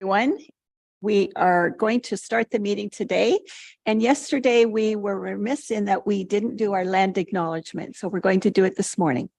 Everyone, we are going to start the meeting today. And yesterday we were remiss in that we didn't do our land acknowledgement. So we're going to do it this morning.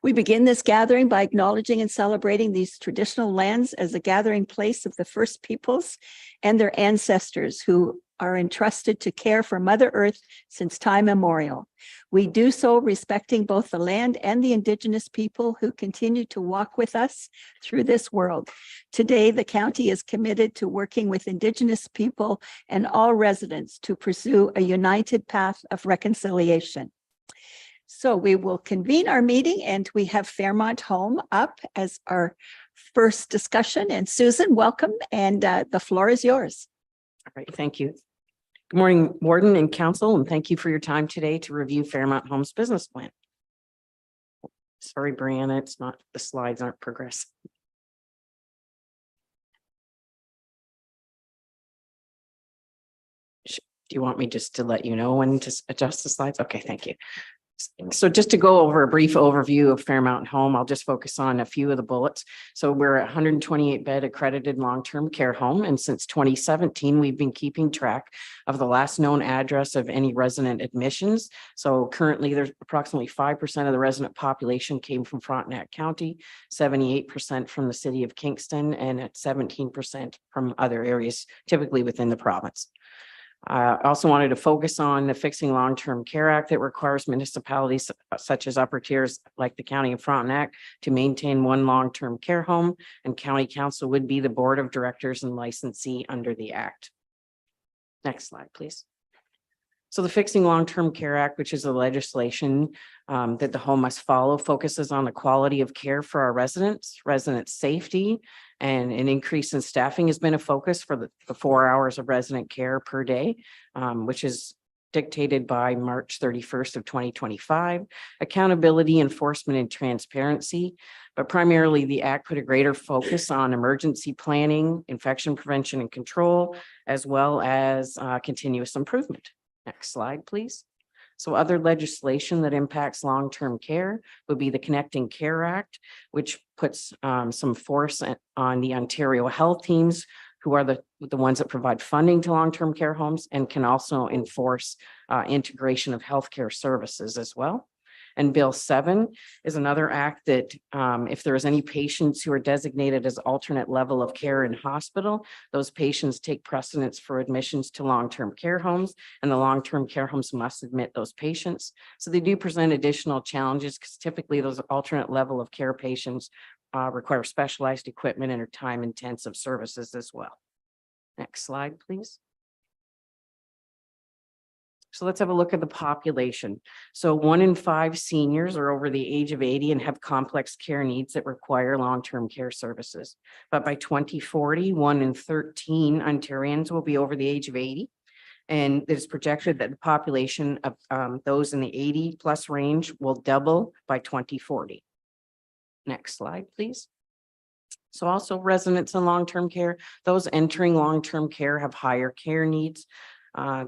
We begin this gathering by acknowledging and celebrating these traditional lands as a gathering place of the First Peoples and their ancestors who are entrusted to care for Mother Earth since time immemorial. We do so respecting both the land and the Indigenous people who continue to walk with us through this world. Today, the county is committed to working with Indigenous people and all residents to pursue a united path of reconciliation. So we will convene our meeting, and we have Fairmont Home up as our first discussion. And Susan, welcome, and the floor is yours. All right, thank you. Good morning, Warden and Council, and thank you for your time today to review Fairmont Home's business plan. Sorry, Brianna, it's not, the slides aren't progressing. Do you want me just to let you know when to adjust the slides? Okay, thank you. So just to go over a brief overview of Fairmont Home, I'll just focus on a few of the bullets. So we're a 128 bed accredited long-term care home. And since 2017, we've been keeping track of the last known address of any resident admissions. So currently there's approximately 5% of the resident population came from Frontenac County, 78% from the city of Kingston, and at 17% from other areas, typically within the province. I also wanted to focus on the Fixing Long-Term Care Act that requires municipalities such as upper tiers like the County of Frontenac to maintain one long-term care home, and County Council would be the board of directors and licensee under the act. Next slide, please. So the Fixing Long-Term Care Act, which is the legislation that the home must follow, focuses on the quality of care for our residents, resident safety, and an increase in staffing has been a focus for the 4 hours of resident care per day, which is dictated by March 31st of 2025. Accountability, enforcement, and transparency, but primarily the act put a greater focus on emergency planning, infection prevention and control, as well as continuous improvement. Next slide, please. So other legislation that impacts long-term care would be the Connecting Care Act, which puts some force on the Ontario health teams, who are the ones that provide funding to long-term care homes and can also enforce integration of healthcare services as well. And Bill 7 is another act that if there is any patients who are designated as alternate level of care in hospital, those patients take precedence for admissions to long-term care homes, and the long-term care homes must admit those patients. So they do present additional challenges because typically those alternate level of care patients require specialized equipment and are time-intensive services as well. Next slide, please. So let's have a look at the population. So 1 in 5 seniors are over the age of 80 and have complex care needs that require long-term care services. But by 2040, 1 in 13 Ontarians will be over the age of 80. And it is projected that the population of those in the 80 plus range will double by 2040. Next slide, please. So also residents in long-term care, those entering long-term care have higher care needs.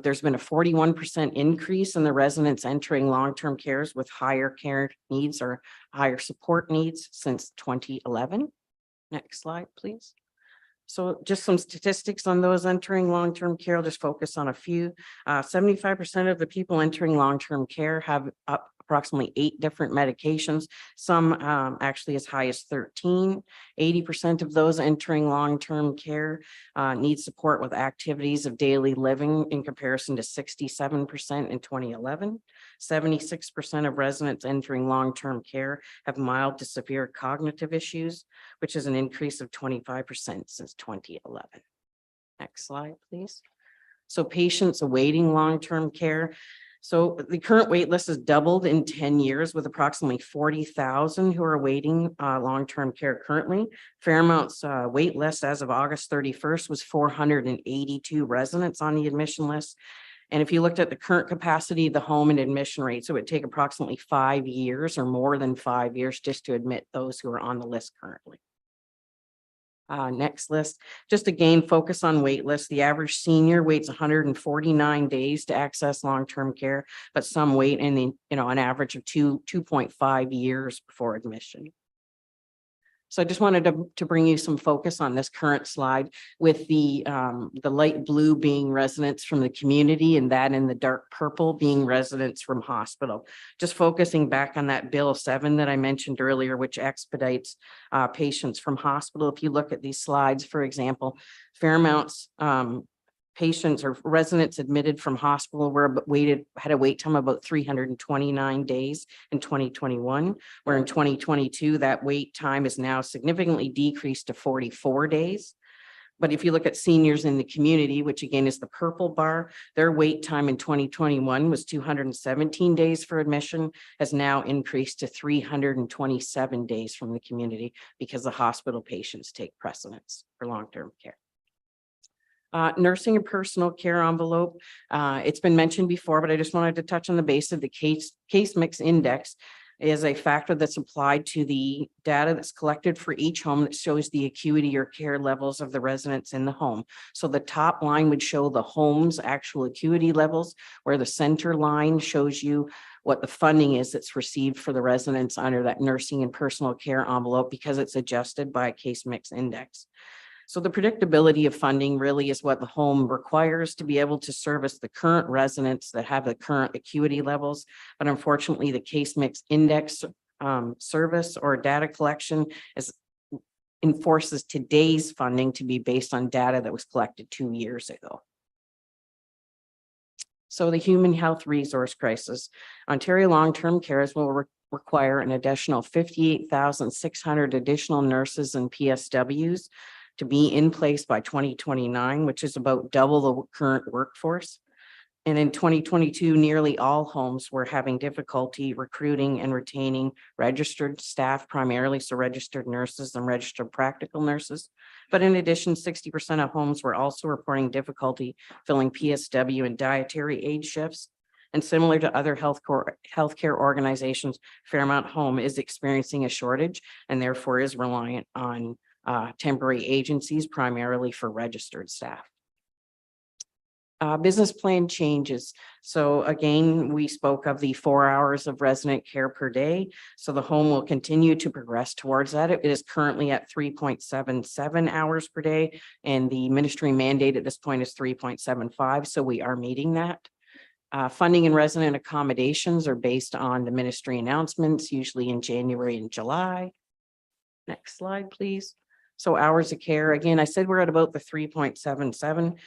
There's been a 41% increase in the residents entering long-term cares with higher care needs or higher support needs since 2011. Next slide, please. So just some statistics on those entering long-term care. I'll just focus on a few. 75% of the people entering long-term care have approximately 8 different medications, some actually as high as 13. 80% of those entering long-term care need support with activities of daily living in comparison to 67% in 2011. 76% of residents entering long-term care have mild to severe cognitive issues, which is an increase of 25% since 2011. Next slide, please. So patients awaiting long-term care. So the current wait list has doubled in 10 years with approximately 40,000 who are awaiting long-term care currently. Fairmont's wait list as of August 31st was 482 residents on the admission list. And if you looked at the current capacity of the home and admission rate, so it would take approximately 5 years or more than 5 years just to admit those who are on the list currently. Next list, just again, focus on wait list. The average senior waits 149 days to access long-term care, but some wait in an average of 2.5 years before admission. So I just wanted to bring you some focus on this current slide with the light blue being residents from the community and that in the dark purple being residents from hospital. Just focusing back on that Bill 7 that I mentioned earlier, which expedites patients from hospital. If you look at these slides, for example, Fairmount's patients or residents admitted from hospital had a wait time of about 329 days in 2021, where in 2022, that wait time is now significantly decreased to 44 days. But if you look at seniors in the community, which again is the purple bar, their wait time in 2021 was 217 days for admission, has now increased to 327 days from the community because the hospital patients take precedence for long-term care. Nursing and personal care envelope. It's been mentioned before, but I just wanted to touch on the base of the case mix index is a factor that's applied to the data that's collected for each home that shows the acuity or care levels of the residents in the home. So the top line would show the home's actual acuity levels, where the center line shows you what the funding is that's received for the residents under that nursing and personal care envelope, because it's adjusted by a case mix index. So the predictability of funding really is what the home requires to be able to service the current residents that have the current acuity levels. But unfortunately, the case mix index service or data collection enforces today's funding to be based on data that was collected 2 years ago. So the human health resource crisis. Ontario long-term cares will require an additional 58,600 additional nurses and PSWs to be in place by 2029, which is about double the current workforce. And in 2022, nearly all homes were having difficulty recruiting and retaining registered staff, primarily so registered nurses and registered practical nurses. But in addition, 60% of homes were also reporting difficulty filling PSW and dietary aid shifts. And similar to other healthcare organizations, Fairmount Home is experiencing a shortage and therefore is reliant on temporary agencies, primarily for registered staff. Business plan changes. So again, we spoke of the 4 hours of resident care per day. So the home will continue to progress towards that. It is currently at 3.77 hours per day, and the ministry mandate at this point is 3.75. So we are meeting that. Funding and resident accommodations are based on the ministry announcements, usually in January and July. Next slide, please. So hours of care, again, I said we're at about the 3.77,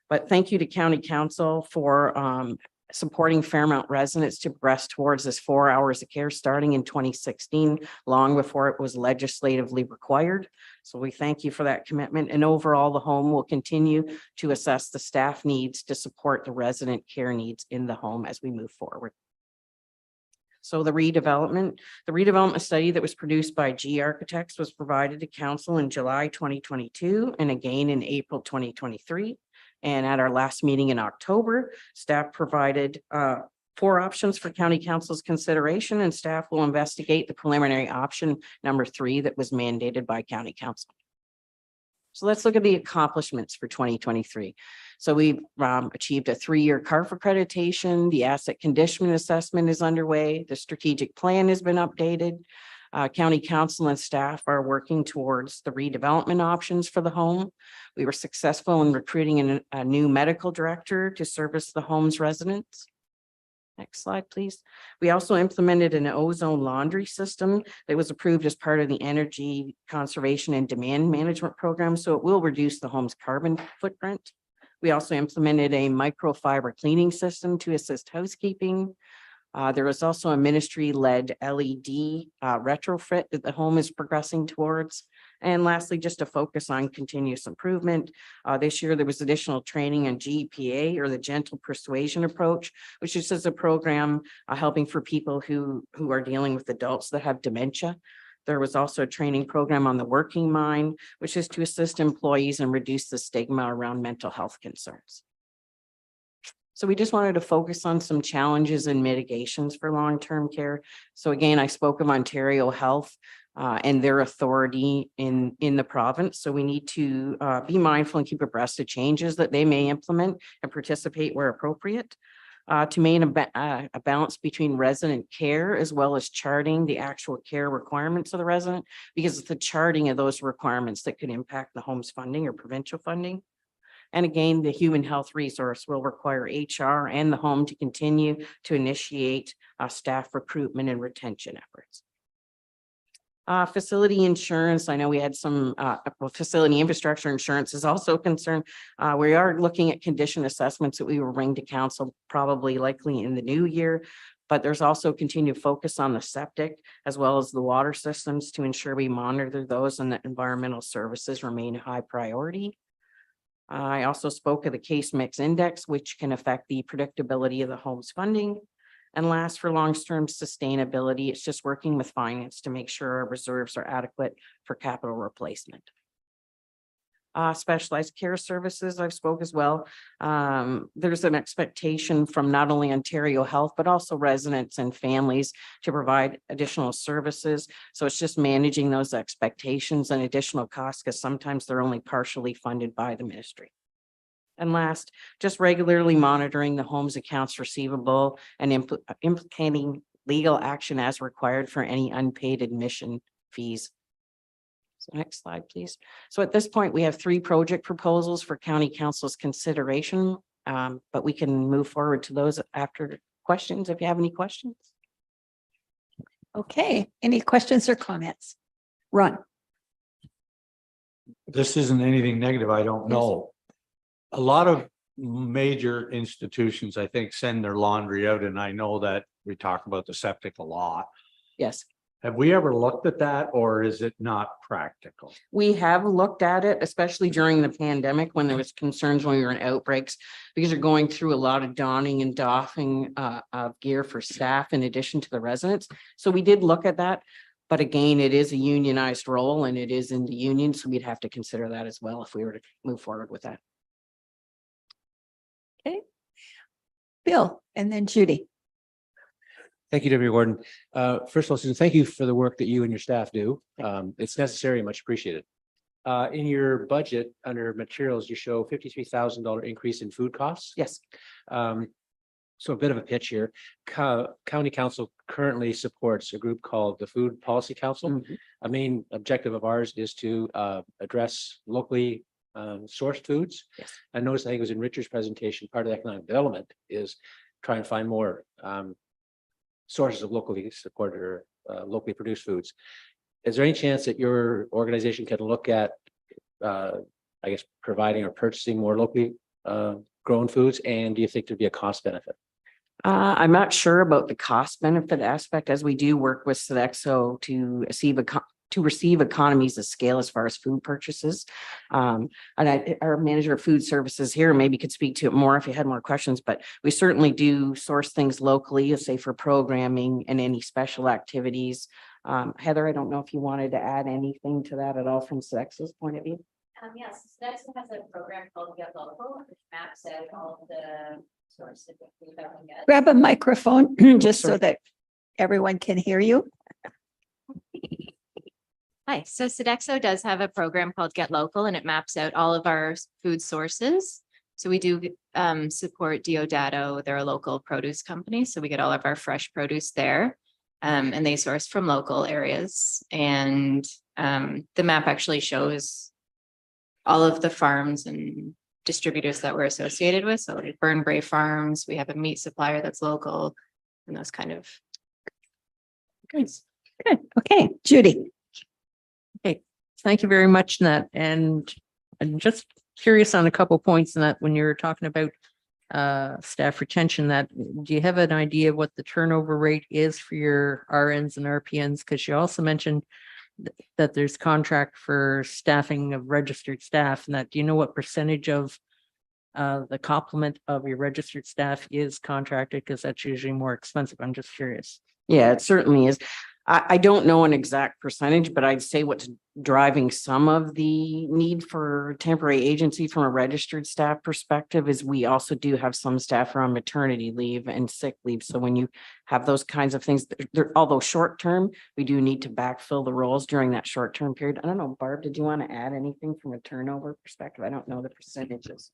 but thank you to County Council for supporting Fairmount residents to progress towards this 4 hours of care starting in 2016, long before it was legislatively required. So we thank you for that commitment. And overall, the home will continue to assess the staff needs to support the resident care needs in the home as we move forward. So the redevelopment study that was produced by G Architects was provided to council in July 2022 and again in April 2023. And at our last meeting in October, staff provided 4 options for County Council's consideration, and staff will investigate the preliminary option number 3 that was mandated by County Council. So let's look at the accomplishments for 2023. So we've achieved a 3-year CARF accreditation. The asset condition assessment is underway. The strategic plan has been updated. County Council and staff are working towards the redevelopment options for the home. We were successful in recruiting a new medical director to service the home's residents. Next slide, please. We also implemented an ozone laundry system that was approved as part of the Energy Conservation and Demand Management Program, so it will reduce the home's carbon footprint. We also implemented a microfiber cleaning system to assist housekeeping. There was also a ministry-led LED retrofit that the home is progressing towards. And lastly, just to focus on continuous improvement. This year, there was additional training on GPA, or the gentle persuasion approach, which is just a program helping for people who are dealing with adults that have dementia. There was also a training program on the working mind, which is to assist employees and reduce the stigma around mental health concerns. So we just wanted to focus on some challenges and mitigations for long-term care. So again, I spoke of Ontario Health and their authority in the province. So we need to be mindful and keep abreast of changes that they may implement and participate where appropriate. to maintain a balance between resident care as well as charting the actual care requirements of the resident, because it's the charting of those requirements that could impact the home's funding or provincial funding. And again, the human health resource will require HR and the home to continue to initiate staff recruitment and retention efforts. Facility insurance, I know we had some, facility infrastructure insurance is also concerned. We are looking at condition assessments that we will bring to council probably likely in the new year. But there's also continued focus on the septic as well as the water systems to ensure we monitor those and that environmental services remain a high priority. I also spoke of the case mix index, which can affect the predictability of the home's funding. And last, for long-term sustainability, it's just working with finance to make sure our reserves are adequate for capital replacement. Specialized care services, I've spoke as well. There's an expectation from not only Ontario Health, but also residents and families to provide additional services. So it's just managing those expectations and additional costs, because sometimes they're only partially funded by the ministry. And last, just regularly monitoring the home's accounts receivable and implicating legal action as required for any unpaid admission fees. So next slide, please. So at this point, we have 3 project proposals for County Council's consideration, but we can move forward to those after questions, if you have any questions. Okay, any questions or comments? Ron? This isn't anything negative, I don't know. A lot of major institutions, I think, send their laundry out, and I know that we talk about the septic a lot. Yes. Have we ever looked at that, or is it not practical? We have looked at it, especially during the pandemic when there was concerns when we were in outbreaks, because you're going through a lot of donning and doffing of gear for staff in addition to the residents. So we did look at that. But again, it is a unionized role and it is in the union. So we'd have to consider that as well if we were to move forward with that. Okay. Bill, and then Judy. Thank you, Deputy Gordon. First of all, Susan, thank you for the work that you and your staff do. It's necessary and much appreciated. In your budget under materials, you show $53,000 increase in food costs. Yes. So a bit of a pitch here. County Council currently supports a group called the Food Policy Council. Mhm. A main objective of ours is to address locally sourced foods. Yes. I noticed, I think it was in Richard's presentation, part of economic development is trying to find more sources of locally supported or locally produced foods. Is there any chance that your organization can look at, I guess, providing or purchasing more locally grown foods? And do you think there'd be a cost benefit? I'm not sure about the cost benefit aspect, as we do work with Sodexo to receive economies of scale as far as food purchases. And our manager of food services here maybe could speak to it more if you had more questions, but we certainly do source things locally, say for programming and any special activities. Heather, I don't know if you wanted to add anything to that at all from Sodexo's point of view. Yes, Sodexo has a program called Get Local, which maps out all of the sources that we can get. Grab a microphone just so that everyone can hear you. Hi, so Sodexo does have a program called Get Local, and it maps out all of our food sources. So we do support Deodato, they're a local produce company, so we get all of our fresh produce there. And they source from local areas. And the map actually shows all of the farms and distributors that we're associated with. So like Burn Bray Farms, we have a meat supplier that's local, and those kind of. Good. Okay, Judy. Okay, thank you very much, Nat. And I'm just curious on a couple points in that when you're talking about staff retention, that do you have an idea of what the turnover rate is for your RNs and RPNs? Because you also mentioned that there's contract for staffing of registered staff, and that do you know what percentage of the complement of your registered staff is contracted? Because that's usually more expensive. I'm just curious. Yeah, it certainly is. I don't know an exact percentage, but I'd say what's driving some of the need for temporary agency from a registered staff perspective is we also do have some staff are on maternity leave and sick leave. So when you have those kinds of things, although short term, we do need to backfill the roles during that short term period. I don't know, Barb, did you want to add anything from a turnover perspective? I don't know the percentages.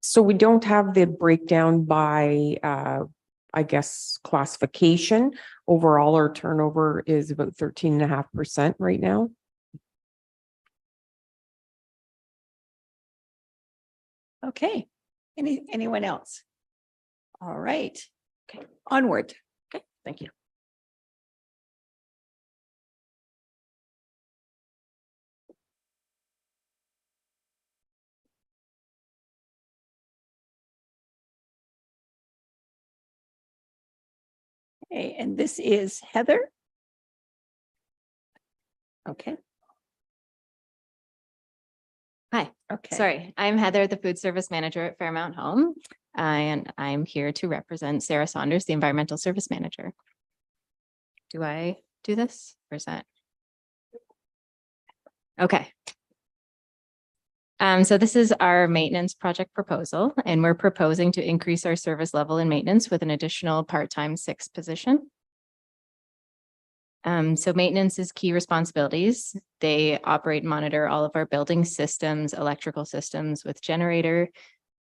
So we don't have the breakdown by, I guess, classification. Overall, our turnover is about 13.5% right now. Okay. Anyone else? All right. Okay, onward. Okay, thank you. Okay, and this is Heather. Okay. Hi. Okay. Sorry, I'm Heather, the food service manager at Fairmount Home. And I'm here to represent Sarah Saunders, the environmental service manager. Do I do this or is that? Okay. So this is our maintenance project proposal, and we're proposing to increase our service level in maintenance with an additional part-time 6th position. So maintenance is key responsibilities. They operate and monitor all of our building systems, electrical systems with generator,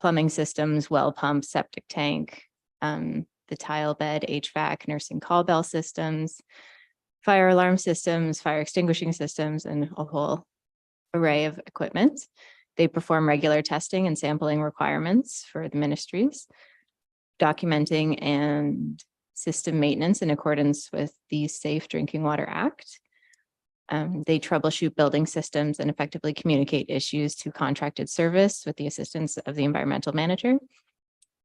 plumbing systems, well pump, septic tank, the tile bed, HVAC, nursing call bell systems, fire alarm systems, fire extinguishing systems, and a whole array of equipment. They perform regular testing and sampling requirements for the ministries, documenting and system maintenance in accordance with the Safe Drinking Water Act. They troubleshoot building systems and effectively communicate issues to contracted service with the assistance of the environmental manager,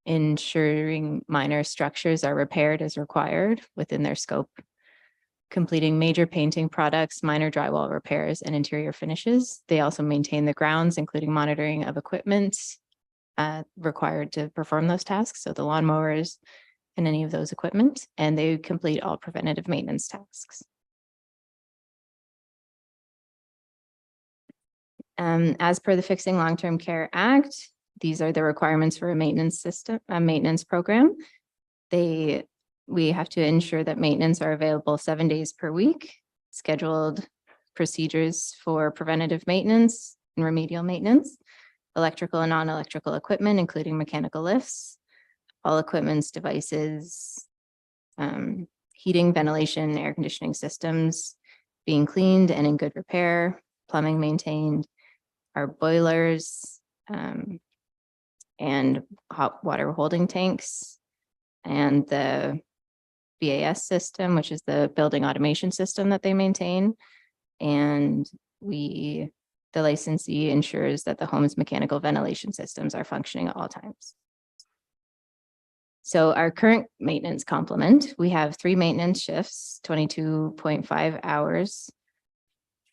ensuring minor structures are repaired as required within their scope, completing major painting products, minor drywall repairs, and interior finishes. They also maintain the grounds, including monitoring of equipment required to perform those tasks. So the lawnmowers and any of those equipment, and they complete all preventative maintenance tasks. As per the Fixing Long-Term Care Act, these are the requirements for a maintenance system, a maintenance program. We have to ensure that maintenance are available 7 days per week, scheduled procedures for preventative maintenance and remedial maintenance, electrical and non-electrical equipment, including mechanical lifts, all equipments, devices, heating, ventilation, air conditioning systems being cleaned and in good repair, plumbing maintained, our boilers, and hot water holding tanks, and the BAS system, which is the building automation system that they maintain. And the licensee ensures that the home's mechanical ventilation systems are functioning at all times. So our current maintenance complement, we have 3 maintenance shifts, 22.5 hours,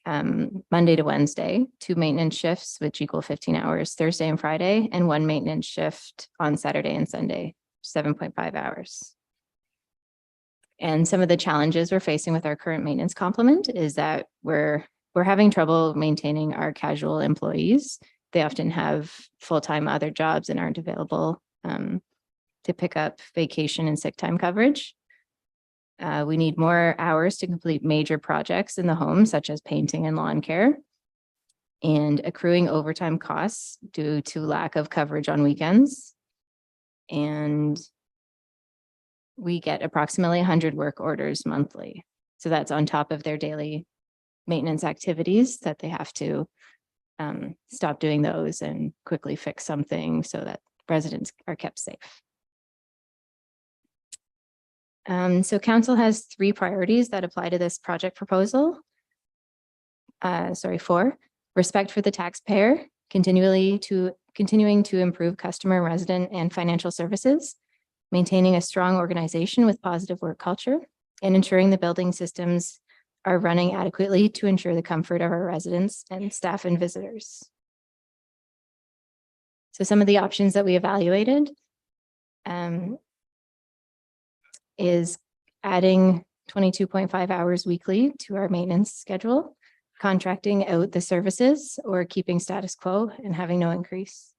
Monday to Wednesday, 2 maintenance shifts, which equal 15 hours, Thursday and Friday, and 1 maintenance shift on Saturday and Sunday, 7.5 hours. And some of the challenges we're facing with our current maintenance complement is that we're having trouble maintaining our casual employees. They often have full-time other jobs and aren't available to pick up vacation and sick time coverage. We need more hours to complete major projects in the home, such as painting and lawn care, and accruing overtime costs due to lack of coverage on weekends. And we get approximately 100 work orders monthly. So that's on top of their daily maintenance activities that they have to stop doing those and quickly fix something so that residents are kept safe. So council has 3 priorities that apply to this project proposal. 4, respect for the taxpayer, continuing to improve customer, resident, and financial services, maintaining a strong organization with positive work culture, and ensuring the building systems are running adequately to ensure the comfort of our residents and staff and visitors. So some of the options that we evaluated is adding 22.5 hours weekly to our maintenance schedule, contracting out the services, or keeping status quo and having no increase.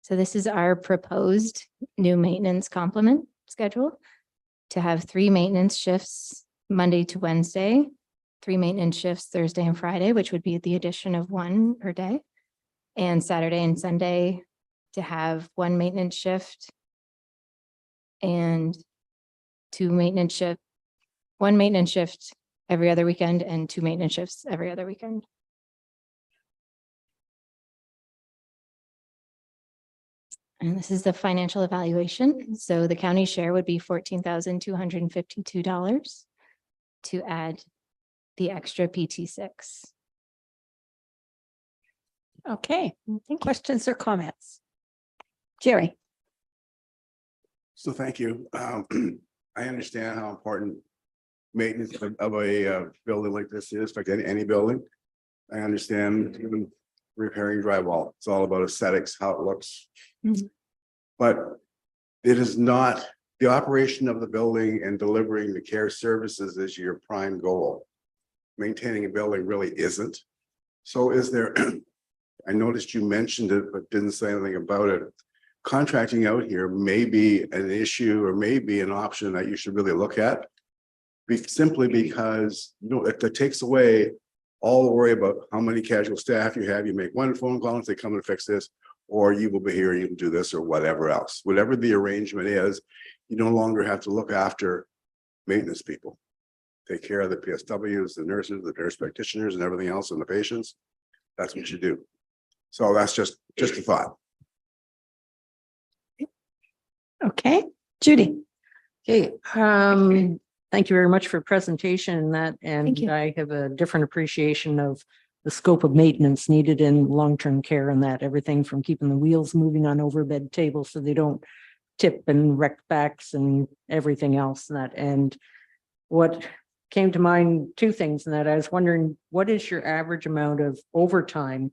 So this is our proposed new maintenance complement schedule, to have 3 maintenance shifts Monday to Wednesday, 3 maintenance shifts Thursday and Friday, which would be the addition of 1 per day, and Saturday and Sunday to have one maintenance shift and one maintenance shift every other weekend and 2 maintenance shifts every other weekend. And this is the financial evaluation. So the county share would be $14,252 to add the extra PT6. Okay, questions or comments? Jerry? So thank you. I understand how important maintenance of a building like this is, like any building. I understand even repairing drywall. It's all about aesthetics, how it looks. Mhm. But it is not, the operation of the building and delivering the care services is your prime goal. Maintaining a building really isn't. So is there, I noticed you mentioned it, but didn't say anything about it. Contracting out here may be an issue or may be an option that you should really look at. Simply because, you know, it takes away all the worry about how many casual staff you have. You make one phone call and say, come and fix this, or you will be here, you can do this or whatever else. Whatever the arrangement is, you no longer have to look after maintenance people. Take care of the PSWs, the nurses, the nurse practitioners and everything else and the patients. That's what you do. So that's just a thought. Okay, Judy? Okay, thank you very much for presentation and that, and you. I have a different appreciation of the scope of maintenance needed in long-term care and that everything from keeping the wheels moving on overbed tables so they don't tip and wreck backs and everything else and that. And what came to mind, 2 things in that I was wondering, what is your average amount of overtime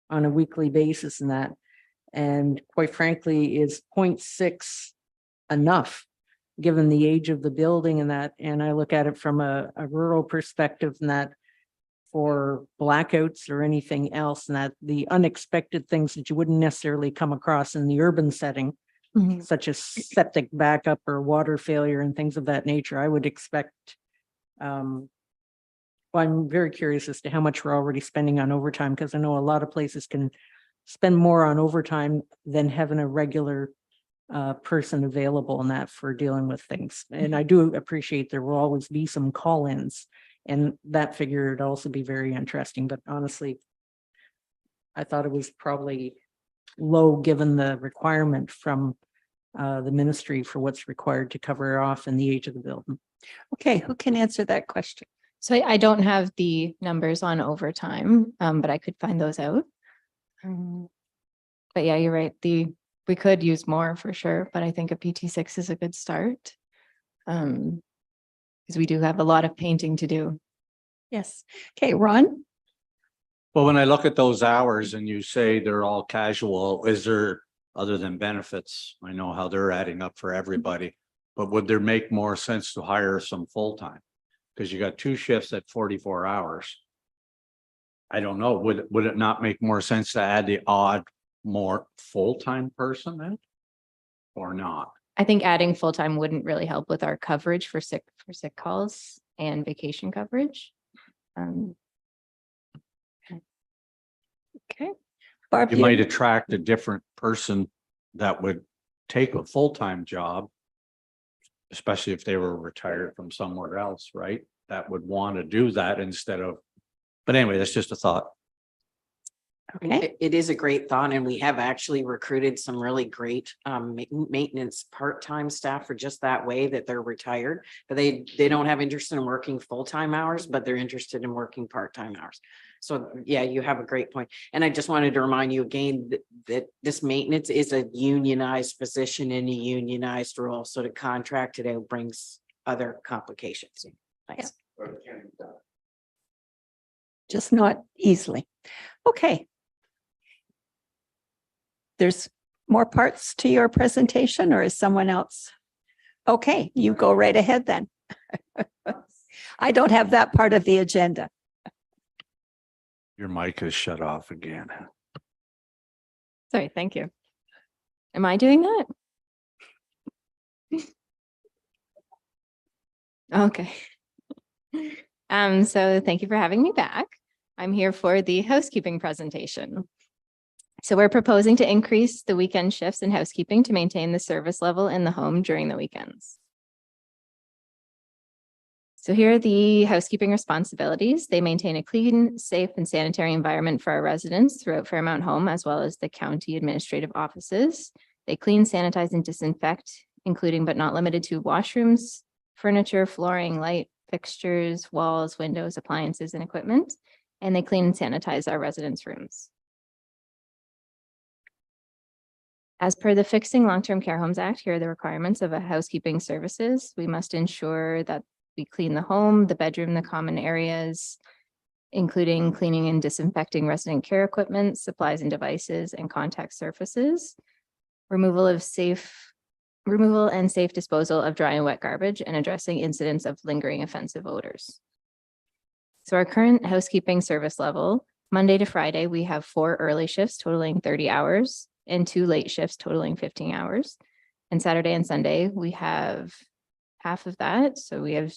on a weekly basis in that? And quite frankly, is 0.6 enough, given the age of the building and that? And I look at it from a rural perspective and that for blackouts or anything else, and that the unexpected things that you wouldn't necessarily come across in the urban setting, such as septic backup or water failure and things of that nature, I would expect. Well, I'm very curious as to how much we're already spending on overtime, because I know a lot of places can spend more on overtime than having a regular person available in that for dealing with things. And I do appreciate there will always be some call-ins, and that figure would also be very interesting. But honestly, I thought it was probably low given the requirement from the ministry for what's required to cover off in the age of the building. Okay, who can answer that question? So I don't have the numbers on overtime, but I could find those out. But yeah, you're right. We could use more for sure, but I think a PT6 is a good start. Because we do have a lot of painting to do. Yes. Okay, Ron? Well, when I look at those hours and you say they're all casual, is there, other than benefits, I know how they're adding up for everybody, but would there make more sense to hire some full-time? Because you got 2 shifts at 44 hours. I don't know, would it not make more sense to add the odd more full-time person then? Or not? I think adding full-time wouldn't really help with our coverage for sick calls and vacation coverage. Okay. Barb? You might attract a different person that would take a full-time job, especially if they were retired from somewhere else, right? That would want to do that instead of, but anyway, that's just a thought. Okay, It is a great thought, and we have actually recruited some really great maintenance part-time staff for just that way, that they're retired, but they don't have interest in working full-time hours, but they're interested in working part-time hours. So yeah, you have a great point. And I just wanted to remind you again that this maintenance is a unionized position in a unionized role. So to contract it out brings other complications. Thanks. just not easily. Okay. There's more parts to your presentation, or is someone else? Okay, you go right ahead then. I don't have that part of the agenda. Your mic is shut off again. Sorry, thank you. Am I doing that? Okay. So thank you for having me back. I'm here for the housekeeping presentation. So we're proposing to increase the weekend shifts in housekeeping to maintain the service level in the home during the weekends. So here are the housekeeping responsibilities. They maintain a clean, safe, and sanitary environment for our residents throughout Fairmount Home, as well as the county administrative offices. They clean, sanitize, and disinfect, including but not limited to washrooms, furniture, flooring, light, fixtures, walls, windows, appliances, and equipment. And they clean and sanitize our residents' rooms. As per the Fixing Long-Term Care Homes Act, here are the requirements of a housekeeping services. We must ensure that we clean the home, the bedroom, the common areas, including cleaning and disinfecting resident care equipment, supplies and devices, and contact surfaces. Removal and safe disposal of dry and wet garbage, and addressing incidents of lingering offensive odors. So our current housekeeping service level, Monday to Friday, we have 4 early shifts totaling 30 hours and 2 late shifts totaling 15 hours. And Saturday and Sunday, we have half of that. So we have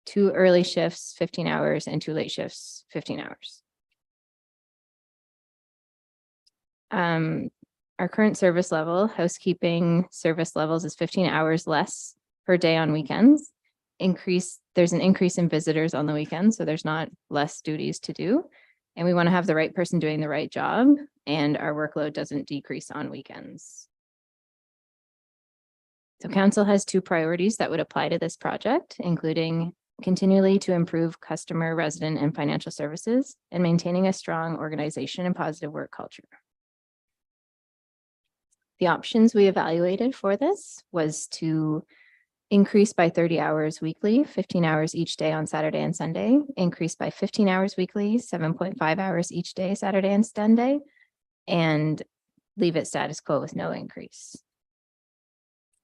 2 early shifts, 15 hours, and 2 late shifts, 15 hours. Our current service level, housekeeping service levels, is 15 hours less per day on weekends. There's an increase in visitors on the weekends, so there's not less duties to do. And we want to have the right person doing the right job, and our workload doesn't decrease on weekends. So council has 2 priorities that would apply to this project, including continually to improve customer, resident, and financial services, and maintaining a strong organization and positive work culture. The options we evaluated for this was to increase by 30 hours weekly, 15 hours each day on Saturday and Sunday, increase by 15 hours weekly, 7.5 hours each day, Saturday and Sunday, and leave it status quo with no increase.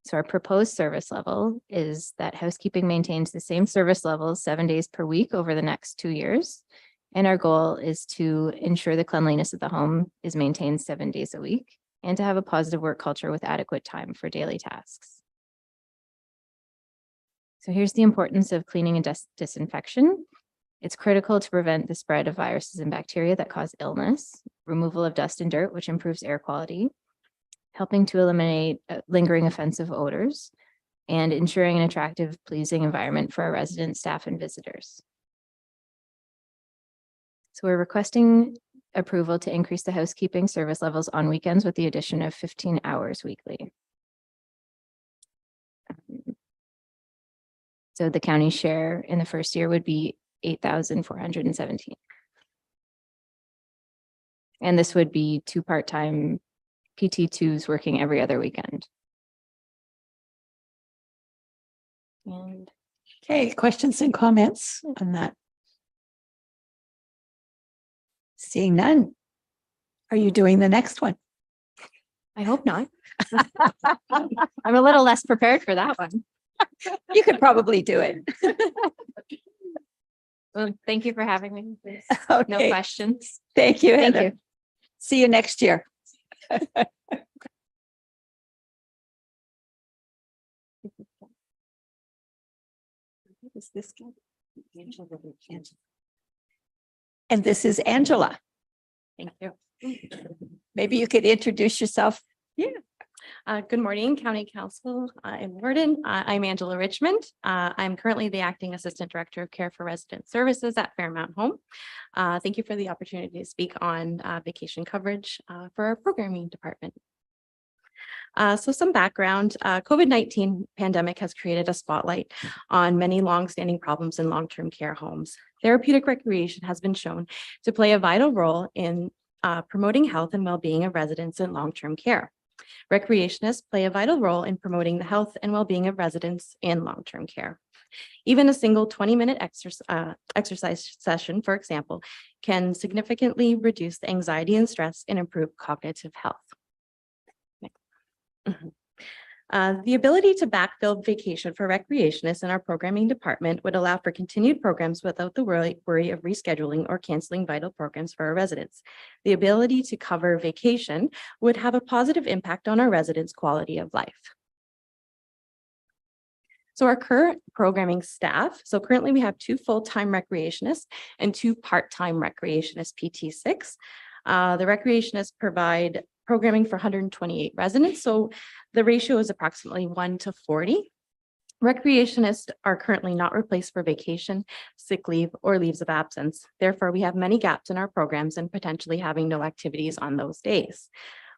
So our proposed service level is that housekeeping maintains the same service levels 7 days per week over the next 2 years. And our goal is to ensure the cleanliness of the home is maintained 7 days a week, and to have a positive work culture with adequate time for daily tasks. So here's the importance of cleaning and disinfection. It's critical to prevent the spread of viruses and bacteria that cause illness, removal of dust and dirt, which improves air quality, helping to eliminate lingering offensive odors, and ensuring an attractive, pleasing environment for our residents, staff, and visitors. So we're requesting approval to increase the housekeeping service levels on weekends with the addition of 15 hours weekly. So the county share in the first year would be 8,417. And this would be 2 part-time PT2s working every other weekend. And Okay, questions and comments on that? Seeing none. Are you doing the next one? I hope not. I'm a little less prepared for that one. You could probably do it. Well, thank you for having me. Please. No Okay, questions. thank you, Thank Heather. you. See you next year. Is this guy? And this is Angela. Thank you. Maybe you could introduce yourself. Good morning, County Council in Warden. I'm Angela Richmond. I'm currently the Acting Assistant Director of Care for Resident Services at Fairmount Home. Thank you for the opportunity to speak on vacation coverage for our programming department. So some background, COVID-19 pandemic has created a spotlight on many longstanding problems in long-term care homes. Therapeutic recreation has been shown to play a vital role in promoting health and well-being of residents in long-term care. Recreationists play a vital role in promoting the health and well-being of residents in long-term care. Even a single 20-minute exercise session, for example, can significantly reduce the anxiety and stress and improve cognitive health. The ability to backfill vacation for recreationists in our programming department would allow for continued programs without the worry of rescheduling or canceling vital programs for our residents. The ability to cover vacation would have a positive impact on our residents' quality of life. So our current programming staff, so currently we have 2 full-time recreationists and 2 part-time recreationists, PT6. The recreationists provide programming for 128 residents, so the ratio is approximately 1:40. Recreationists are currently not replaced for vacation, sick leave, or leaves of absence. Therefore, we have many gaps in our programs and potentially having no activities on those days,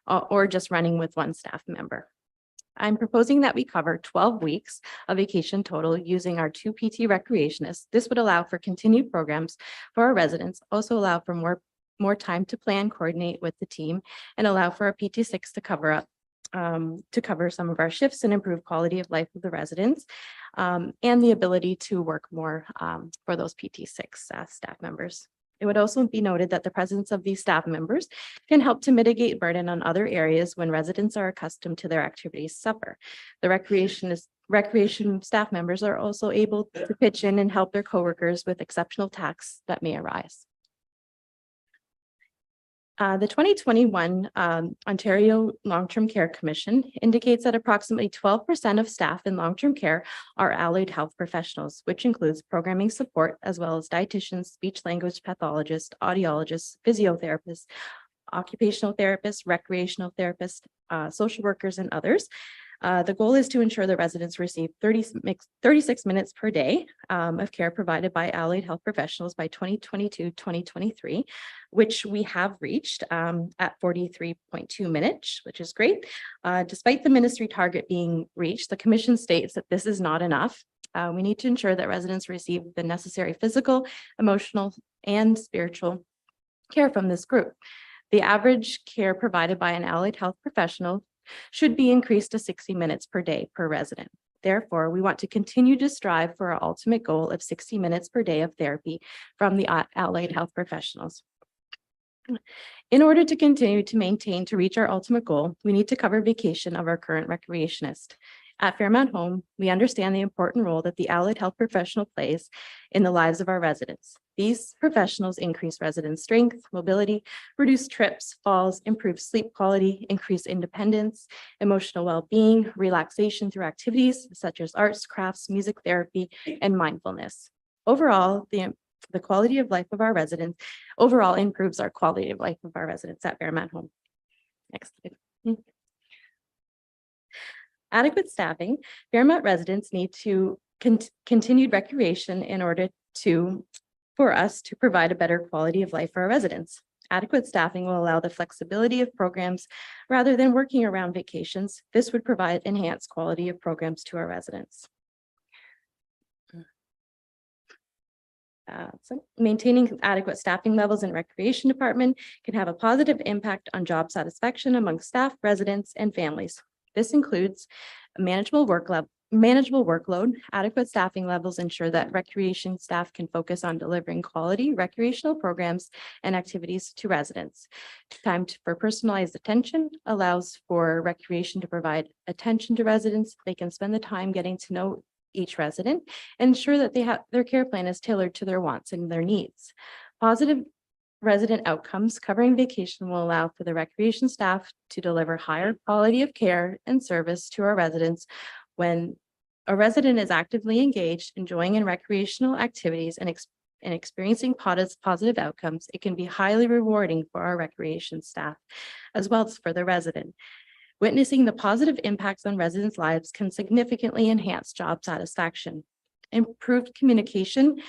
or just running with one staff member. I'm proposing that we cover 12 weeks of vacation total using our 2 PT recreationists. This would allow for continued programs for our residents, also allow for more time to plan, coordinate with the team, and allow for a PT6 to cover some of our shifts and improve quality of life of the residents, and the ability to work more for those PT6 staff members. It would also be noted that the presence of these staff members can help to mitigate burden on other areas when residents are accustomed to their activities suffer. The recreation staff members are also able to pitch in and help their coworkers with exceptional tasks that may arise. The 2021 Ontario Long-Term Care Commission indicates that approximately 12% of staff in long-term care are allied health professionals, which includes programming support, as well as dietitians, speech language pathologists, audiologists, physiotherapists, occupational therapists, recreational therapists, social workers, and others. The goal is to ensure the residents receive 36 minutes per day of care provided by allied health professionals by 2022-2023, which we have reached at 43.2 minutes, which is great. Despite the ministry target being reached, the commission states that this is not enough. We need to ensure that residents receive the necessary physical, emotional, and spiritual care from this group. The average care provided by an allied health professional should be increased to 60 minutes per day per resident. Therefore, we want to continue to strive for our ultimate goal of 60 minutes per day of therapy from the allied health professionals. In order to continue to reach our ultimate goal, we need to cover vacation of our current recreationist. At Fairmount Home, we understand the important role that the allied health professional plays in the lives of our residents. These professionals increase resident strength, mobility, reduce trips, falls, improve sleep quality, increase independence, emotional well-being, relaxation through activities such as arts, crafts, music therapy, and mindfulness. Overall, the quality of life of our residents improves our quality of life of our residents at Fairmount Home. Next slide. Adequate staffing. Fairmount residents need to continued recreation in order for us to provide a better quality of life for our residents. Adequate staffing will allow the flexibility of programs rather than working around vacations. This would provide enhanced quality of programs to our residents. So maintaining adequate staffing levels in recreation department can have a positive impact on job satisfaction among staff, residents, and families. This includes a manageable workload. Adequate staffing levels ensure that recreation staff can focus on delivering quality recreational programs and activities to residents. Time for personalized attention allows for recreation to provide attention to residents. They can spend the time getting to know each resident and ensure that their care plan is tailored to their wants and their needs. Positive resident outcomes covering vacation will allow for the recreation staff to deliver higher quality of care and service to our residents. When a resident is actively engaged, enjoying in recreational activities and experiencing positive outcomes, it can be highly rewarding for our recreation staff as well as for the resident. Witnessing the positive impacts on residents' lives can significantly enhance job satisfaction. Improved communication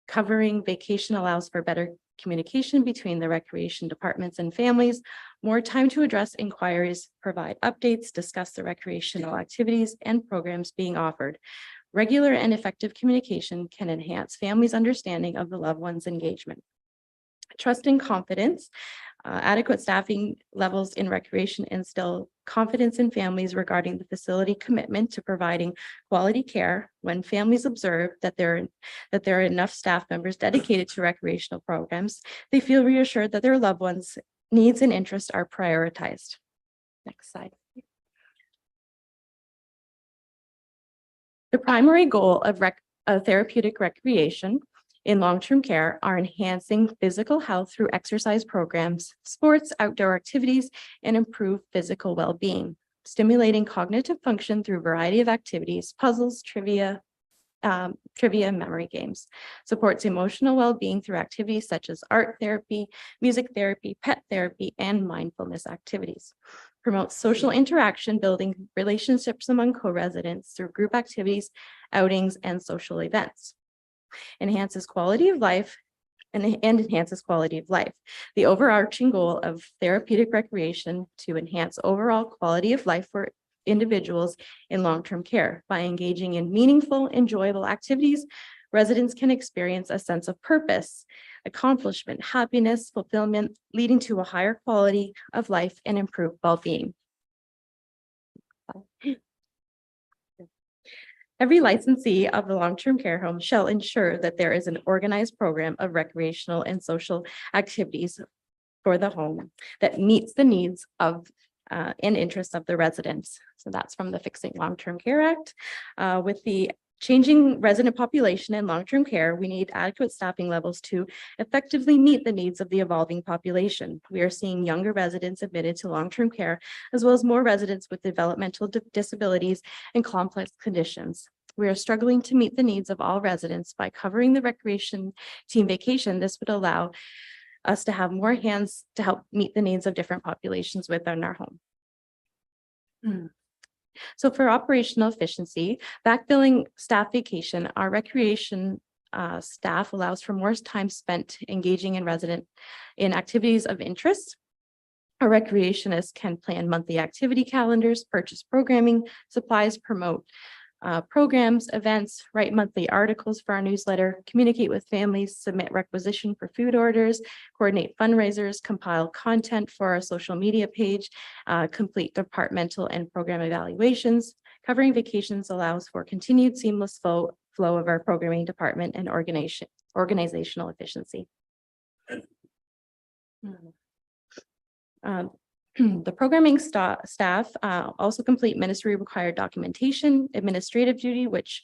covering vacation allows for better communication between the recreation departments and families, more time to address inquiries, provide updates, discuss the recreational activities and programs being offered. Regular and effective communication can enhance families' understanding of the loved one's engagement. Trust and confidence. Adequate staffing levels in recreation instill confidence in families regarding the facility commitment to providing quality care. When families observe that there are enough staff members dedicated to recreational programs, they feel reassured that their loved ones' needs and interests are prioritized. Next slide. The primary goal of therapeutic recreation in long-term care are enhancing physical health through exercise programs, sports, outdoor activities, and improved physical well-being, stimulating cognitive function through a variety of activities, puzzles, trivia, trivia and memory games, supports emotional well-being through activities such as art therapy, music therapy, pet therapy, and mindfulness activities, promotes social interaction, building relationships among co-residents through group activities, outings, and social events, enhances quality of life and enhances quality of life. The overarching goal of therapeutic recreation to enhance overall quality of life for individuals in long-term care. By engaging in meaningful, enjoyable activities, residents can experience a sense of purpose, accomplishment, happiness, fulfillment, leading to a higher quality of life and improved well-being. Every licensee of the long-term care home shall ensure that there is an organized program of recreational and social activities for the home that meets the needs of and interests of the residents. So that's from the Fixing Long-Term Care Act. With the changing resident population in long-term care, we need adequate staffing levels to effectively meet the needs of the evolving population. We are seeing younger residents admitted to long-term care, as well as more residents with developmental disabilities and complex conditions. We are struggling to meet the needs of all residents by covering the recreation team vacation. This would allow us to have more hands to help meet the needs of different populations within our home. So for operational efficiency, backfilling staff vacation, our recreation staff allows for more time spent engaging in resident in activities of interest. Our recreationists can plan monthly activity calendars, purchase programming, supplies, promote programs, events, write monthly articles for our newsletter, communicate with families, submit requisition for food orders, coordinate fundraisers, compile content for our social media page, complete departmental and program evaluations. Covering vacations allows for continued seamless flow of our programming department and organizational efficiency. The programming staff also complete ministry required documentation, administrative duty, which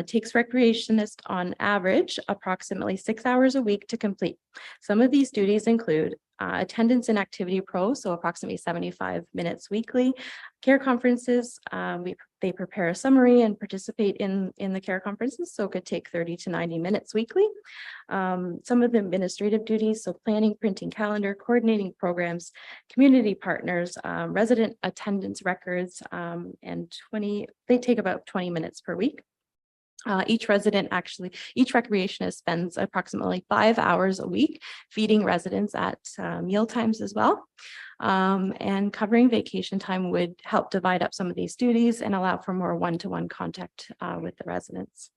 takes recreationists on average approximately 6 hours a week to complete. Some of these duties include attendance in Activity Pro, so approximately 75 minutes weekly. Care conferences, they prepare a summary and participate in the care conferences, so it could take 30 to 90 minutes weekly. Some of the administrative duties, so planning, printing calendar, coordinating programs, community partners, resident attendance records, and they take about 20 minutes per week. Each recreationist spends approximately 5 hours a week feeding residents at meal times as well. And covering vacation time would help divide up some of these duties and allow for more one-to-one contact with the residents.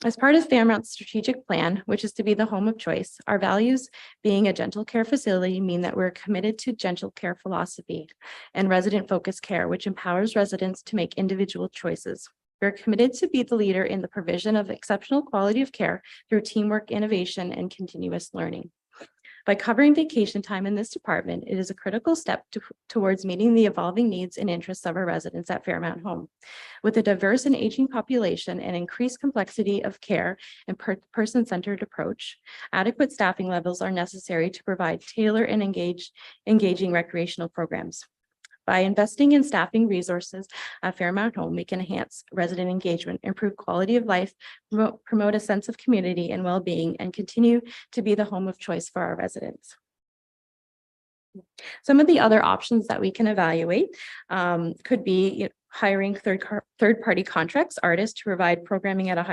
As part of Fairmount's strategic plan, which is to be the home of choice, our values being a gentle care facility mean that we're committed to gentle care philosophy and resident-focused care, which empowers residents to make individual choices. We're committed to be the leader in the provision of exceptional quality of care through teamwork, innovation, and continuous learning. By covering vacation time in this department, it is a critical step towards meeting the evolving needs and interests of our residents at Fairmount Home. With a diverse and aging population and increased complexity of care and person-centered approach, adequate staffing levels are necessary to provide tailored and engaging recreational programs. By investing in staffing resources at Fairmount Home, we can enhance resident engagement, improve quality of life, promote a sense of community and well-being, and continue to be the home of choice for our residents. Some of the other options that we can evaluate could be hiring third-party contracts artists to provide programming at a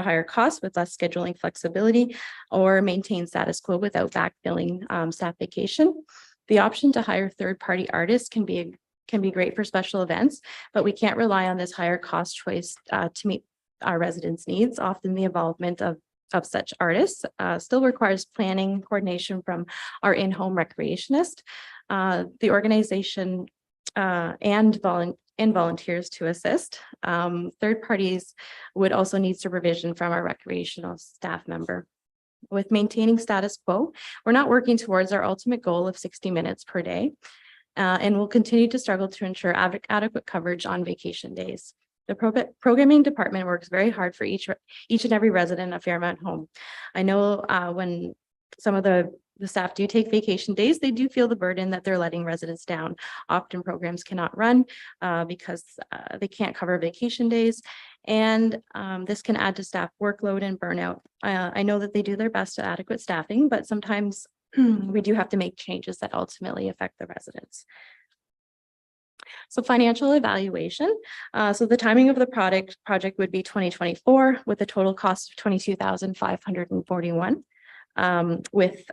higher cost with less scheduling flexibility, or maintain status quo without backfilling staff vacation. The option to hire third-party artists can be great for special events, but we can't rely on this higher cost choice to meet our residents' needs. Often the involvement of such artists still requires planning, coordination from our in-home recreationist, the organization, and volunteers to assist. Third parties would also need supervision from our recreational staff member. With maintaining status quo, we're not working towards our ultimate goal of 60 minutes per day, and we'll continue to struggle to ensure adequate coverage on vacation days. The programming department works very hard for each and every resident of Fairmount Home. I know when some of the the staff do take vacation days, they do feel the burden that they're letting residents down. Often programs cannot run because they can't cover vacation days. And this can add to staff workload and burnout. I know that they do their best at adequate staffing, but sometimes we do have to make changes that ultimately affect the residents. So financial evaluation. So the timing of the project would be 2024 with a total cost of 22,541 with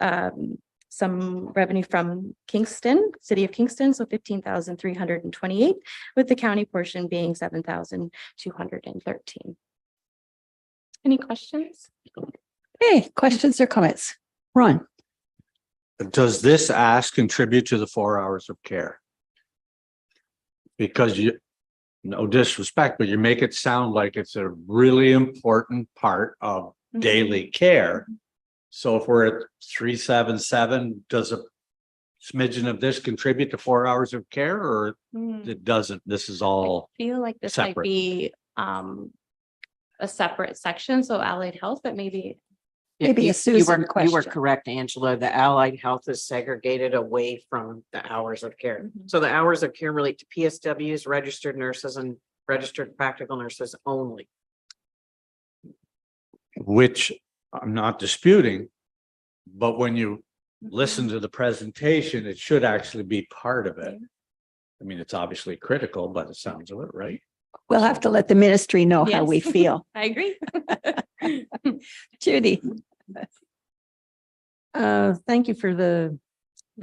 some revenue from Kingston, City of Kingston, so 15,328, with the county portion being 7,213. Any questions? Hey, questions or comments? Ron? Does this ask contribute to the 4 hours of care? Because you, no disrespect, but you make it sound like it's a really important part of daily care. So if we're at 377, does a smidgen of this contribute to 4 hours of care, or it doesn't? This is all I feel like this might separate. be a separate section, so allied health, but maybe. Maybe a You Susan were question. correct, Angela. The allied health is segregated away from the hours of care. So the hours of care relate to PSWs, registered nurses, and registered practical nurses only. which I'm not disputing. But when you listen to the presentation, it should actually be part of it. I mean, it's obviously critical, but it sounds of it, right? We'll have to let the ministry know how we Yes. feel. I agree. Judy? Thank you for the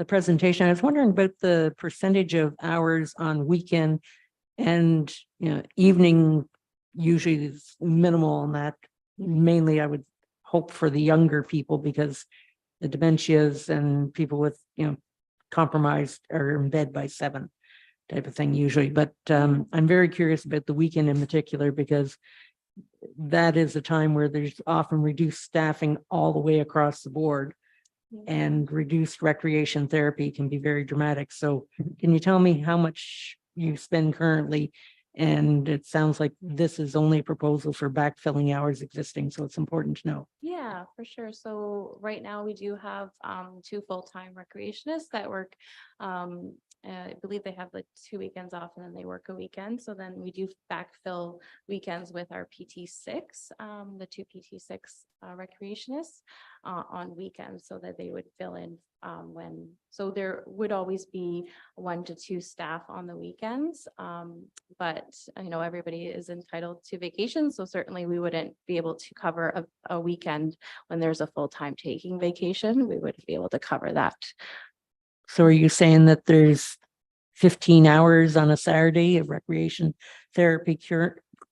presentation. I was wondering about the percentage of hours on weekend and, evening usually is minimal on that. Mainly, I would hope for the younger people because the dementias and people with, compromised are in bed by 7 type of thing usually. But I'm very curious about the weekend in particular because that is a time where there's often reduced staffing all the way across the board. And reduced recreation therapy can be very dramatic. So can you tell me how much you spend currently? And it sounds like this is only a proposal for backfilling hours existing, so it's important to know. Yeah, for sure. So right now we do have 2 full-time recreationists that work. I believe they have like 2 weekends off and then they work a weekend. So then we do backfill weekends with our PT6, the 2 PT6 recreationists on weekends so that they would fill in so there would always be 1 to 2 staff on the weekends. But everybody is entitled to vacation. So certainly we wouldn't be able to cover a weekend when there's a full-time taking vacation. We wouldn't be able to cover that. So are you saying that there's 15 hours on a Saturday of recreation therapy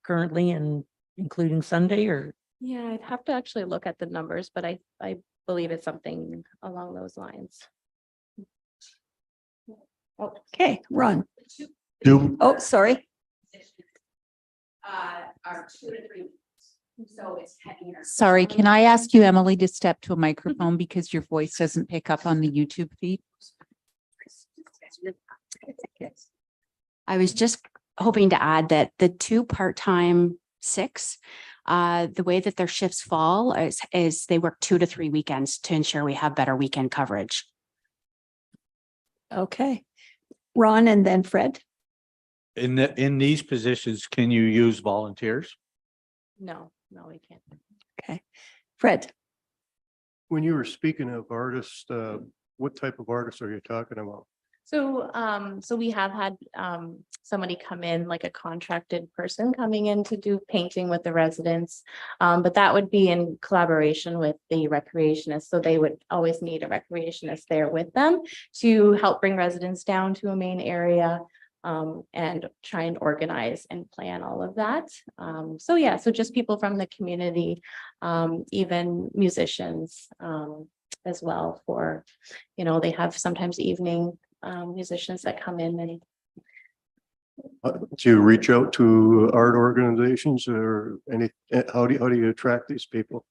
currently and including Sunday or? Yeah, I'd have to actually look at the numbers, but I believe it's something along those lines. Okay, Ron. Do, Sorry. Are 2 to 3 weeks. So it's. Sorry, can I ask you, Emily, to step to a microphone because your voice doesn't pick up on the YouTube feed? I was just hoping to add that the 2 part-time 6, the way that their shifts fall is they work 2 to 3 weekends to ensure we have better weekend coverage. Okay. Ron and then Fred. In these positions, can you use volunteers? No, we can't. Okay. Fred. When you were speaking of artists, what type of artists are you talking about? So, so we have had somebody come in, like a contracted person coming in to do painting with the residents. But that would be in collaboration with the recreationist. So they would always need a recreationist there with them to help bring residents down to a main area and try and organize and plan all of that. So yeah, so just people from the community, even musicians as well for, they have sometimes evening musicians that come in and Do you reach out to art organizations or how do you attract these people?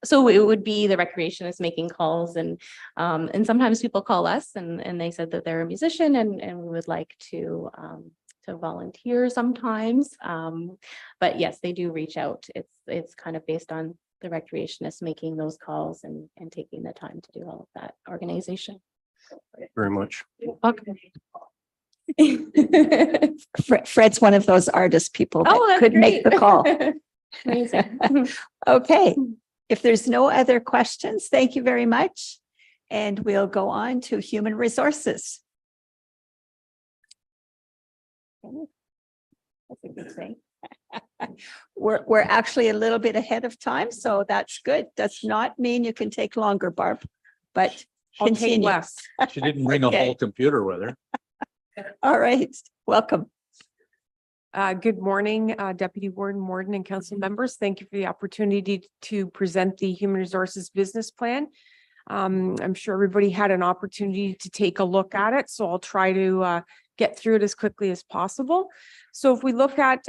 so it would be the recreationist making calls and sometimes people call us and they said that they're a musician and we would like to volunteer sometimes. But yes, they do reach out. It's kind of based on the recreationists making those calls and taking the time to do all of that organization. Very much. Fred's one of those artist people Oh, that that's could make the great. call. Amazing. Okay, if there's no other questions, thank you very much. And we'll go on to human resources. That's a good thing. We're actually a little bit ahead of time, so that's good. Does not mean you can take longer, Barb, but I'll take continue. less. She didn't bring a Okay. whole computer with her. All right, welcome. Good morning, Deputy Warden Warden and council members. Thank you for the opportunity to present the Human Resources Business Plan. I'm sure everybody had an opportunity to take a look at it, so I'll try to get through it as quickly as possible. So if we look at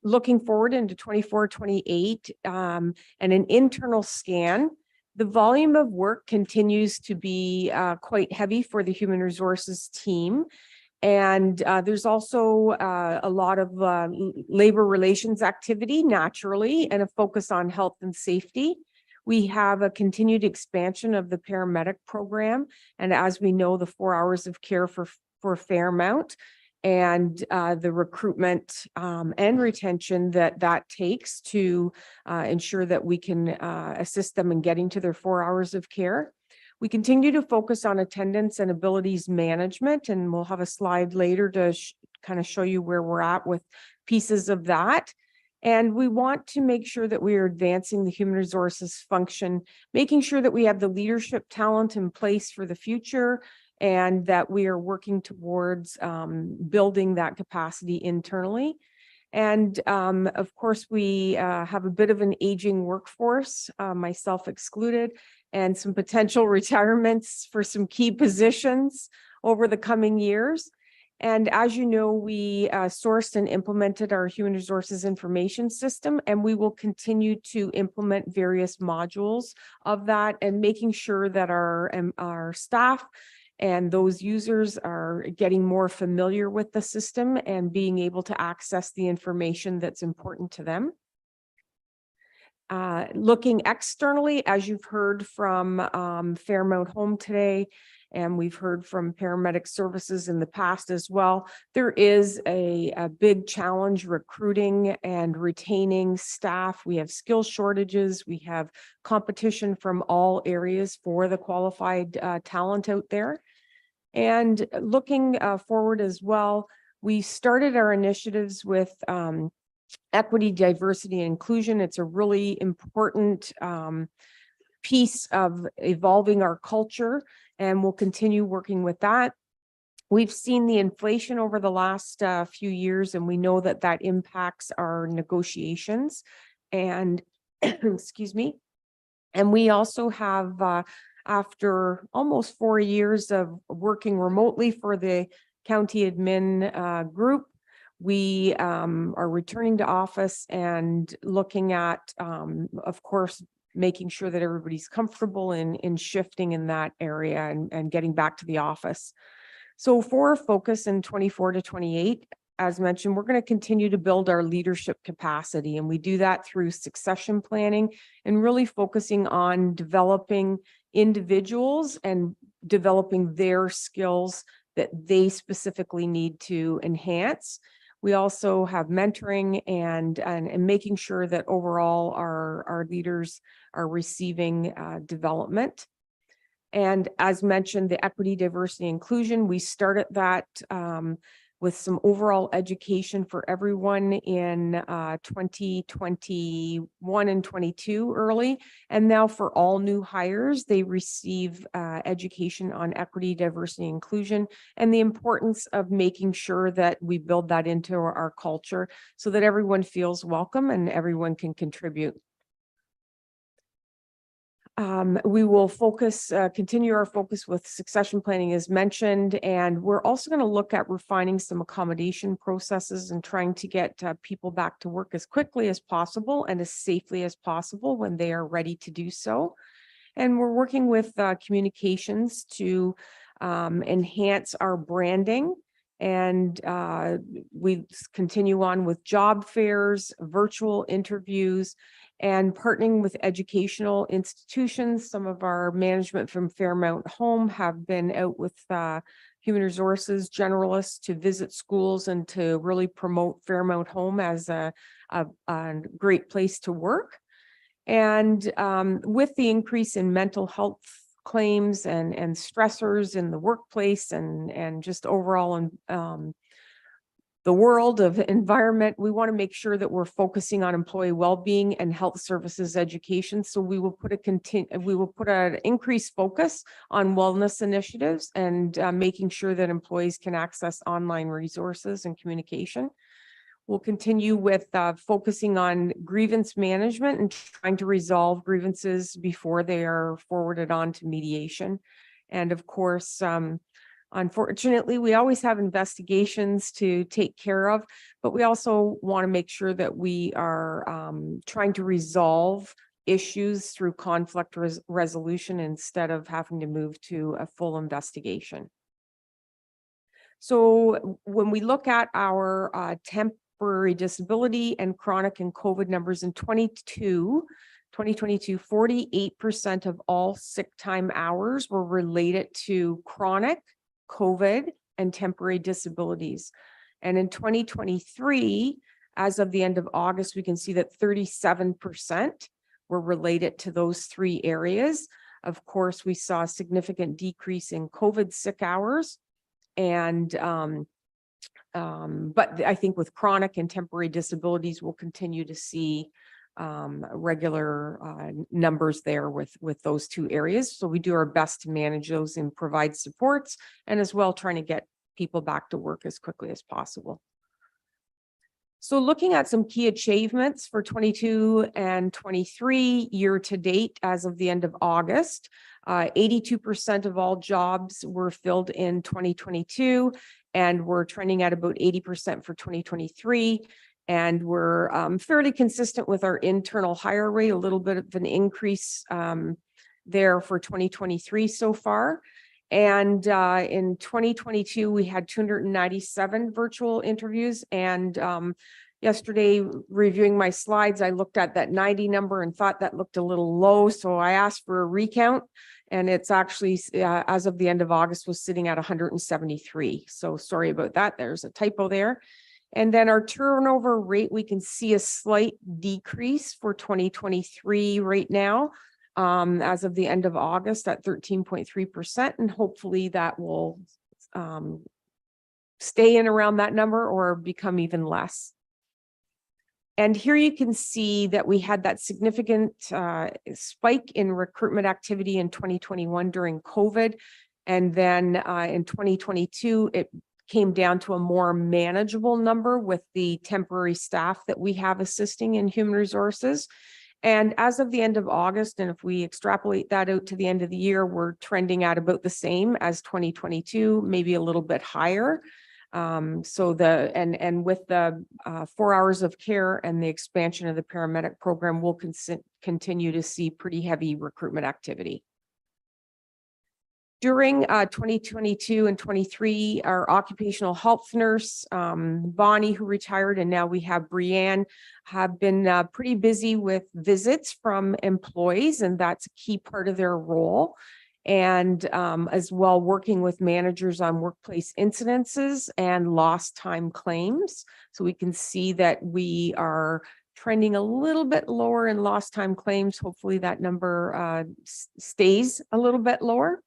looking forward into 24, 28 and an internal scan, the volume of work continues to be quite heavy for the Human Resources team. And there's also a lot of labor relations activity naturally and a focus on health and safety. We have a continued expansion of the paramedic program. And as we know, the 4 hours of care for Fairmount and the recruitment and retention that takes to ensure that we can assist them in getting to their 4 hours of care. We continue to focus on attendance and abilities management, and we'll have a slide later to kind of show you where we're at with pieces of that. And we want to make sure that we are advancing the human resources function, making sure that we have the leadership talent in place for the future, and that we are working towards building that capacity internally. And of course, we have a bit of an aging workforce, myself excluded, and some potential retirements for some key positions over the coming years. And as you know, we sourced and implemented our human resources information system, and we will continue to implement various modules of that and making sure that our staff and those users are getting more familiar with the system and being able to access the information that's important to them. Looking externally, as you've heard from Fairmount Home today, and we've heard from paramedic services in the past as well, there is a big challenge recruiting and retaining staff. We have skill shortages. We have competition from all areas for the qualified talent out there. And looking forward as well, we started our initiatives with equity, diversity, and inclusion. It's a really important piece of evolving our culture, and we'll continue working with that. We've seen the inflation over the last few years, and we know that that impacts our negotiations. And excuse me. And we also have, after almost 4 years of working remotely for the county admin group, we are returning to office and looking at, of course, making sure that everybody's comfortable in shifting in that area and getting back to the office. So for our focus in 24 to 28, as mentioned, we're going to continue to build our leadership capacity, and we do that through succession planning and really focusing on developing individuals and developing their skills that they specifically need to enhance. We also have mentoring and making sure that overall our leaders are receiving development. And as mentioned, the equity, diversity, inclusion, we started that with some overall education for everyone in 2021 and 22 early. And now for all new hires, they receive education on equity, diversity, inclusion, and the importance of making sure that we build that into our culture so that everyone feels welcome and everyone can contribute. We will continue our focus with succession planning as mentioned, and we're also going to look at refining some accommodation processes and trying to get people back to work as quickly as possible and as safely as possible when they are ready to do so. And we're working with communications to enhance our branding. And we continue on with job fairs, virtual interviews, and partnering with educational institutions. Some of our management from Fairmount Home have been out with human resources generalists to visit schools and to really promote Fairmount Home as a great place to work. And with the increase in mental health claims and stressors in the workplace and just overall in the world of environment, we want to make sure that we're focusing on employee well-being and health services education. So we will put an increased focus on wellness initiatives and making sure that employees can access online resources and communication. We'll continue with focusing on grievance management and trying to resolve grievances before they are forwarded on to mediation. And of course, unfortunately, we always have investigations to take care of, but we also want to make sure that we are trying to resolve issues through conflict resolution instead of having to move to a full investigation. So when we look at our temporary disability and chronic and COVID numbers in 2022, 48% of all sick time hours were related to chronic, COVID, and temporary disabilities. And in 2023, as of the end of August, we can see that 37% were related to those three areas. Of course, we saw a significant decrease in COVID sick hours. And but I think with chronic and temporary disabilities, we'll continue to see regular numbers there with those two areas. So we do our best to manage those and provide supports, and as well trying to get people back to work as quickly as possible. So looking at some key achievements for 22 and 23 year to date as of the end of August, 82% of all jobs were filled in 2022, and we're trending at about 80% for 2023. And we're fairly consistent with our internal hire rate, a little bit of an increase there for 2023 so far. And in 2022, we had 297 virtual interviews. And yesterday, reviewing my slides, I looked at that 90 number and thought that looked a little low. So I asked for a recount, and it's actually, as of the end of August, was sitting at 173. So sorry about that. There's a typo there. And then our turnover rate, we can see a slight decrease for 2023 right now, as of the end of August at 13.3%. And hopefully that will stay in around that number or become even less. And here you can see that we had that significant spike in recruitment activity in 2021 during COVID. And then in 2022, it came down to a more manageable number with the temporary staff that we have assisting in human resources. And as of the end of August, and if we extrapolate that out to the end of the year, we're trending at about the same as 2022, maybe a little bit higher. So with the 4 hours of care and the expansion of the paramedic program, we'll continue to see pretty heavy recruitment activity. During 2022 and 23, our occupational health nurse, Bonnie, who retired, and now we have Brianne, have been pretty busy with visits from employees, and that's a key part of their role. And as well, working with managers on workplace incidences and lost time claims. So we can see that we are trending a little bit lower in lost time claims. Hopefully that number stays a little bit lower.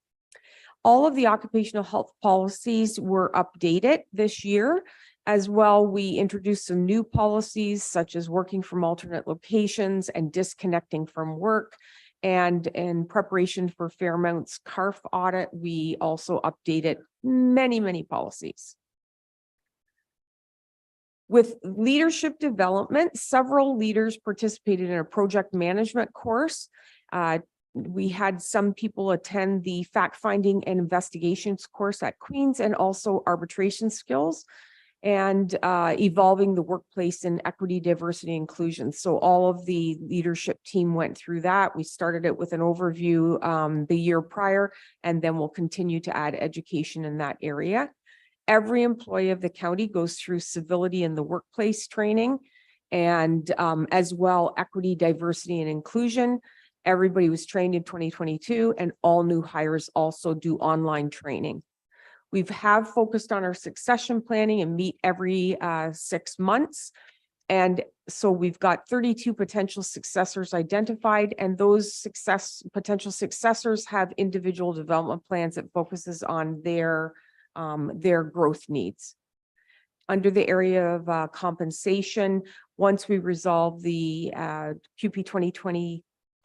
All of the occupational health policies were updated this year. As well, we introduced some new policies such as working from alternate locations and disconnecting from work. And in preparation for Fairmount's CARF audit, we also updated many policies. With leadership development, several leaders participated in a project management course. We had some people attend the fact-finding and investigations course at Queen's, and also arbitration skills and evolving the workplace in equity, diversity, inclusion. So all of the leadership team went through that. We started it with an overview the year prior, and then we'll continue to add education in that area. Every employee of the county goes through civility in the workplace training. and as well equity, diversity, and inclusion. Everybody was trained in 2022, and all new hires also do online training. We have focused on our succession planning and meet every 6 months. And so we've got 32 potential successors identified, and those potential successors have individual development plans that focuses on their growth needs. Under the area of compensation, once we resolve the QP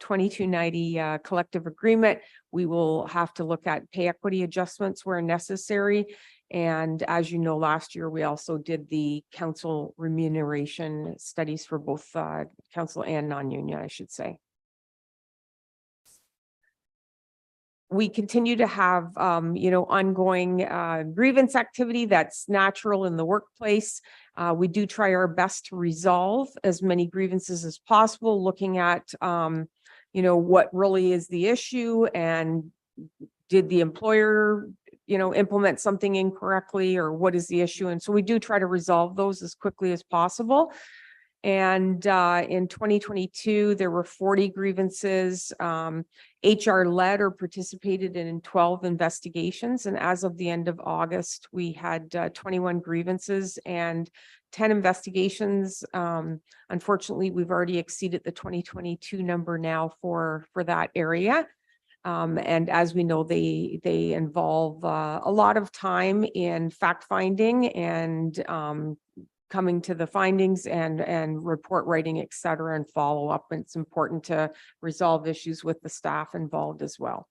2290 collective agreement, we will have to look at pay equity adjustments where necessary. And as you know, last year, we also did the council remuneration studies for both council and non-union, I should say. We continue to have, ongoing grievance activity that's natural in the workplace. We do try our best to resolve as many grievances as possible, looking at, what really is the issue, and did the employer, implement something incorrectly, or what is the issue? And so we do try to resolve those as quickly as possible. And in 2022, there were 40 grievances. HR led or participated in 12 investigations. And as of the end of August, we had 21 grievances and 10 investigations. Unfortunately, we've already exceeded the 2022 number now for that area. And as we know, they involve a lot of time in fact finding and coming to the findings and report writing, et cetera, and follow up. And it's important to resolve issues with the staff involved as well.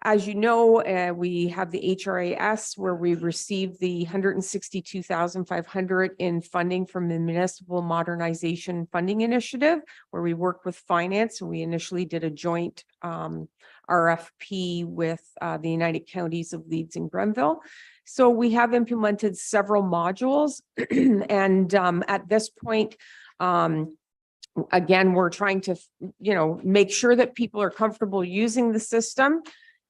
As you know, we have the HRAS, where we've received the $162,500 in funding from the Municipal Modernization Funding Initiative, where we work with finance. And we initially did a joint RFP with the United Counties of Leeds and Grenville. So we have implemented several modules. And at this point, again, we're trying to, make sure that people are comfortable using the system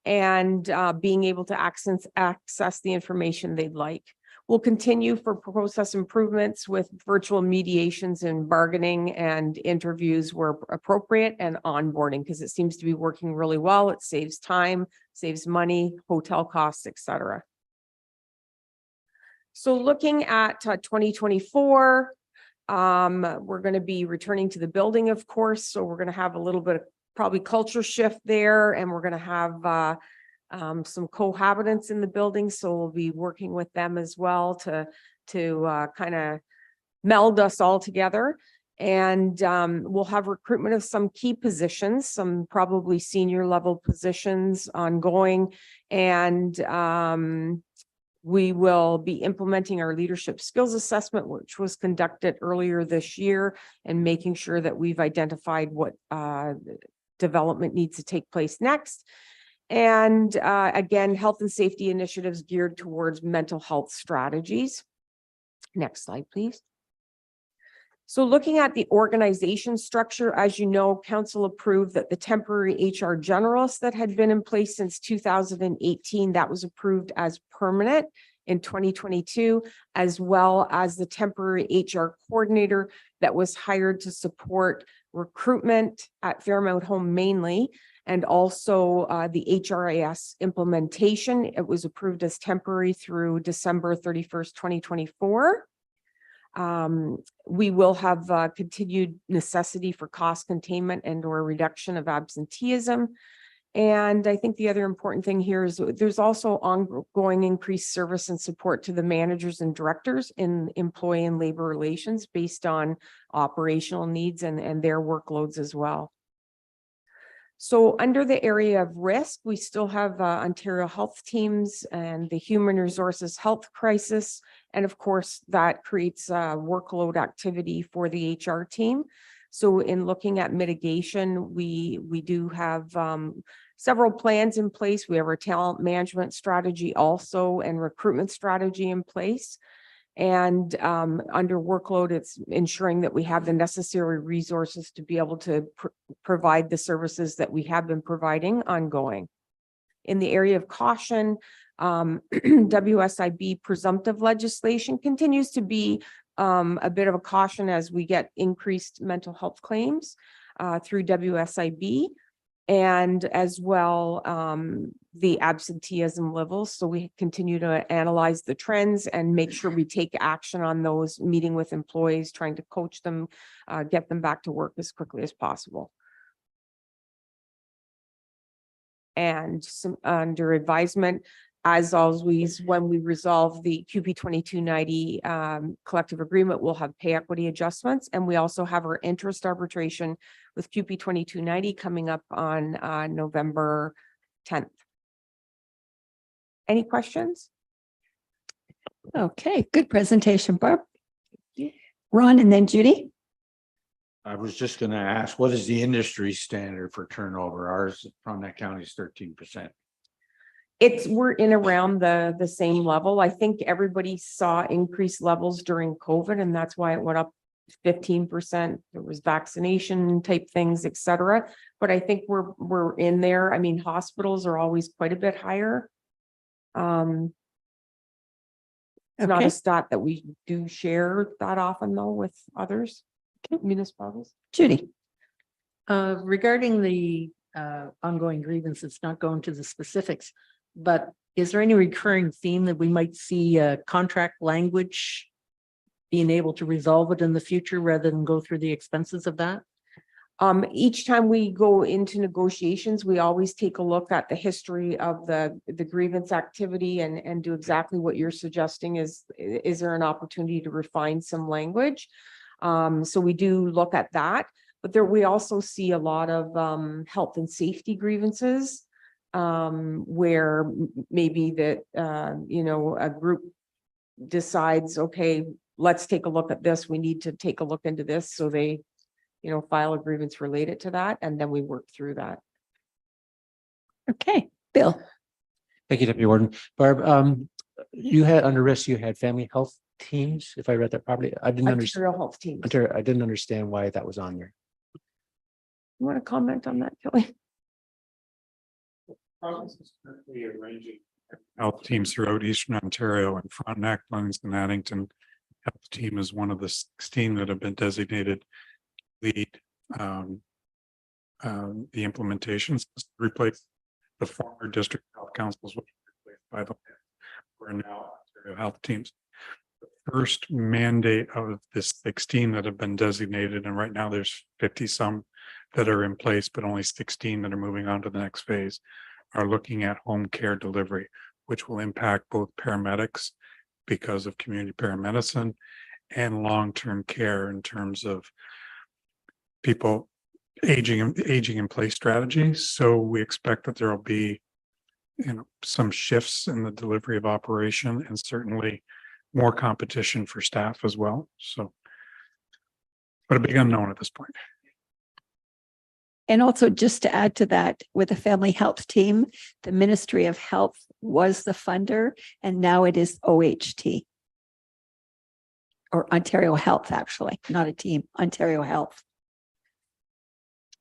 and being able to access the information they'd like. We'll continue for process improvements with virtual mediations and bargaining and interviews where appropriate, and onboarding, because it seems to be working really well. It saves time, saves money, hotel costs, et cetera. So looking at 2024, we're going to be returning to the building, of course. So we're going to have a little bit of probably culture shift there, and we're going to have some cohabitants in the building. So we'll be working with them as well to kind of meld us all together. And we'll have recruitment of some key positions, some probably senior level positions ongoing. And we will be implementing our leadership skills assessment, which was conducted earlier this year, and making sure that we've identified what development needs to take place next. And again, health and safety initiatives geared towards mental health strategies. Next slide, please. So looking at the organization structure, as you know, council approved that the temporary HR generalist that had been in place since 2018, that was approved as permanent in 2022, as well as the temporary HR coordinator that was hired to support recruitment at Fairmount Home mainly, and also the HRIS implementation. It was approved as temporary through December 31st, 2024. We will have continued necessity for cost containment and or reduction of absenteeism. And I think the other important thing here is there's also ongoing increased service and support to the managers and directors in employee and labor relations based on operational needs and their workloads as well. So under the area of risk, we still have Ontario Health Teams and the Human Resources Health Crisis. And of course, that creates workload activity for the HR team. So in looking at mitigation, we do have several plans in place. We have our talent management strategy also, and recruitment strategy in place. And under workload, it's ensuring that we have the necessary resources to be able to provide the services that we have been providing ongoing. In the area of caution, WSIB presumptive legislation continues to be a bit of a caution as we get increased mental health claims through WSIB. And as well, the absenteeism levels. So we continue to analyze the trends and make sure we take action on those, meeting with employees, trying to coach them, get them back to work as quickly as possible. And some under advisement, as always, when we resolve the QP 2290 collective agreement, we'll have pay equity adjustments. And we also have our interest arbitration with QP 2290 coming up on November 10th. Any questions? Okay, good presentation, Barb. Ron and then Judy. I was just gonna ask, what is the industry standard for turnover? Ours from that county is 13%. We're in around the same level. I think everybody saw increased levels during COVID, and that's why it went up 15%. There was vaccination type things, et cetera. But I think we're in there. I mean, hospitals are always quite a bit higher. Not Okay, a stat that we do share that often though with others, municipalities. Judy. Regarding the ongoing grievances, not going to the specifics, but is there any recurring theme that we might see contract language being able to resolve it in the future rather than go through the expenses of that? Each time we go into negotiations, we always take a look at the history of the grievance activity and do exactly what you're suggesting. Is there an opportunity to refine some language? So we do look at that, but we also see a lot of health and safety grievances where maybe that a group decides, okay, let's take a look at this. We need to take a look into this. So they file a grievance related to that, and then we work through that. Okay, Bill. Thank you, Deputy Warden. Barb, you had under risk, you had family health teams, if I read that properly. I didn't understand. Ontario Health Teams. I didn't understand why that was on there. You want to comment on that, Kelly? Health teams throughout Eastern Ontario and Frontenac, Livingston, Addington. Health team is one of the 16 that have been designated lead the implementations, replace the former district health councils, which were replaced by the we're now Ontario health teams. The first mandate of this 16 that have been designated, and right now there's 50 some that are in place, but only 16 that are moving on to the next phase, are looking at home care delivery, which will impact both paramedics because of community paramedicine and long-term care in terms of people aging in place strategies. So we expect that there will be, some shifts in the delivery of operation and certainly more competition for staff as well. So, but a big unknown at this point. And also just to add to that, with the family health team, the Ministry of Health was the funder and now it is OHT. Or Ontario Health, actually, not a team, Ontario Health.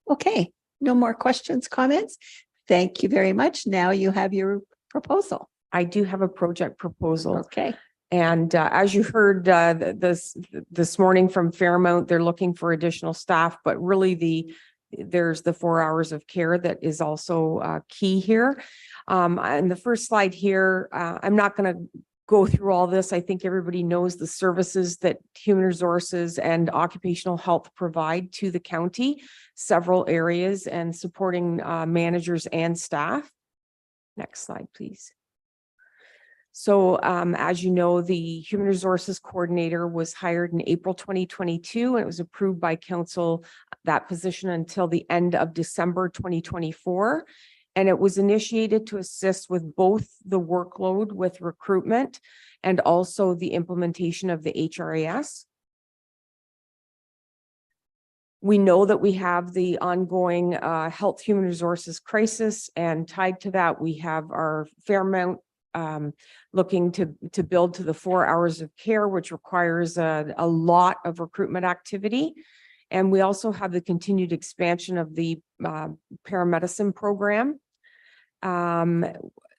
Okay, no more questions, comments? Thank you very much. Now you have your proposal. I do have a project proposal. Okay. And as you heard this morning from Fairmount, they're looking for additional staff, but really there's the 4 hours of care that is also key here. And the first slide here, I'm not going to go through all this. I think everybody knows the services that human resources and occupational health provide to the county, several areas, and supporting managers and staff. Next slide, please. So as you know, the Human Resources Coordinator was hired in April 2022, and it was approved by Council, that position, until the end of December 2024. And it was initiated to assist with both the workload with recruitment and also the implementation of the HRAS. We know that we have the ongoing health human resources crisis, and tied to that, we have our Fairmount looking to build to the 4 hours of care, which requires a lot of recruitment activity. And we also have the continued expansion of the paramedicine program.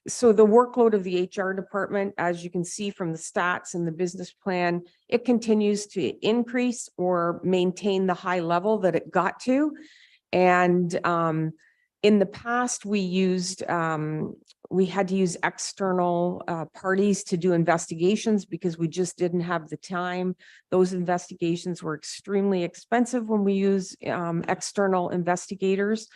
So the workload of the HR department, as you can see from the stats and the business plan, it continues to increase or maintain the high level that it got to. And in the past, we had to use external parties to do investigations because we just didn't have the time. Those investigations were extremely expensive when we use external investigators.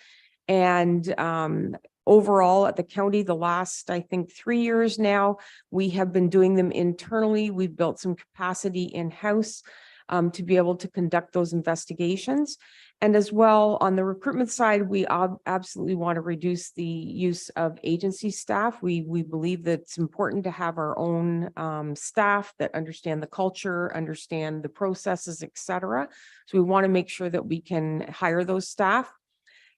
And overall at the county, the last, I think, 3 years now, we have been doing them internally. We've built some capacity in-house to be able to conduct those investigations. And as well, on the recruitment side, we absolutely want to reduce the use of agency staff. We believe that it's important to have our own staff that understand the culture, understand the processes, et cetera. So we want to make sure that we can hire those staff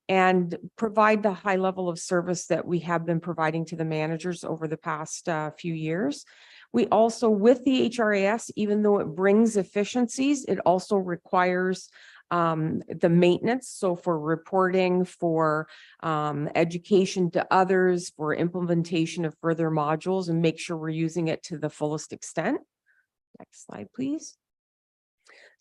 and provide the high level of service that we have been providing to the managers over the past few years. We also, with the HRAS, even though it brings efficiencies, it also requires the maintenance. So for reporting, for education to others, for implementation of further modules, and make sure we're using it to the fullest extent. Next slide, please.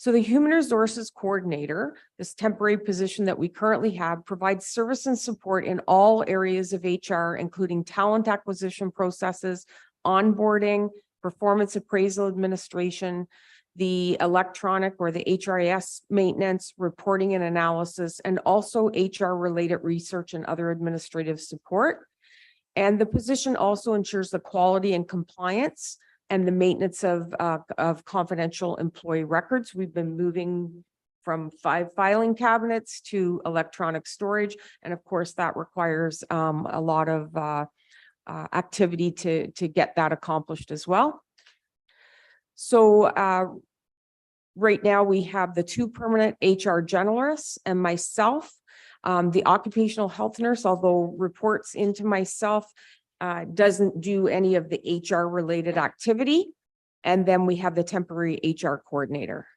So the Human Resources Coordinator, this temporary position that we currently have, provides service and support in all areas of HR, including talent acquisition processes, onboarding, performance appraisal administration, the electronic or the HRIS maintenance, reporting and analysis, and also HR-related research and other administrative support. And the position also ensures the quality and compliance and the maintenance of confidential employee records. We've been moving from 5 filing cabinets to electronic storage. And of course, that requires a lot of activity to get that accomplished as well. So right now we have the 2 permanent HR generalists and myself. The occupational health nurse, although reports into myself, doesn't do any of the HR related activity. And then we have the temporary HR coordinator.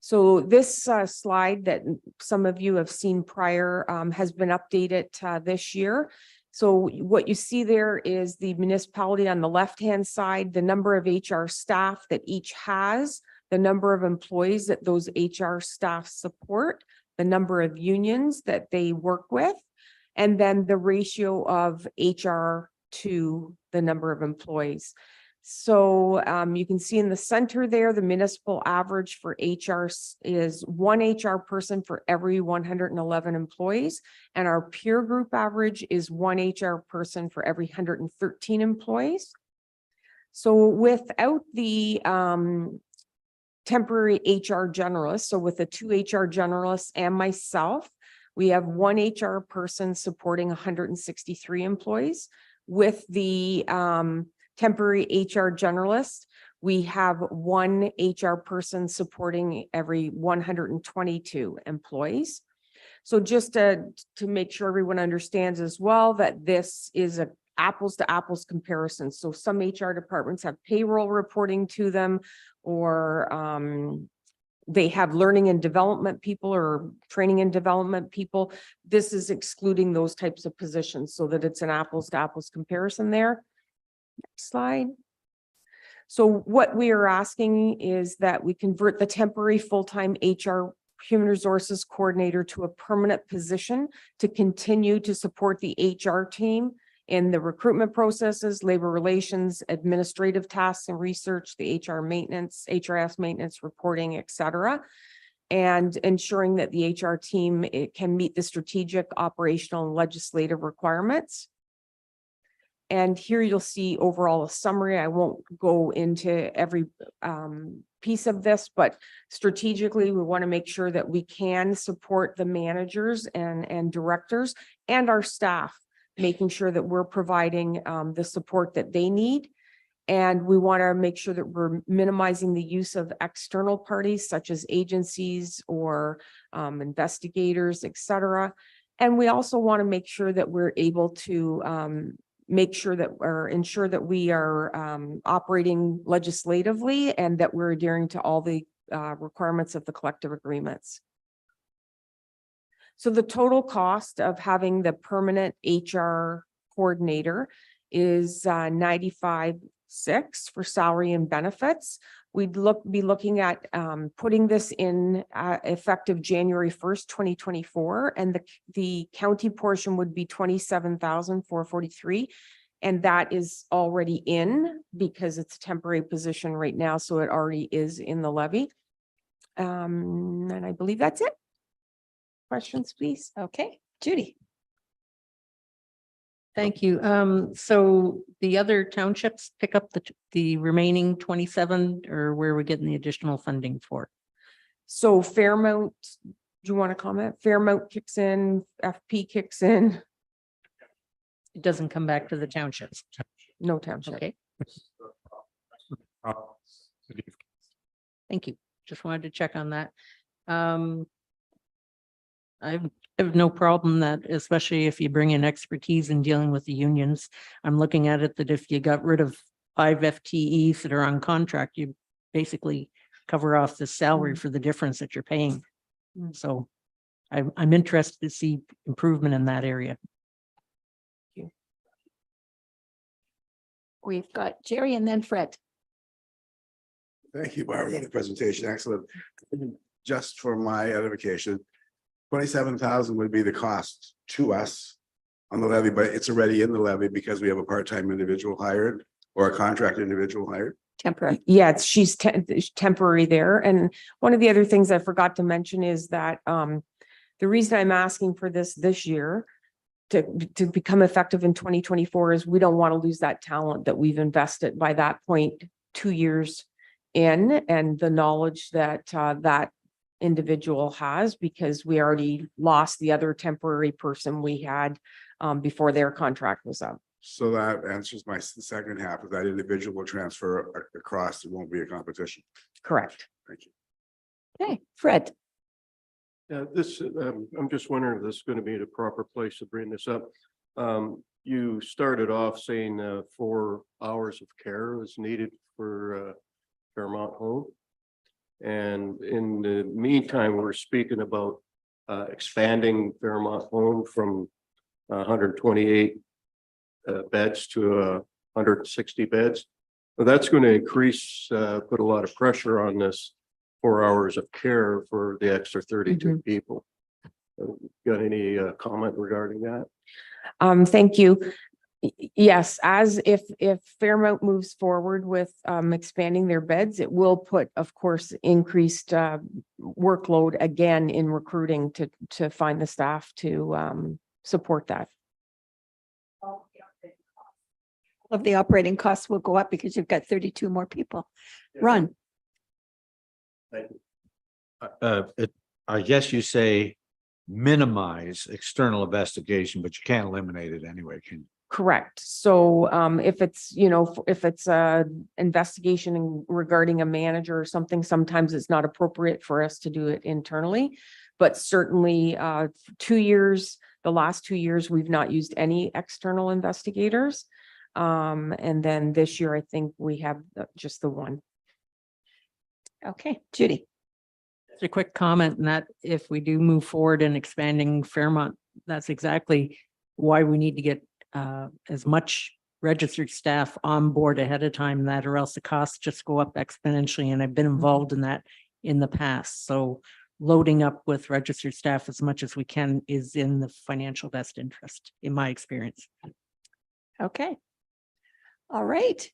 So this slide that some of you have seen prior has been updated this year. So what you see there is the municipality on the left-hand side, the number of HR staff that each has, the number of employees that those HR staff support, the number of unions that they work with, and then the ratio of HR to the number of employees. So you can see in the center there, the municipal average for HR is 1 HR person for every 111 employees. And our peer group average is 1 HR person for every 113 employees. So without the temporary HR generalist, so with the 2 HR generalists and myself, we have 1 HR person supporting 163 employees. With the temporary HR generalist, we have 1 HR person supporting every 122 employees. So just to make sure everyone understands as well that this is a apples to apples comparison. So some HR departments have payroll reporting to them, or they have learning and development people or training and development people. This is excluding those types of positions so that it's an apples to apples comparison there. Next slide. So what we are asking is that we convert the temporary full-time HR Human Resources Coordinator to a permanent position to continue to support the HR team in the recruitment processes, labor relations, administrative tasks and research, the HR maintenance, HRS maintenance, reporting, et cetera, and ensuring that the HR team can meet the strategic, operational, and legislative requirements. And here you'll see overall a summary. I won't go into every piece of this, but strategically, we want to make sure that we can support the managers and directors and our staff, making sure that we're providing the support that they need. And we want to make sure that we're minimizing the use of external parties such as agencies or investigators, et cetera. And we also want to make sure that we're able to make sure that or ensure that we are operating legislatively and that we're adhering to all the requirements of the collective agreements. So the total cost of having the permanent HR coordinator is 95,600 for salary and benefits. We'd be looking at putting this in effective January 1st, 2024, and the county portion would be 27,443. And that is already in because it's a temporary position right now, so it already is in the levy. And I believe that's it. Questions, please? Okay, Judy. Thank you. So the other townships pick up the remaining 27, or where are we getting the additional funding for? So Fairmount, do you want to comment? Fairmount kicks in, FP kicks in, It doesn't come back to the townships. no township. Okay, Uh, City of thank you. Just wanted to check on that. I have no problem that, especially if you bring in expertise in dealing with the unions. I'm looking at it that if you got rid of 5 FTEs that are on contract, you basically cover off the salary for the difference that you're paying. So I'm interested to see improvement in that area. We've got Jerry and then Fred. Thank you, Barbara, for the presentation. Excellent. Just for my edification, 27,000 would be the cost to us on the levy, but it's already in the levy because we have a part-time individual hired or a contract individual hired. Temporary. Yeah, she's temporary there. And one of the other things I forgot to mention is that the reason I'm asking for this year to become effective in 2024 is we don't want to lose that talent that we've invested by that point 2 years in, and the knowledge that that individual has, because we already lost the other temporary person we had before their contract was up. So that answers my second half of that individual will transfer across. It won't be a competition. Correct. Thank you. Okay, Fred. This, I'm just wondering if this is going to be the proper place to bring this up. You started off saying 4 hours of care is needed for Fairmount Home. And in the meantime, we're speaking about expanding Fairmount Home from 128 beds to 160 beds. Well, that's going to increase, put a lot of pressure on this 4 hours of care for the extra 32 people. Got any comment regarding that? Thank you. Yes, as if Fairmount moves forward with expanding their beds, it will put, of course, increased workload again in recruiting to find the staff to support that. Of the operating costs will go up because you've got 32 more people. Ron. I guess you say minimize external investigation, but you can't eliminate it anyway, can you? Correct. So if it's, if it's a investigation regarding a manager or something, sometimes it's not appropriate for us to do it internally. But certainly 2 years, the last 2 years, we've not used any external investigators. And then this year, I think we have just the one. Okay, Judy. Just a quick comment, and that if we do move forward in expanding Fairmont, that's exactly why we need to get as much registered staff on board ahead of time, that or else the costs just go up exponentially. And I've been involved in that in the past. So loading up with registered staff as much as we can is in the financial best interest, in my experience. Okay. All right.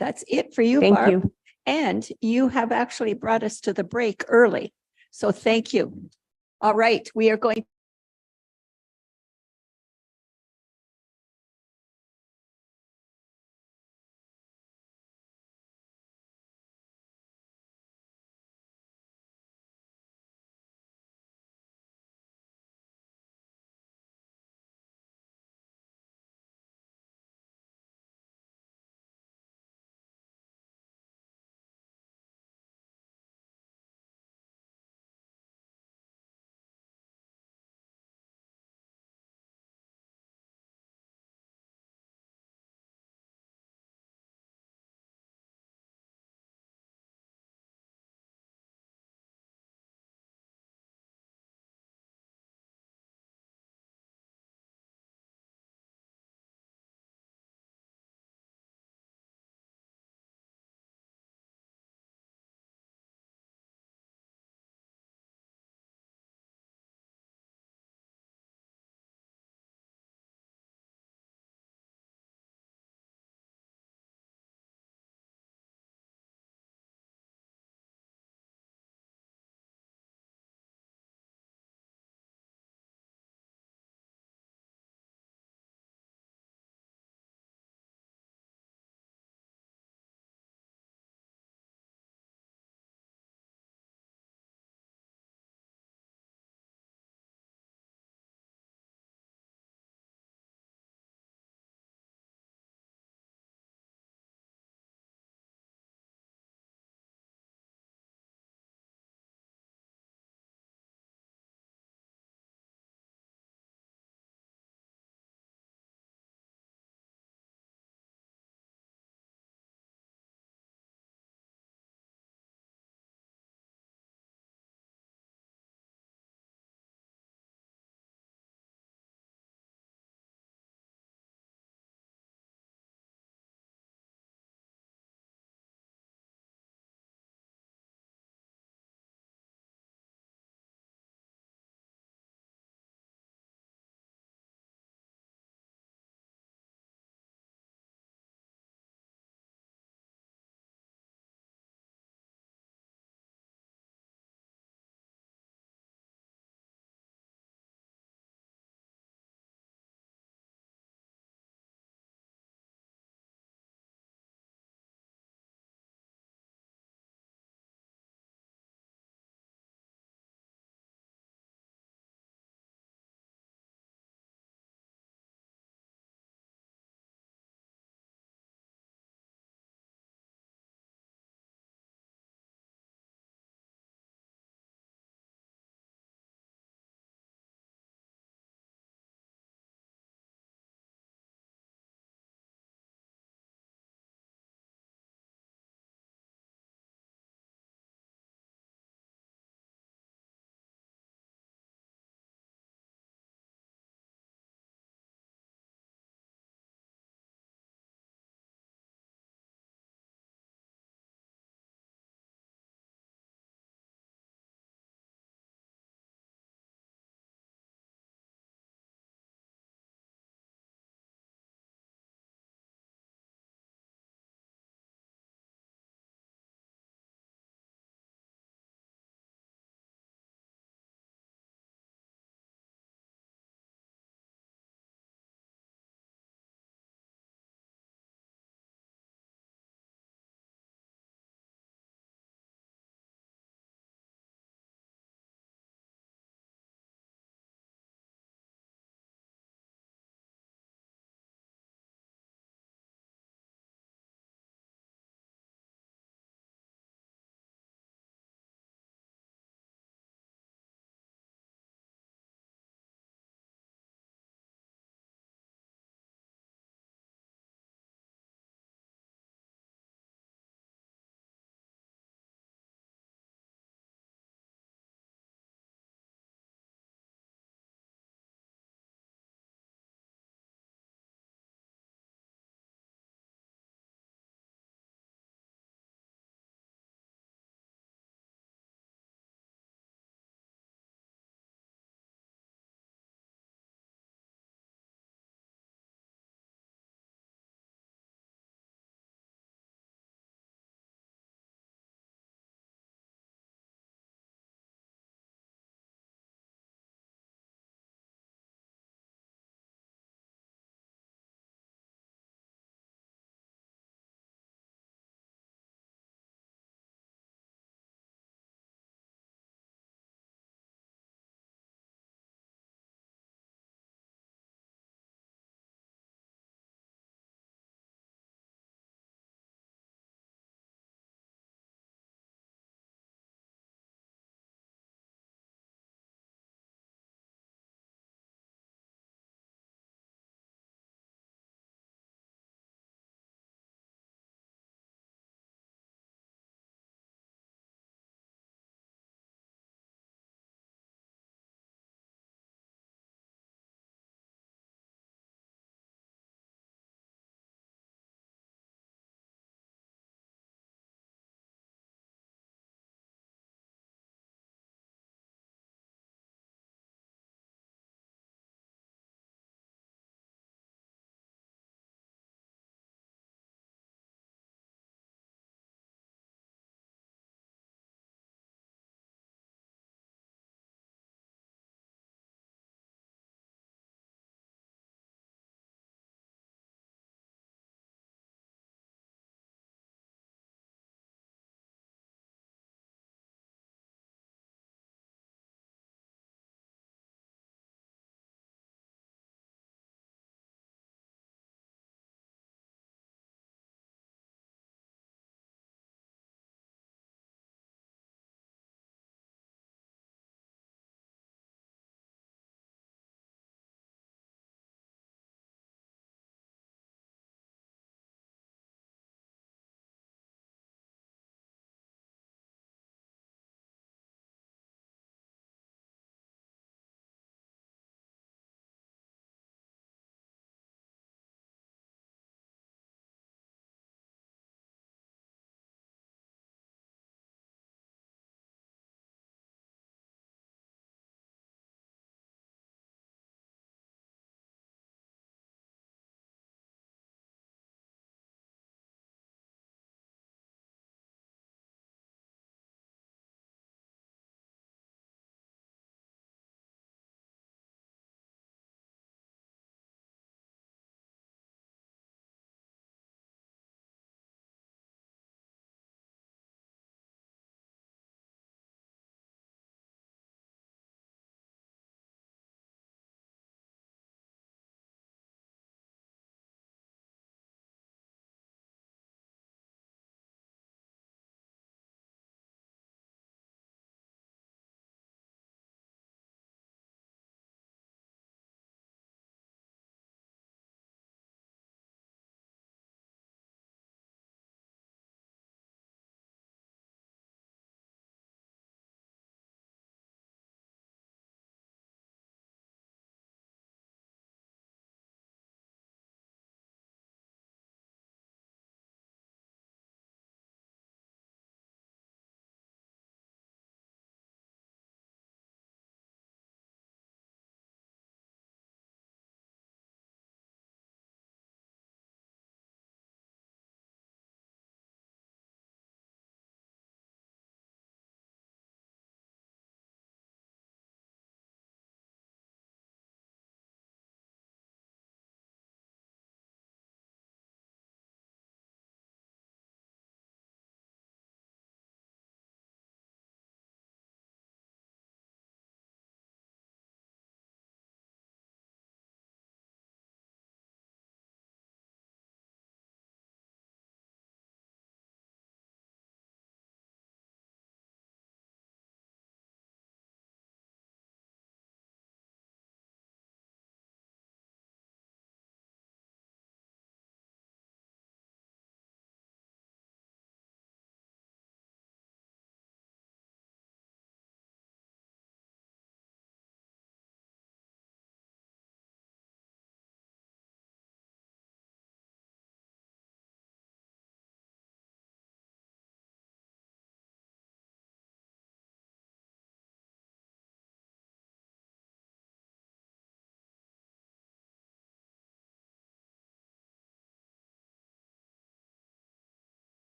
That's it for you, Thank Barb. you. And you have actually brought us to the break early. So thank you. All right, we are going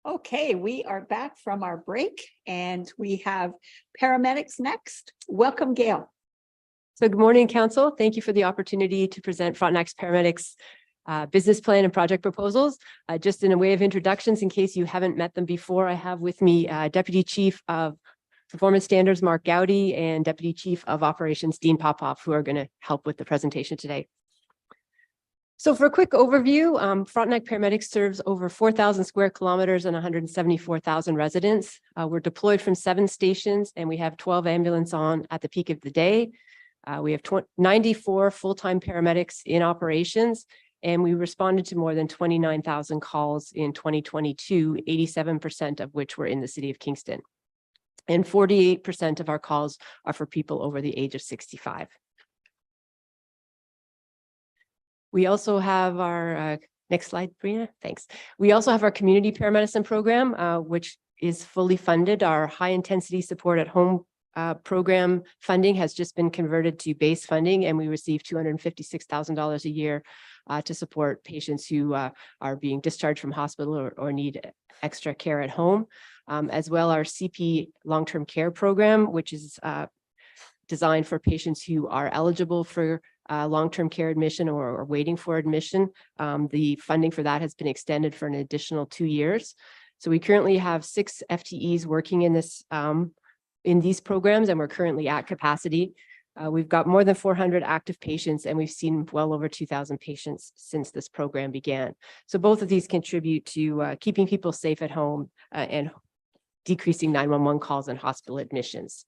Okay, we are back from our break and we have paramedics next. Welcome, Gail. So good morning, Council. Thank you for the opportunity to present Frontenac's paramedics business plan and project proposals. Just in a way of introductions, in case you haven't met them before, I have with me Deputy Chief of Performance Standards, Mark Gowdy, and Deputy Chief of Operations, Dean Popoff, who are going to help with the presentation today. So for a quick overview, Frontenac Paramedics serves over 4,000 square kilometers and 174,000 residents. We're deployed from 7 stations and we have 12 ambulances on at the peak of the day. We have 94 full-time paramedics in operations, and we responded to more than 29,000 calls in 2022, 87% of which were in the city of Kingston. And 48% of our calls are for people over the age of 65. We also have our, next slide, Brina, thanks. We also have our community paramedicine program, which is fully funded. Our high intensity support at home program funding has just been converted to base funding, and we receive $256,000 a year to support patients who are being discharged from hospital or need extra care at home. As well, our CP long-term care program, which is designed for patients who are eligible for long-term care admission or waiting for admission. The funding for that has been extended for an additional 2 years. So we currently have 6 FTEs working in this in these programs, and we're currently at capacity. We've got more than 400 active patients, and we've seen well over 2,000 patients since this program began. So both of these contribute to keeping people safe at home and decreasing 911 calls and hospital admissions.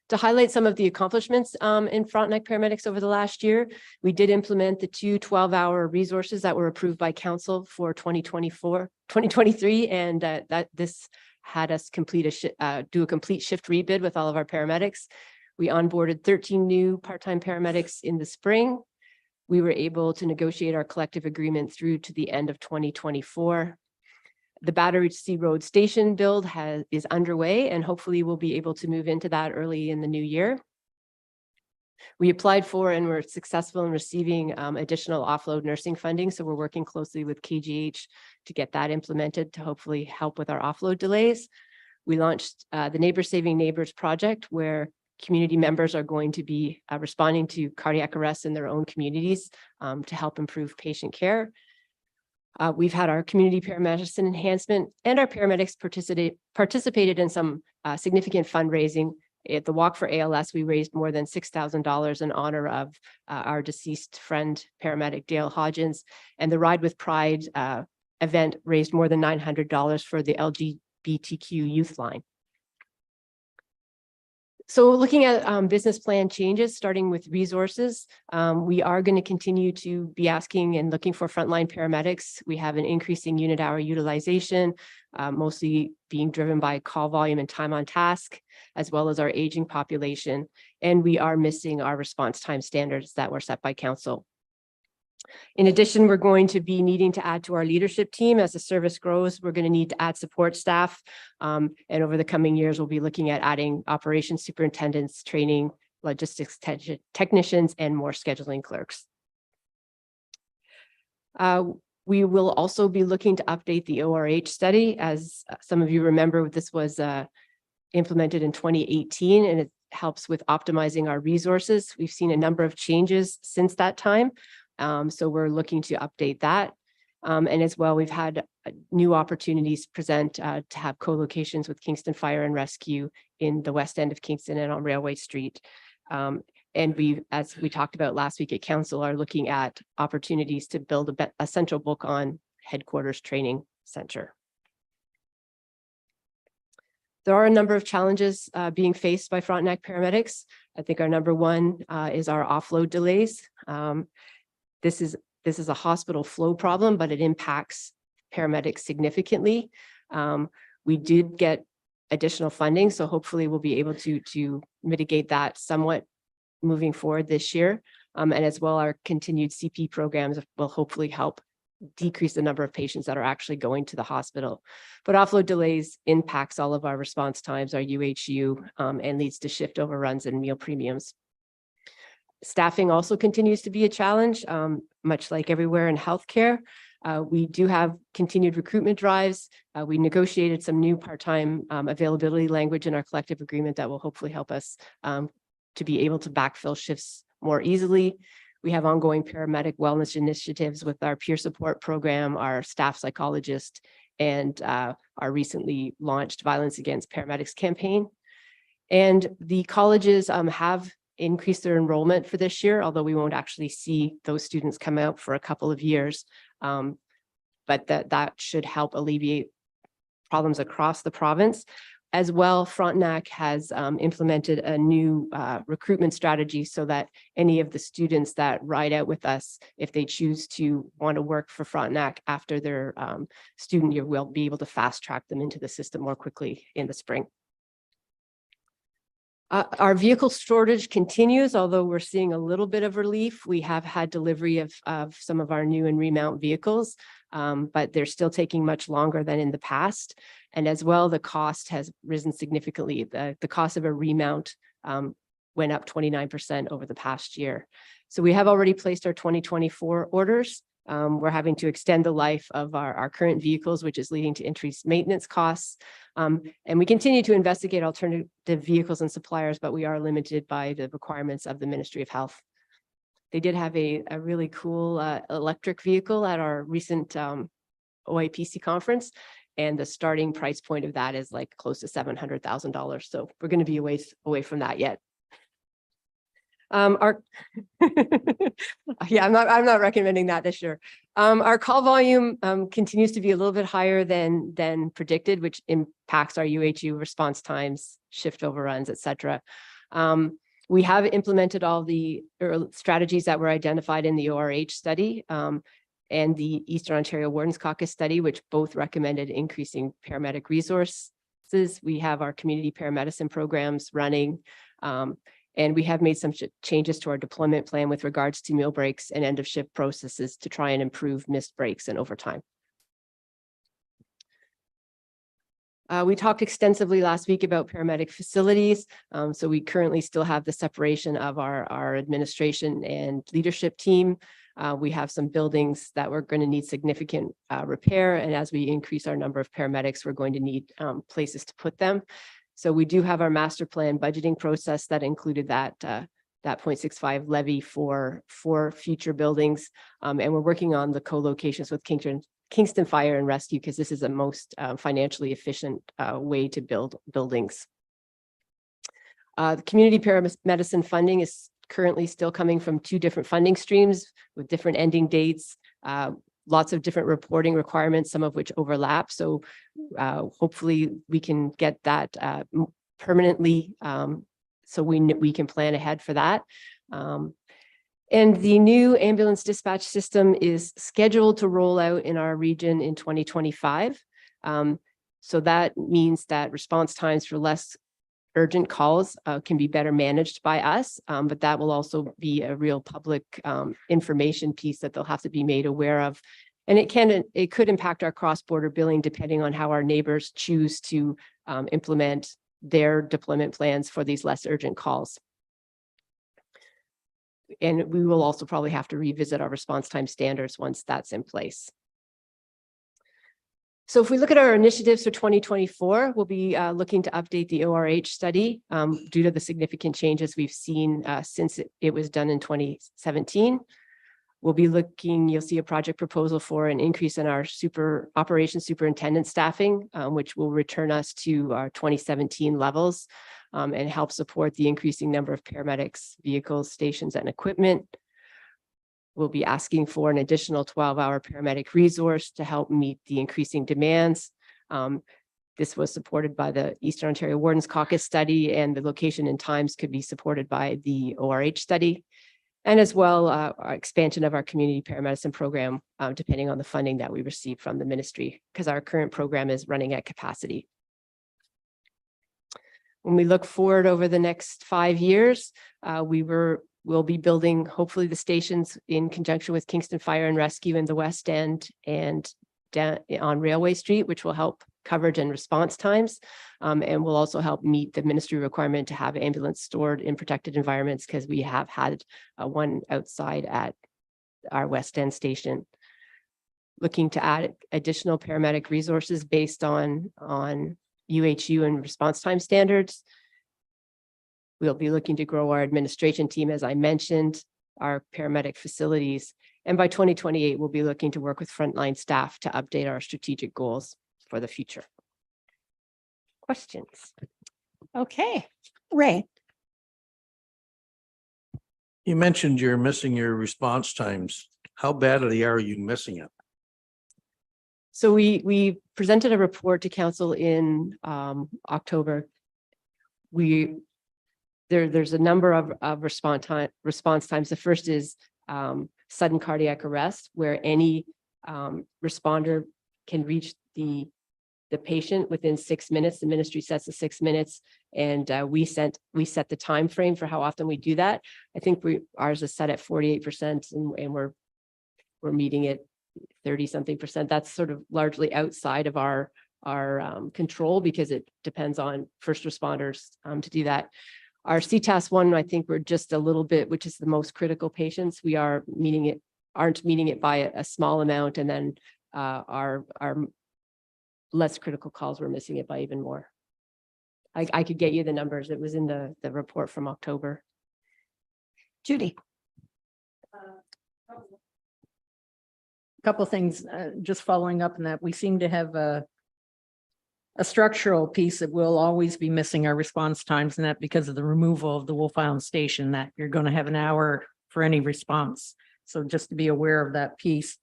To highlight some of the accomplishments in Frontenac Paramedics over the last year, we did implement the 2 12-hour resources that were approved by Council for 2023, and this had us do a complete shift rebid with all of our paramedics. We onboarded 13 new part-time paramedics in the spring. We were able to negotiate our collective agreement through to the end of 2024. The Battersea Road Station build is underway, and hopefully we'll be able to move into that early in the new year. We applied for and were successful in receiving additional offload nursing funding. So we're working closely with KGH to get that implemented to hopefully help with our offload delays. We launched the Neighbor Saving Neighbors project, where community members are going to be responding to cardiac arrests in their own communities to help improve patient care. We've had our community paramedicine enhancement, and our paramedics participated in some significant fundraising. At the Walk for ALS, we raised more than $6,000 in honor of our deceased friend, paramedic Dale Hodgins, and the Ride with Pride event raised more than $900 for the LGBTQ youth line. So looking at business plan changes, starting with resources, we are going to continue to be asking and looking for frontline paramedics. We have an increasing unit hour utilization, mostly being driven by call volume and time on task, as well as our aging population. And we are missing our response time standards that were set by Council. In addition, we're going to be needing to add to our leadership team. As the service grows, we're going to need to add support staff. And over the coming years, we'll be looking at adding operations superintendents, training, logistics technicians, and more scheduling clerks. We will also be looking to update the ORH study. As some of you remember, this was implemented in 2018, and it helps with optimizing our resources. We've seen a number of changes since that time. So we're looking to update that. And as well, we've had new opportunities present to have co-locations with Kingston Fire and Rescue in the west end of Kingston and on Railway Street. And we, as we talked about last week at Council, are looking at opportunities to build a central book-on headquarters training center. There are a number of challenges being faced by Frontenac paramedics. I think our number one is our offload delays. This is a hospital flow problem, but it impacts paramedics significantly. We did get additional funding, so hopefully we'll be able to mitigate that somewhat moving forward this year. And as well, our continued CP programs will hopefully help decrease the number of patients that are actually going to the hospital. But offload delays impacts all of our response times, our UHU, and leads to shift overruns and meal premiums. Staffing also continues to be a challenge, much like everywhere in healthcare. We do have continued recruitment drives. We negotiated some new part-time availability language in our collective agreement that will hopefully help us to be able to backfill shifts more easily. We have ongoing paramedic wellness initiatives with our peer support program, our staff psychologist, and our recently launched Violence Against Paramedics campaign. And the colleges have increased their enrollment for this year, although we won't actually see those students come out for a couple of years. But that should help alleviate problems across the province. As well, Frontenac has implemented a new recruitment strategy so that any of the students that ride out with us, if they choose to want to work for Frontenac after their student year, we'll be able to fast track them into the system more quickly in the spring. Our vehicle shortage continues, although we're seeing a little bit of relief. We have had delivery of some of our new and remount vehicles, but they're still taking much longer than in the past. And as well, the cost has risen significantly. The cost of a remount went up 29% over the past year. So we have already placed our 2024 orders. We're having to extend the life of our current vehicles, which is leading to increased maintenance costs. And we continue to investigate alternative vehicles and suppliers, but we are limited by the requirements of the Ministry of Health. They did have a really cool electric vehicle at our recent OAPC conference, and the starting price point of that is like close to $700,000. So we're going to be away from that yet. Yeah, I'm not recommending that this year. Our call volume continues to be a little bit higher than predicted, which impacts our UHU response times, shift overruns, et cetera. We have implemented all the strategies that were identified in the ORH study and the Eastern Ontario Wardens Caucus study, which both recommended increasing paramedic resources. We have our community paramedicine programs running. And we have made some changes to our deployment plan with regards to meal breaks and end of shift processes to try and improve missed breaks and overtime. We talked extensively last week about paramedic facilities. So we currently still have the separation of our administration and leadership team. We have some buildings that we're going to need significant repair. And as we increase our number of paramedics, we're going to need places to put them. So we do have our master plan budgeting process that included that 0.65 levy for future buildings. And we're working on the co-locations with Kingston Fire and Rescue because this is the most financially efficient way to build buildings. The community paramedicine funding is currently still coming from 2 different funding streams with different ending dates. Lots of different reporting requirements, some of which overlap. So hopefully we can get that permanently so we can plan ahead for that. And the new ambulance dispatch system is scheduled to roll out in our region in 2025. So that means that response times for less urgent calls can be better managed by us, but that will also be a real public information piece that they'll have to be made aware of. And it could impact our cross-border billing depending on how our neighbors choose to implement their deployment plans for these less urgent calls. And we will also probably have to revisit our response time standards once that's in place. So if we look at our initiatives for 2024, we'll be looking to update the ORH study due to the significant changes we've seen since it was done in 2017. We'll be looking, you'll see a project proposal for an increase in our operations superintendent staffing, which will return us to our 2017 levels and help support the increasing number of paramedics, vehicles, stations, and equipment. We'll be asking for an additional 12-hour paramedic resource to help meet the increasing demands. This was supported by the Eastern Ontario Wardens Caucus study, and the location and times could be supported by the ORH study. And as well, our expansion of our community paramedicine program, depending on the funding that we receive from the ministry, because our current program is running at capacity. When we look forward over the next 5 years, we'll be building hopefully the stations in conjunction with Kingston Fire and Rescue in the West End and down on Railway Street, which will help coverage and response times, and will also help meet the ministry requirement to have ambulance stored in protected environments, because we have had one outside at our West End station. looking to add additional paramedic resources based on UHU and response time standards. We'll be looking to grow our administration team, as I mentioned, our paramedic facilities. And by 2028, we'll be looking to work with frontline staff to update our strategic goals for the future. Questions? Okay, Ray. You mentioned you're missing your response times. How badly are you missing it? So we presented a report to council in October. There's a number of response times. The first is sudden cardiac arrest, where any responder can reach the patient within 6 minutes. The ministry sets the 6 minutes, and we set the time frame for how often we do that. I think ours is set at 48%, and we're meeting it 30-something%. That's sort of largely outside of our control, because it depends on first responders to do that. Our CTAS one, I think we're just a little bit, which is the most critical patients. We aren't meeting it by a small amount, and then our less critical calls, we're missing it by even more. I could get you the numbers. It was in the report from October. Judy. Couple of things, just following up on that, we seem to have a structural piece that will always be missing our response times, and that because of the removal of the Wolf Island station, that you're going to have an hour for any response. So just to be aware of that piece.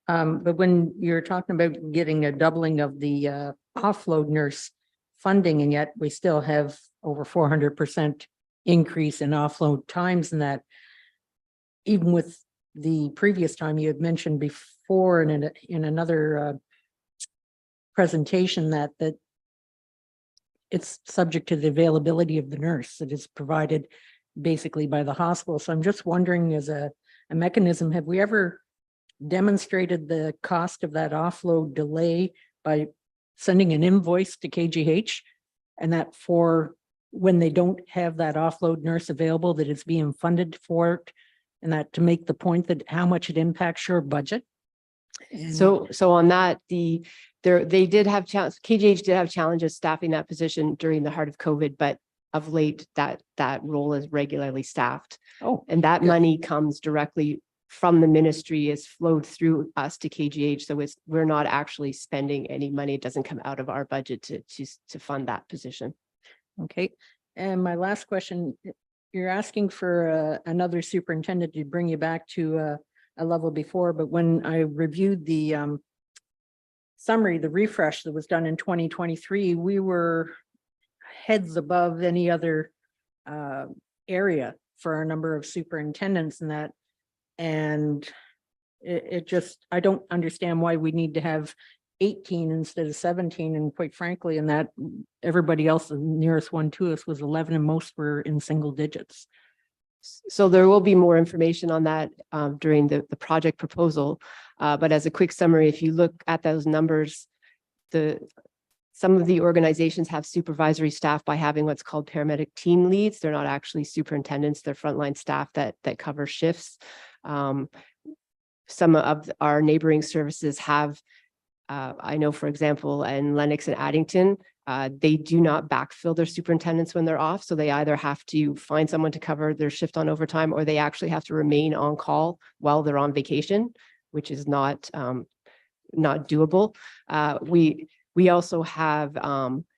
But when you're talking about getting a doubling of the offload nurse funding, and yet we still have over 400% increase in offload times, and that even with the previous time you had mentioned before in another presentation that it's subject to the availability of the nurse that is provided basically by the hospital. So I'm just wondering, as a mechanism, have we ever demonstrated the cost of that offload delay by sending an invoice to KGH, and that for when they don't have that offload nurse available, that it's being funded for it, and that to make the point that how much it impacts your budget? So on that, KGH did have challenges staffing that position during the heart of COVID, but of late that role is regularly staffed. Oh, and that good. money comes directly from the ministry, is flowed through us to KGH. So we're not actually spending any money. It doesn't come out of our budget to fund that position. Okay. And my last question, you're asking for another superintendent to bring you back to a level before, but when I reviewed the summary, the refresh that was done in 2023, we were heads above any other area for a number of superintendents and that. And it just, I don't understand why we need to have 18 instead of 17. And quite frankly, in that everybody else, the nearest one to us was 11, and most were in single digits. So there will be more information on that during the project proposal. But as a quick summary, if you look at those numbers, some of the organizations have supervisory staff by having what's called paramedic team leads. They're not actually superintendents, they're frontline staff that cover shifts. Some of our neighboring services have, I know, for example, in Lennox and Addington, they do not backfill their superintendents when they're off. So they either have to find someone to cover their shift on overtime, or they actually have to remain on call while they're on vacation, which is not doable. We also have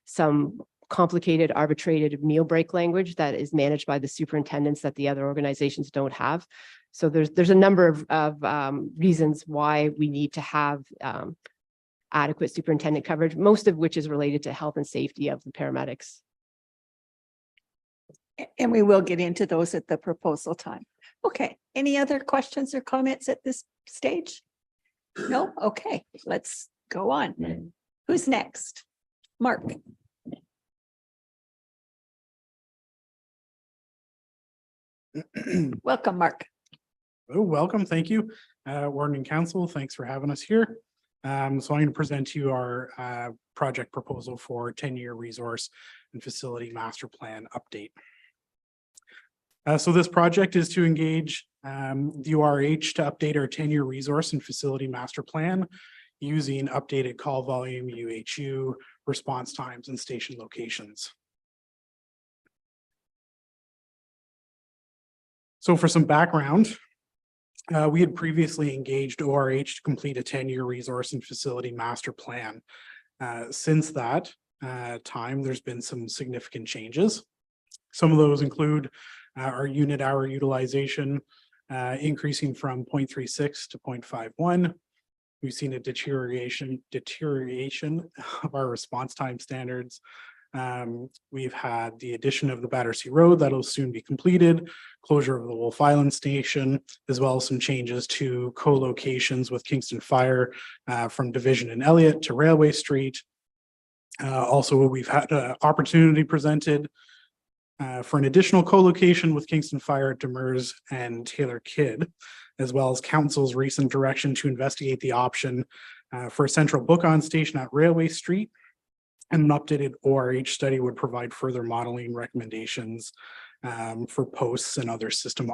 some complicated arbitrated meal break language that is managed by the superintendents that the other organizations don't have. So there's a number of reasons why we need to have adequate superintendent coverage, most of which is related to health and safety of the paramedics. And we will get into those at the proposal time. Okay, any other questions or comments at this stage? No? Okay, let's go on. Who's next? Mark. Welcome, Mark. Oh, welcome. Thank you. Warden and Council, thanks for having us here. So I'm going to present to you our project proposal for 10-year resource and facility master plan update. So this project is to engage the ORH to update our 10-year resource and facility master plan using updated call volume, UHU, response times, and station locations. So for some background, we had previously engaged ORH to complete a 10-year resource and facility master plan. Since that time, there's been some significant changes. Some of those include our unit hour utilization increasing from 0.36 to 0.51. We've seen a deterioration of our response time standards. We've had the addition of the Battersea Road that'll soon be completed, closure of the Wolf Island Station, as well as some changes to co-locations with Kingston Fire from Division and Elliott to Railway Street. Also, we've had an opportunity presented for an additional co-location with Kingston Fire at Demers and Taylor Kidd, as well as council's recent direction to investigate the option for a central book-on station at Railway Street. And an updated ORH study would provide further modeling recommendations for posts and other system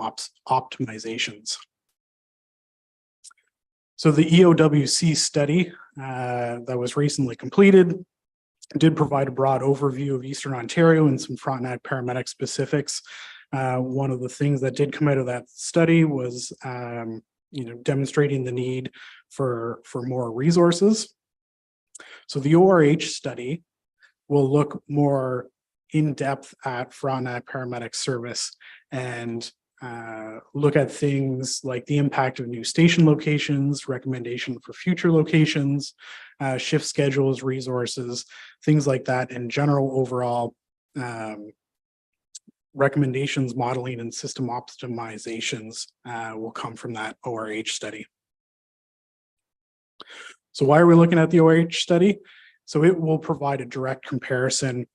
optimizations. So the EOWC study that was recently completed did provide a broad overview of Eastern Ontario and some Frontenac paramedic specifics. One of the things that did come out of that study was demonstrating the need for more resources. So the ORH study will look more in depth at Frontenac paramedic service and look at things like the impact of new station locations, recommendation for future locations, shift schedules, resources, things like that, and general overall recommendations, modeling, and system optimizations will come from that ORH study. So why are we looking at the ORH study? So it will provide a direct comparison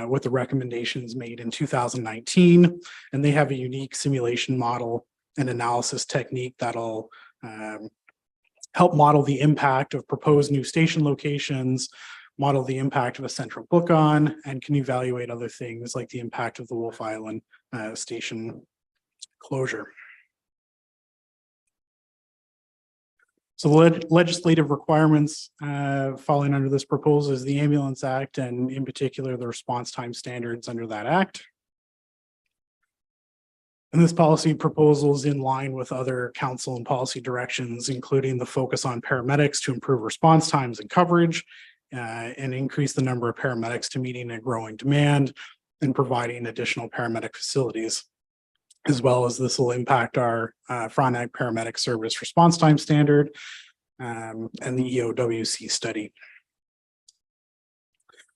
with the recommendations made in 2019, and they have a unique simulation model and analysis technique that'll help model the impact of proposed new station locations, model the impact of a central book-on, and can evaluate other things like the impact of the Wolf Island station closure. So the legislative requirements falling under this proposal is the Ambulance Act, and in particular, the response time standards under that act. And this policy proposal is in line with other council and policy directions, including the focus on paramedics to improve response times and coverage, and increase the number of paramedics to meeting a growing demand and providing additional paramedic facilities. As well as this will impact our Frontenac paramedic service response time standard and the EOWC study.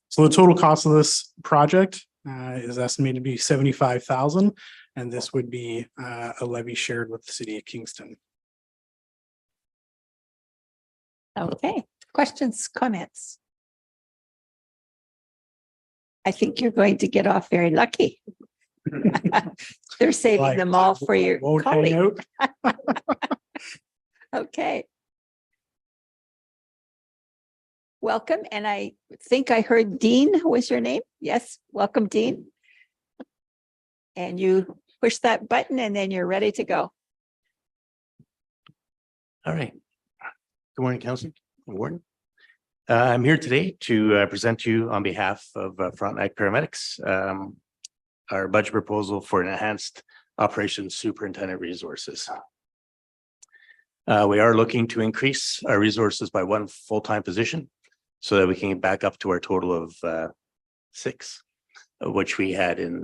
So the total cost of this project is estimated to be $75,000, and this would be a levy shared with the city of Kingston. Okay, questions, comments? I think you're going to get off very lucky. They're saving them all for your colleague. Okay. Welcome, and I think I heard Dean was your name. Yes, welcome, Dean. And you push that button and then you're ready to go. All right. Good morning, Council. Good morning. I'm here today to present to you on behalf of Frontenac Paramedics our budget proposal for an enhanced operations superintendent resources. We are looking to increase our resources by one full-time position so that we can get back up to our total of 6, which we had in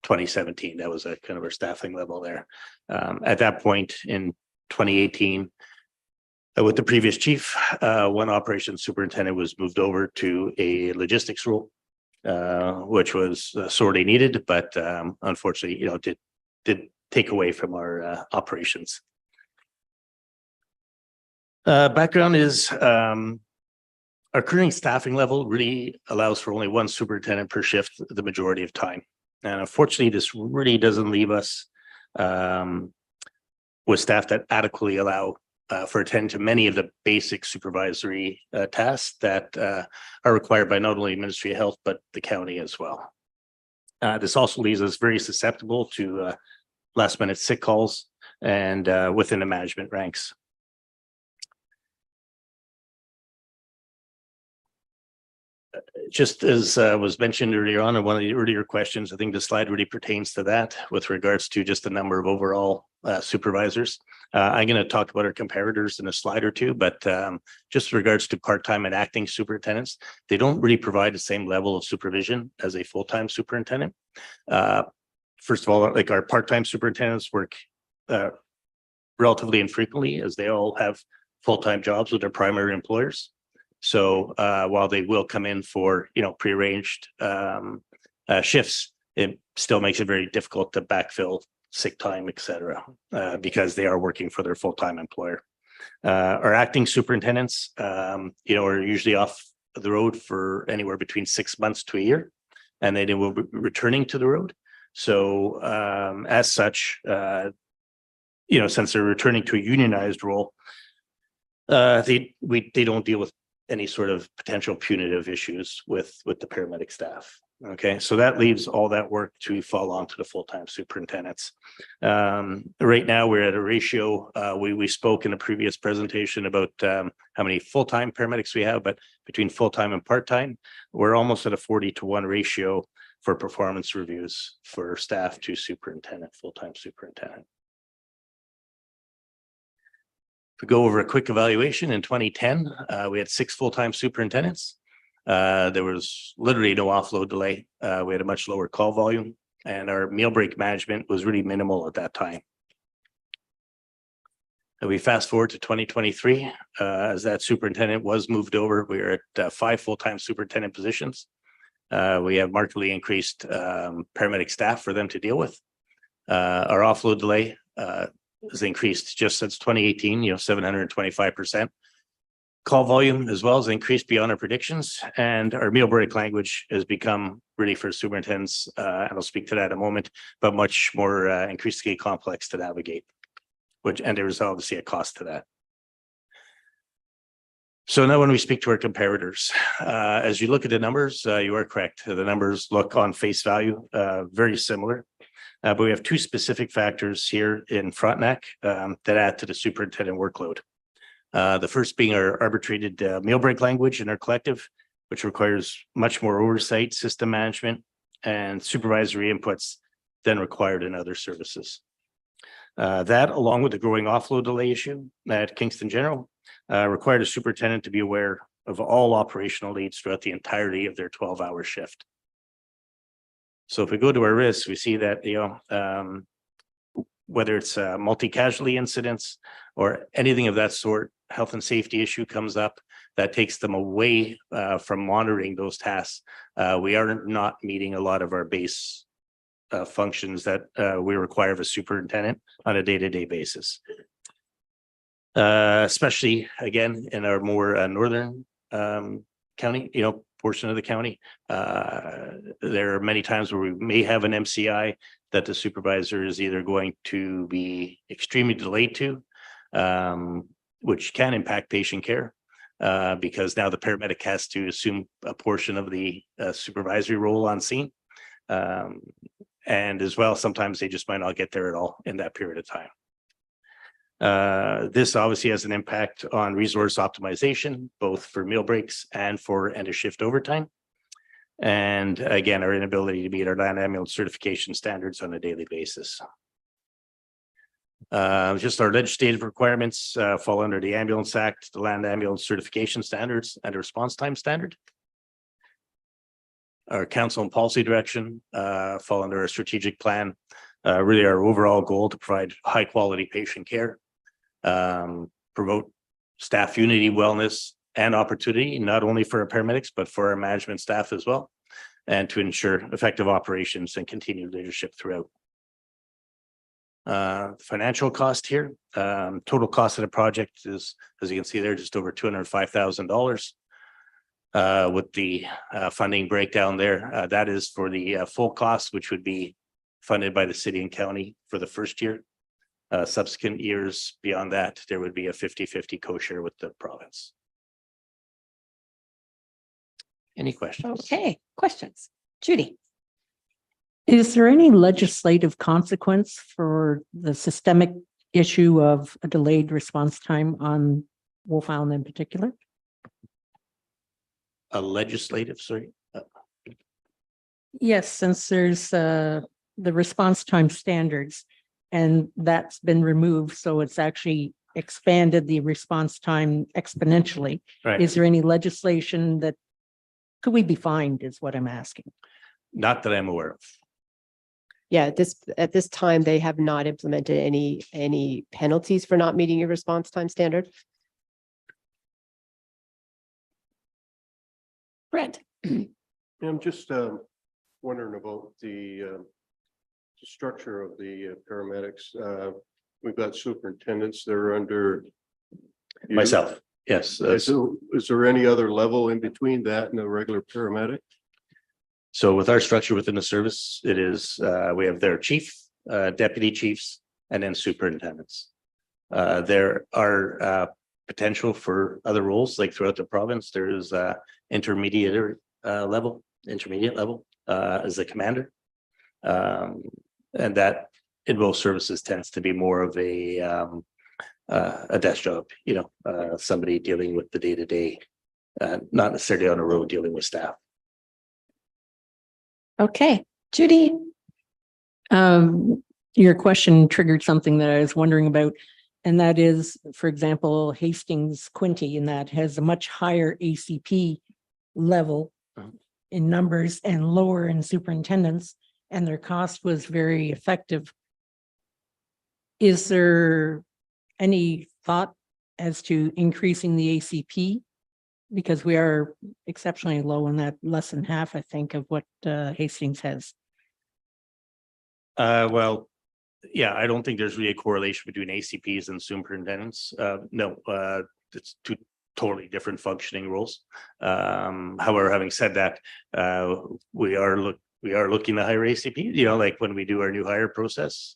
2017. That was a kind of our staffing level there. At that point in 2018, with the previous chief, one operations superintendent was moved over to a logistics role, which was sorely needed, but unfortunately, did take away from our operations. Background is our current staffing level really allows for only one superintendent per shift the majority of time. And unfortunately, this really doesn't leave us with staff that adequately allow for attend to many of the basic supervisory tasks that are required by not only Ministry of Health, but the county as well. This also leaves us very susceptible to last minute sick calls and within the management ranks. Just as was mentioned earlier on in one of the earlier questions, I think the slide really pertains to that with regards to just the number of overall supervisors. I'm going to talk about our comparators in a slide or two, but just with regards to part-time and acting superintendents, they don't really provide the same level of supervision as a full-time superintendent. First of all, like our part-time superintendents work relatively infrequently as they all have full-time jobs with their primary employers. So while they will come in for, prearranged shifts, it still makes it very difficult to backfill sick time, et cetera, because they are working for their full-time employer. Our acting superintendents, are usually off the road for anywhere between 6 months to a year, and they will be returning to the road. So as such, since they're returning to a unionized role, they don't deal with any sort of potential punitive issues with the paramedic staff. Okay, so that leaves all that work to fall onto the full-time superintendents. Right now, we're at a ratio. We spoke in a previous presentation about how many full-time paramedics we have, but between full-time and part-time, we're almost at a 40-to-1 ratio for performance reviews for staff to superintendent, full-time superintendent. If we go over a quick evaluation in 2010, we had 6 full-time superintendents. There was literally no offload delay. We had a much lower call volume, and our meal break management was really minimal at that time. And we fast forward to 2023, as that superintendent was moved over, we are at 5 full-time superintendent positions. We have markedly increased paramedic staff for them to deal with. Our offload delay has increased just since 2018, 725%. Call volume as well has increased beyond our predictions, and our meal break language has become really for superintendents, and I'll speak to that in a moment, but much more increasingly complex to navigate, and there is obviously a cost to that. So now when we speak to our comparators, as you look at the numbers, you are correct. The numbers look on face value very similar. But we have 2 specific factors here in Frontenac that add to the superintendent workload. The first being our arbitrated meal break language in our collective, which requires much more oversight, system management, and supervisory inputs than required in other services. That, along with the growing offload delay issue at Kingston General, required a superintendent to be aware of all operational needs throughout the entirety of their 12-hour shift. So if we go to our risks, we see that, whether it's multi-casualty incidents or anything of that sort, health and safety issue comes up, that takes them away from monitoring those tasks. We are not meeting a lot of our base functions that we require of a superintendent on a day-to-day basis. Especially, again, in our more northern county, portion of the county. There are many times where we may have an MCI that the supervisor is either going to be extremely delayed to, which can impact patient care, because now the paramedic has to assume a portion of the supervisory role on scene. And as well, sometimes they just might not get there at all in that period of time. This obviously has an impact on resource optimization, both for meal breaks and for end of shift overtime. And again, our inability to meet our land ambulance certification standards on a daily basis. Just our legislative requirements fall under the Ambulance Act, the Land Ambulance Certification Standards, and a response time standard. Our council and policy direction fall under a strategic plan. Really our overall goal to provide high quality patient care, promote staff unity, wellness, and opportunity, not only for our paramedics, but for our management staff as well, and to ensure effective operations and continued leadership throughout. Financial cost here, total cost of the project is, as you can see there, just over $205,000. With the funding breakdown there, that is for the full cost, which would be funded by the city and county for the first year. Subsequent years beyond that, there would be a 50-50 co-share with the province. Any questions? Okay, questions? Judy? Is there any legislative consequence for the systemic issue of a delayed response time on Wolf Island in particular? A legislative, sorry. Yes, since there's the response time standards and that's been removed, so it's actually expanded the response time exponentially. Right. Is there any legislation that could we be fined is what I'm asking? Not that I'm aware of. Yeah, at this time, they have not implemented any penalties for not meeting your response time standard. Brent. I'm just wondering about the structure of the paramedics. We've got superintendents, they're under you. Myself, yes. Is there any other level in between that and a regular paramedic? So with our structure within the service, it is, we have their chief, deputy chiefs, and then superintendents. There are potential for other roles, like throughout the province, there is intermediate level as the commander. And that in both services tends to be more of a desk job, somebody dealing with the day-to-day, not necessarily on the road dealing with staff. Okay, Judy. Your question triggered something that I was wondering about, and that is, for example, Hastings Quinty, and that has a much higher ACP level in numbers and lower in superintendents, and their cost was very effective. Is there any thought as to increasing the ACP? Because we are exceptionally low in that, less than half, I think, of what Hastings has. Well, yeah, I don't think there's really a correlation between ACPs and superintendents. No, it's two totally different functioning roles. However, having said that, we are looking to hire ACP, like when we do our new hire process,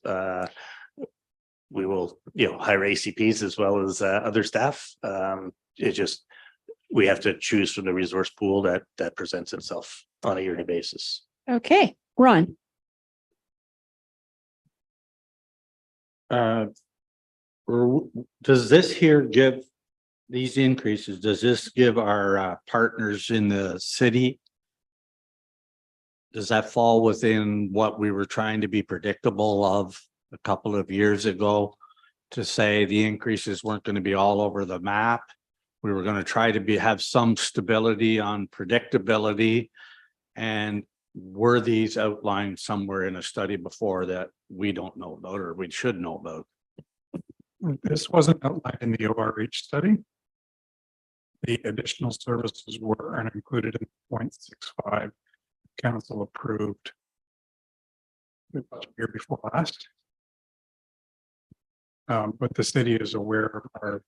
we will, hire ACPs as well as other staff. We have to choose from the resource pool that presents itself on a yearly basis. Okay, Ron. Does this here give these increases? Does this give our partners in the city? Does that fall within what we were trying to be predictable of a couple of years ago? To say the increases weren't going to be all over the map. We were going to try to have some stability on predictability. And were these outlined somewhere in a study before that we don't know about or we should know about? This wasn't outlined in the ORH study. The additional services were included in 0.65 council approved the year before last. But the city is aware of our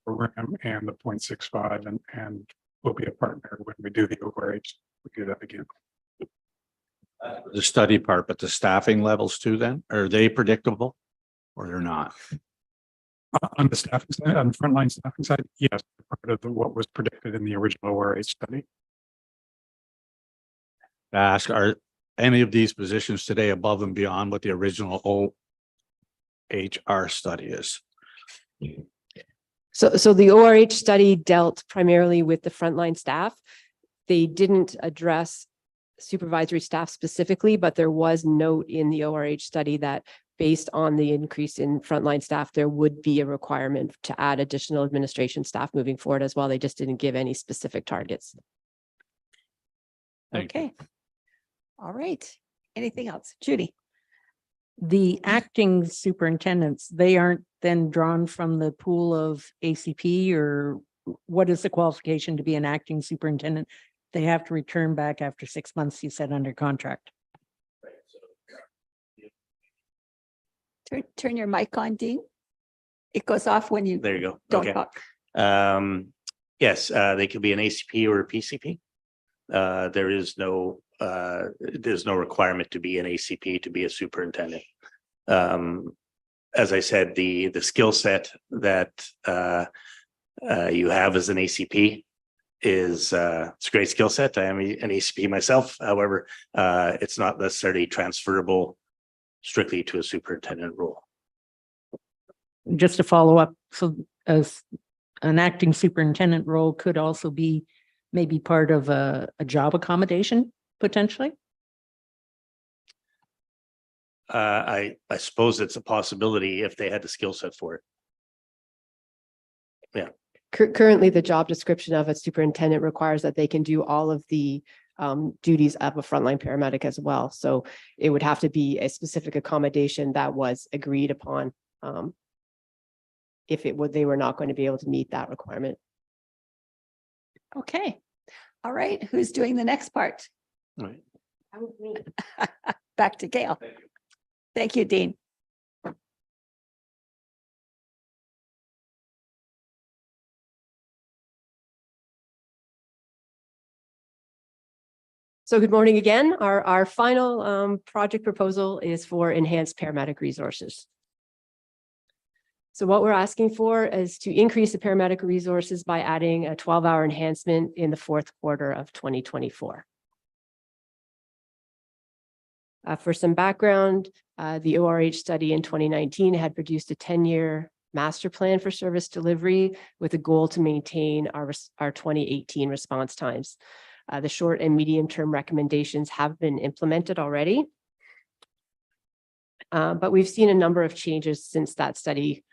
program and the 0.65 and will be a partner when we do the ORH. We do that again. The study part, but the staffing levels too, then are they predictable or they're not? On the staffing side, on the frontline staffing side, yes, part of what was predicted in the original ORH study. Ask, are any of these positions today above and beyond what the original OHR study is? So the ORH study dealt primarily with the frontline staff. They didn't address supervisory staff specifically, but there was note in the ORH study that based on the increase in frontline staff, there would be a requirement to add additional administration staff moving forward as well. They just didn't give any specific targets. Okay. All right. Anything else? Judy. The acting superintendents, they aren't then drawn from the pool of ACP, or what is the qualification to be an acting superintendent? They have to return back after 6 months, you said, under contract. Turn your mic on, Dean. It goes off when you There you go. don't Okay. talk. Yes, they could be an ACP or a PCP. There's no requirement to be an ACP to be a superintendent. As I said, the skill set that you have as an ACP is it's a great skill set. I am an ACP myself. However, it's not necessarily transferable strictly to a superintendent role. just to follow up, so as an acting superintendent role could also be maybe part of a job accommodation potentially? I suppose it's a possibility if they had the skill set for it. Yeah. Currently, the job description of a superintendent requires that they can do all of the duties of a frontline paramedic as well. So it would have to be a specific accommodation that was agreed upon. If they were not going to be able to meet that requirement. Okay. All right. Who's doing the next part? Right. Back to Gail. Thank you, Dean. So good morning again. Our final project proposal is for enhanced paramedic resources. So what we're asking for is to increase the paramedic resources by adding a 12-hour enhancement in the fourth quarter of 2024. For some background, the ORH study in 2019 had produced a 10-year master plan for service delivery with a goal to maintain our 2018 response times. The short and medium-term recommendations have been implemented already. But we've seen a number of changes since that study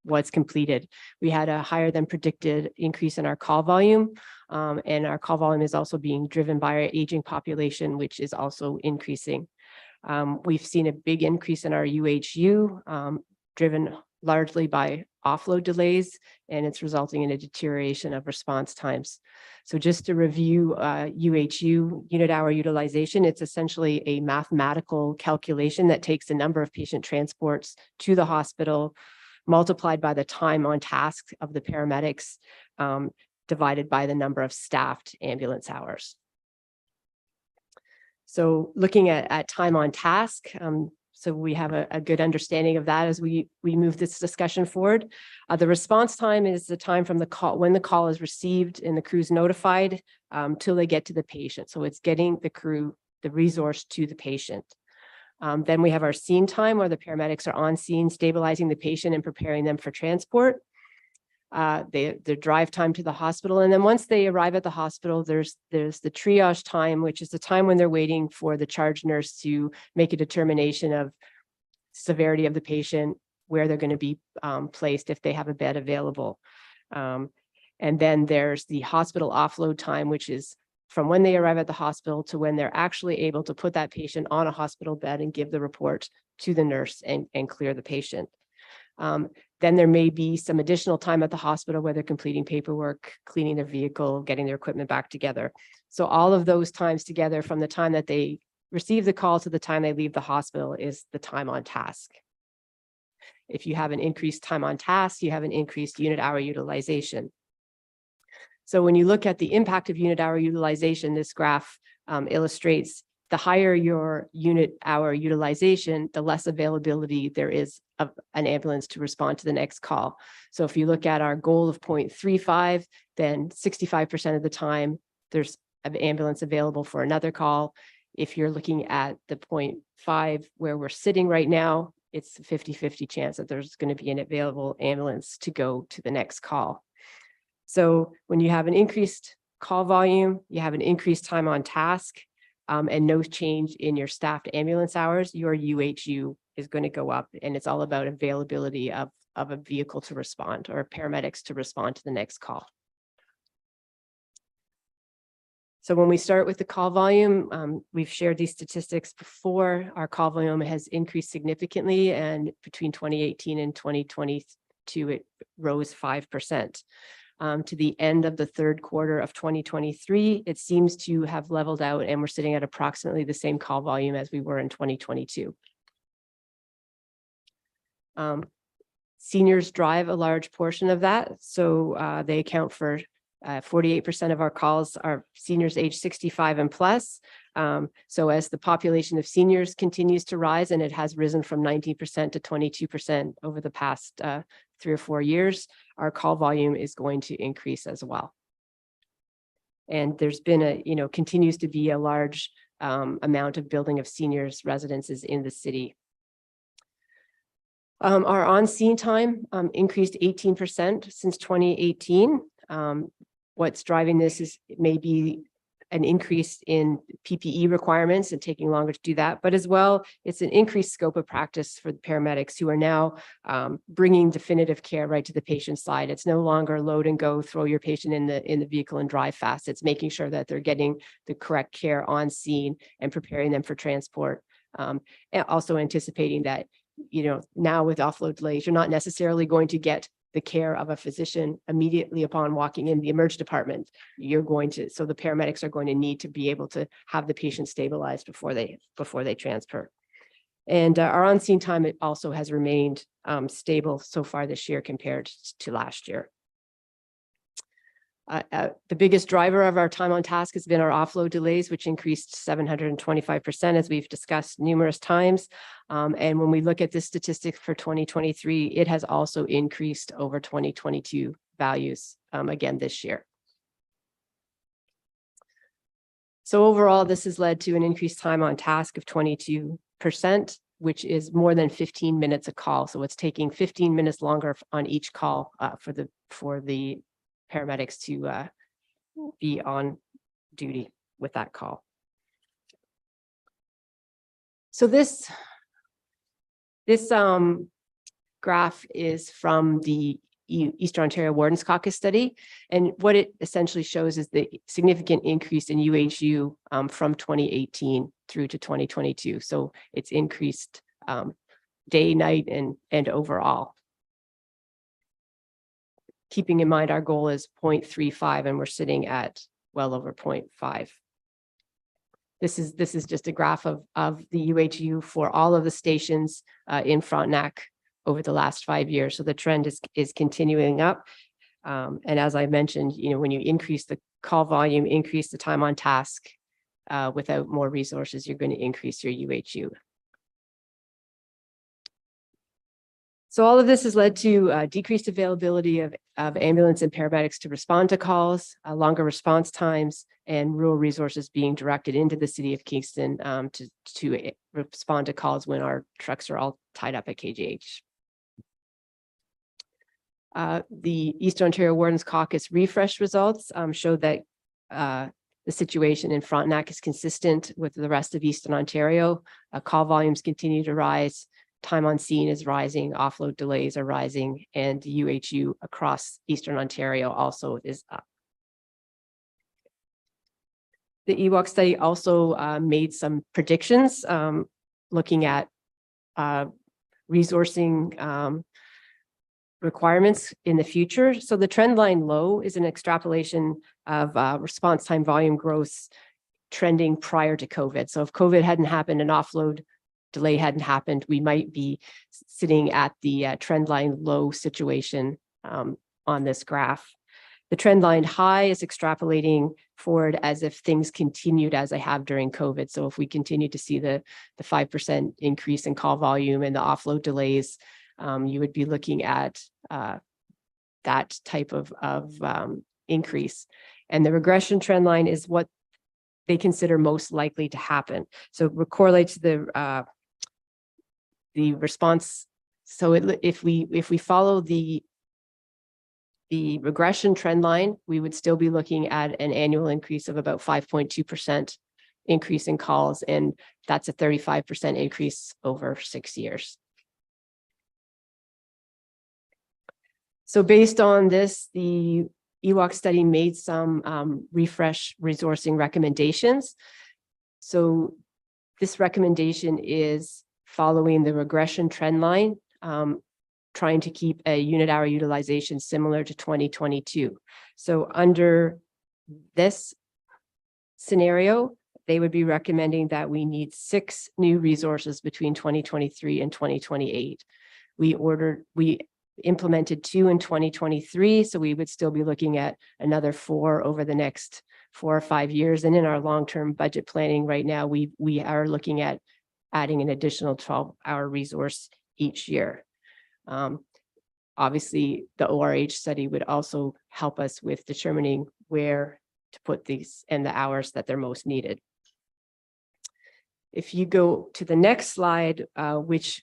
was completed. We had a higher than predicted increase in our call volume, and our call volume is also being driven by our aging population, which is also increasing. We've seen a big increase in our UHU, driven largely by offload delays, and it's resulting in a deterioration of response times. So just to review UHU, unit hour utilization, it's essentially a mathematical calculation that takes the number of patient transports to the hospital multiplied by the time on task of the paramedics, divided by the number of staffed ambulance hours. So looking at time on task, so we have a good understanding of that as we move this discussion forward. The response time is the time from the call, when the call is received and the crew's notified, till they get to the patient. So it's getting the crew, the resource to the patient. Then we have our scene time where the paramedics are on scene, stabilizing the patient and preparing them for transport. The drive time to the hospital. And then once they arrive at the hospital, there's the triage time, which is the time when they're waiting for the charge nurse to make a determination of severity of the patient, where they're going to be placed if they have a bed available. And then there's the hospital offload time, which is from when they arrive at the hospital to when they're actually able to put that patient on a hospital bed and give the report to the nurse and clear the patient. Then there may be some additional time at the hospital where they're completing paperwork, cleaning their vehicle, getting their equipment back together. So all of those times together from the time that they receive the call to the time they leave the hospital is the time on task. If you have an increased time on task, you have an increased unit hour utilization. So when you look at the impact of unit hour utilization, this graph illustrates the higher your unit hour utilization, the less availability there is of an ambulance to respond to the next call. So if you look at our goal of 0.35, then 65% of the time there's an ambulance available for another call. If you're looking at the 0.5 where we're sitting right now, it's a 50-50 chance that there's going to be an available ambulance to go to the next call. So when you have an increased call volume, you have an increased time on task, and no change in your staffed ambulance hours, your UHU is going to go up, and it's all about availability of a vehicle to respond or paramedics to respond to the next call. So when we start with the call volume, we've shared these statistics before. Our call volume has increased significantly, and between 2018 and 2022, it rose 5%. To the end of the third quarter of 2023, it seems to have leveled out, and we're sitting at approximately the same call volume as we were in 2022. Seniors drive a large portion of that, so they account for 48% of our calls are seniors age 65 and plus. So as the population of seniors continues to rise, and it has risen from 19% to 22% over the past 3 or 4 years, our call volume is going to increase as well. And there's been continues to be a large amount of building of seniors residences in the city. Our on-scene time increased 18% since 2018. What's driving this is maybe an increase in PPE requirements and taking longer to do that, but as well, it's an increased scope of practice for the paramedics who are now bringing definitive care right to the patient's side. It's no longer load and go, throw your patient in the vehicle and drive fast. It's making sure that they're getting the correct care on scene and preparing them for transport. And also anticipating that, now with offload delays, you're not necessarily going to get the care of a physician immediately upon walking in the emergency department. So the paramedics are going to need to be able to have the patient stabilized before they transfer. And our on-scene time, it also has remained stable so far this year compared to last year. The biggest driver of our time on task has been our offload delays, which increased 725%, as we've discussed numerous times. And when we look at this statistic for 2023, it has also increased over 2022 values again this year. So overall, this has led to an increased time on task of 22%, which is more than 15 minutes a call. So it's taking 15 minutes longer on each call for the paramedics to be on duty with that call. So this graph is from the Eastern Ontario Wardens Caucus study, and what it essentially shows is the significant increase in UHU from 2018 through to 2022. So it's increased day, night, and overall. Keeping in mind our goal is 0.35 and we're sitting at well over 0.5. This is just a graph of the UHU for all of the stations in Frontenac over the last 5 years. So the trend is continuing up. And as I mentioned, when you increase the call volume, increase the time on task without more resources, you're going to increase your UHU. So all of this has led to decreased availability of ambulance and paramedics to respond to calls, longer response times, and rural resources being directed into the city of Kingston to respond to calls when our trucks are all tied up at KGH. The Eastern Ontario Wardens Caucus refresh results show that the situation in Frontenac is consistent with the rest of Eastern Ontario. Call volumes continue to rise. Time on scene is rising, offload delays are rising, and UHU across Eastern Ontario also is up. The EWOC study also made some predictions looking at resourcing requirements in the future. So the trend line low is an extrapolation of response time volume growth trending prior to COVID. So if COVID hadn't happened and offload delay hadn't happened, we might be sitting at the trend line low situation on this graph. The trend line high is extrapolating forward as if things continued as they have during COVID. So if we continue to see the 5% increase in call volume and the offload delays, you would be looking at that type of increase. And the regression trend line is what they consider most likely to happen. So it correlates to the response. So if we follow the regression trend line, we would still be looking at an annual increase of about 5.2% increase in calls, and that's a 35% increase over 6 years. So based on this, the EWOC study made some refresh resourcing recommendations. So this recommendation is following the regression trend line, trying to keep a unit hour utilization similar to 2022. So under this scenario, they would be recommending that we need 6 new resources between 2023 and 2028. We implemented 2 in 2023, so we would still be looking at another 4 over the next 4 or 5 years. And in our long-term budget planning right now, we are looking at adding an additional 12-hour resource each year. Obviously, the ORH study would also help us with determining where to put these and the hours that they're most needed. If you go to the next slide, which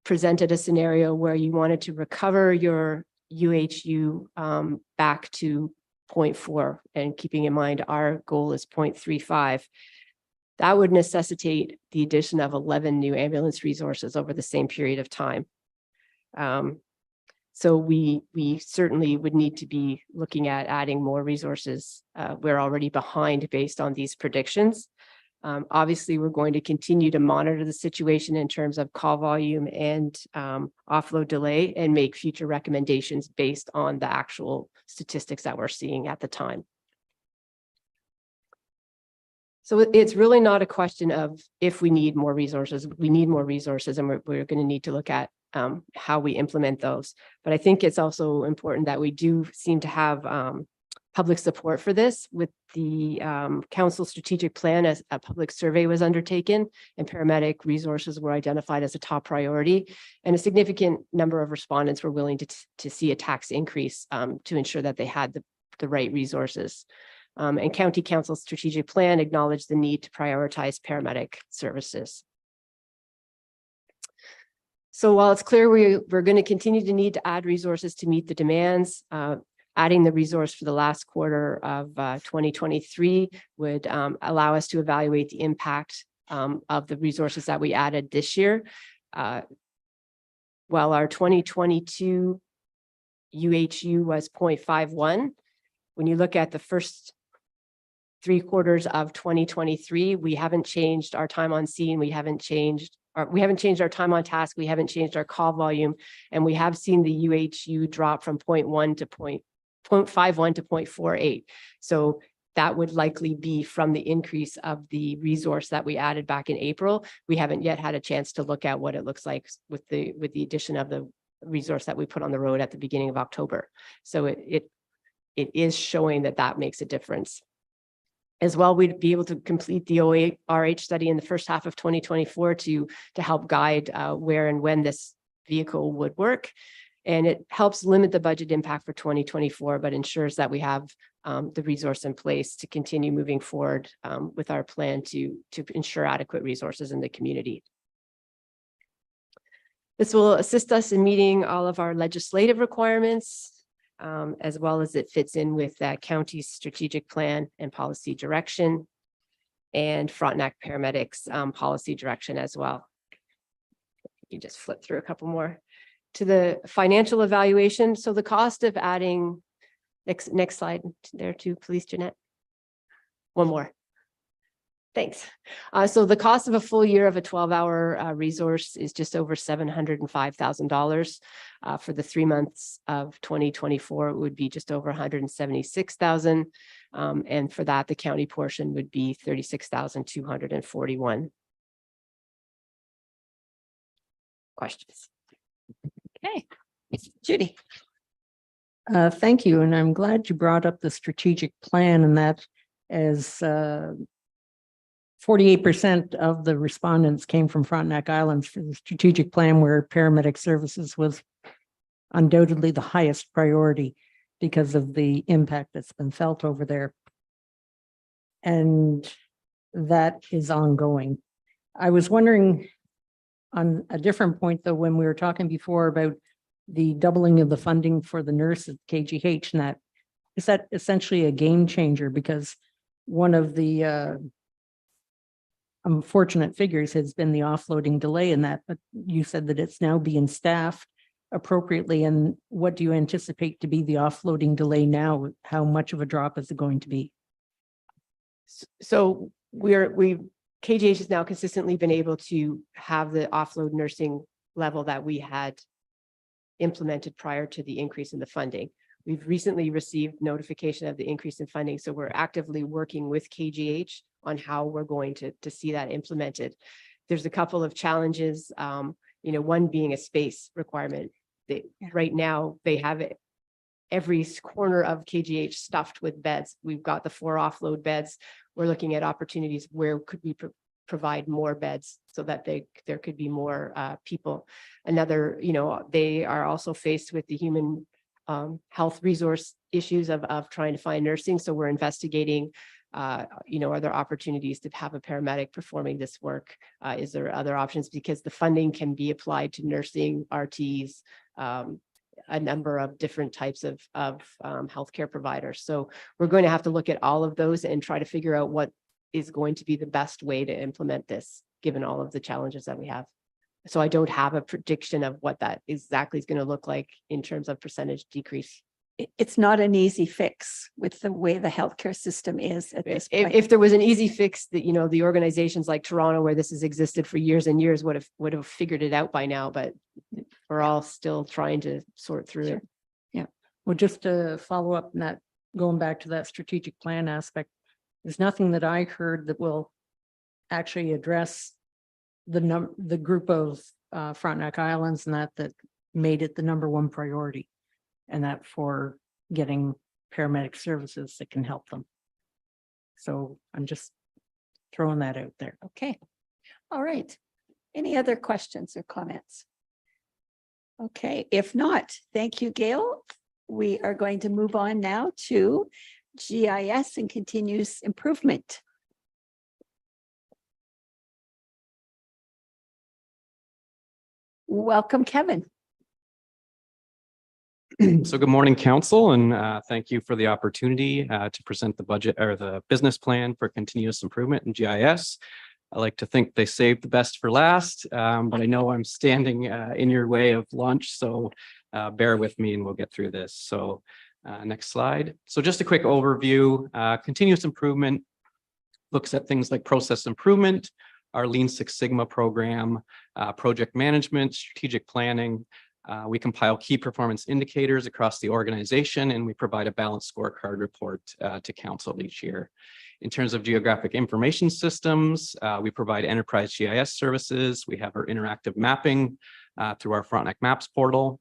presented a scenario where you wanted to recover your UHU back to 0.4, and keeping in mind our goal is 0.35. That would necessitate the addition of 11 new ambulance resources over the same period of time. So we certainly would need to be looking at adding more resources. We're already behind based on these predictions. Obviously, we're going to continue to monitor the situation in terms of call volume and offload delay, and make future recommendations based on the actual statistics that we're seeing at the time. So it's really not a question of if we need more resources. We need more resources, and we're going to need to look at how we implement those. But I think it's also important that we do seem to have public support for this. With the council strategic plan, as a public survey was undertaken, and paramedic resources were identified as a top priority, and a significant number of respondents were willing to see a tax increase to ensure that they had the right resources. And County Council's strategic plan acknowledged the need to prioritize paramedic services. So while it's clear we're going to continue to need to add resources to meet the demands, adding the resource for the last quarter of 2023 would allow us to evaluate the impact of the resources that we added this year. While our 2022 UHU was 0.51, when you look at the first 3 quarters of 2023, we haven't changed our time on scene. We haven't changed our time on task. We haven't changed our call volume, and we have seen the UHU drop from 0.1 to 0.51 to 0.48. So that would likely be from the increase of the resource that we added back in April. We haven't yet had a chance to look at what it looks like with the addition of the resource that we put on the road at the beginning of October. So it is showing that makes a difference. As well, we'd be able to complete the ORH study in the first half of 2024 to help guide where and when this vehicle would work. And it helps limit the budget impact for 2024, but ensures that we have the resource in place to continue moving forward with our plan to ensure adequate resources in the community. This will assist us in meeting all of our legislative requirements, as well as it fits in with that county's strategic plan and policy direction, and Frontenac paramedics policy direction as well. You just flip through a couple more to the financial evaluation. So the cost of adding, next slide there too, please, Jeanette. One more. Thanks. So the cost of a full year of a 12-hour resource is just over $705,000. For the 3 months of 2024, it would be just over $176,000. And for that, the county portion would be $36,241. Questions? Okay, Judy. Thank you. And I'm glad you brought up the strategic plan, and that as 48% of the respondents came from Frontenac Islands for the strategic plan, where paramedic services was undoubtedly the highest priority because of the impact that's been felt over there. And that is ongoing. I was wondering on a different point, though, when we were talking before about the doubling of the funding for the nurse at KGH, and that is that essentially a game changer, because one of the unfortunate figures has been the offloading delay in that, but you said that it's now being staffed appropriately. And what do you anticipate to be the offloading delay now? How much of a drop is it going to be? So KGH has now consistently been able to have the offload nursing level that we had implemented prior to the increase in the funding. We've recently received notification of the increase in funding, so we're actively working with KGH on how we're going to see that implemented. There's a couple of challenges, one being a space requirement. Right now, they have it, every corner of KGH stuffed with beds. We've got the 4 offload beds. We're looking at opportunities where could we provide more beds so that there could be more people. Another, they are also faced with the human health resource issues of trying to find nursing. So we're investigating Are there opportunities to have a paramedic performing this work? Is there other options? Because the funding can be applied to nursing, RTs, a number of different types of healthcare providers. So we're going to have to look at all of those and try to figure out what is going to be the best way to implement this, given all of the challenges that we have. So I don't have a prediction of what that exactly is going to look like in terms of percentage decrease. It's not an easy fix with the way the healthcare system is at this point. If there was an easy fix that, the organizations like Toronto, where this has existed for years and years, would have figured it out by now, but we're all still trying to sort through it. Yeah. Well, just to follow up on that, going back to that strategic plan aspect, there's nothing that I heard that will actually address the group of Frontenac Islands and that made it the #1 priority. And that for getting paramedic services that can help them. So I'm just throwing that out there. Okay. All right. Any other questions or comments? Okay, if not, thank you, Gail. We are going to move on now to GIS and continuous improvement. Welcome, Kevin. So good morning, council, and thank you for the opportunity to present the budget or the business plan for continuous improvement in GIS. I like to think they saved the best for last, but I know I'm standing in your way of lunch, so bear with me and we'll get through this. So next slide. So just a quick overview. Continuous improvement looks at things like process improvement, our Lean Six Sigma program, project management, strategic planning. We compile key performance indicators across the organization, and we provide a balanced scorecard report to council each year. In terms of geographic information systems, we provide enterprise GIS services. We have our interactive mapping through our Frontenac Maps portal.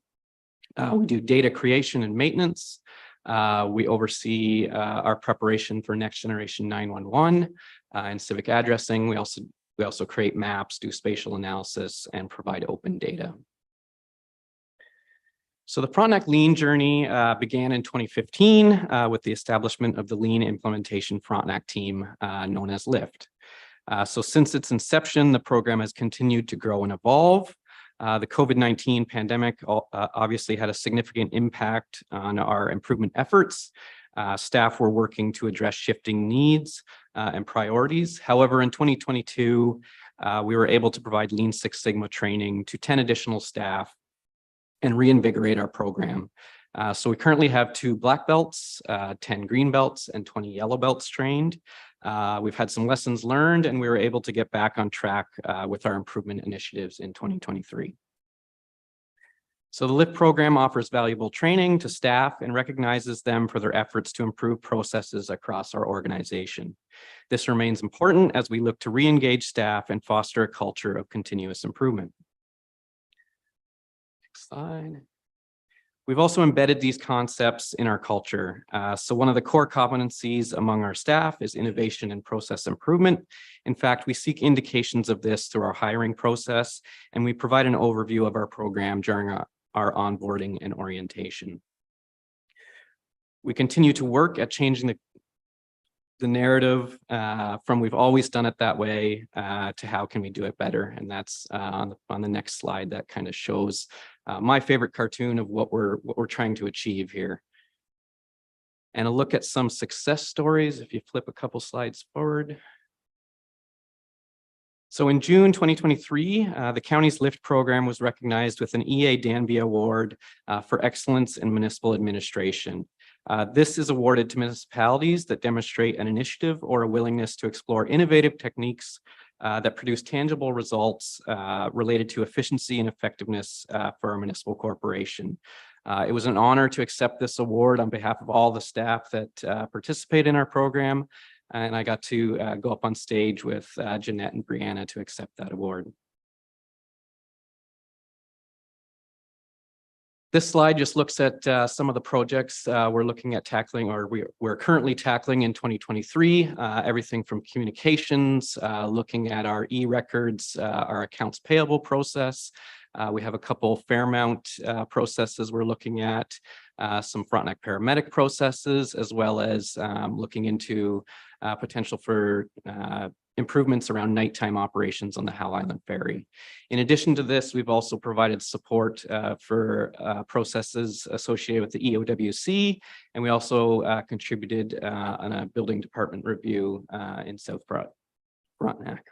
We do data creation and maintenance. We oversee our preparation for next generation 911 and civic addressing. We also create maps, do spatial analysis, and provide open data. So the Frontenac Lean journey began in 2015 with the establishment of the Lean Implementation Frontenac team known as LIFT. So since its inception, the program has continued to grow and evolve. The COVID-19 pandemic obviously had a significant impact on our improvement efforts. Staff were working to address shifting needs and priorities. However, in 2022, we were able to provide Lean Six Sigma training to 10 additional staff and reinvigorate our program. So we currently have 2 black belts, 10 green belts, and 20 yellow belts trained. We've had some lessons learned, and we were able to get back on track with our improvement initiatives in 2023. So the LIFT program offers valuable training to staff and recognizes them for their efforts to improve processes across our organization. This remains important as we look to re-engage staff and foster a culture of continuous improvement. Slide. We've also embedded these concepts in our culture. So one of the core competencies among our staff is innovation and process improvement. In fact, we seek indications of this through our hiring process, and we provide an overview of our program during our onboarding and orientation. We continue to work at changing the narrative from we've always done it that way to how can we do it better. And that's on the next slide that kind of shows my favorite cartoon of what we're trying to achieve here. And a look at some success stories, if you flip a couple slides forward. So in June 2023, the county's LIFT program was recognized with an EA Danby Award for excellence in municipal administration. This is awarded to municipalities that demonstrate an initiative or a willingness to explore innovative techniques that produce tangible results related to efficiency and effectiveness for a municipal corporation. It was an honor to accept this award on behalf of all the staff that participate in our program. And I got to go up on stage with Jeanette and Brianna to accept that award. This slide just looks at some of the projects we're looking at tackling, or we're currently tackling in 2023. Everything from communications, looking at our e-records, our accounts payable process. We have a couple Fairmount processes we're looking at, some Frontenac paramedic processes, as well as looking into potential for improvements around nighttime operations on the Howe Island Ferry. In addition to this, we've also provided support for processes associated with the EOWC, and we also contributed on a building department review in South Frontenac.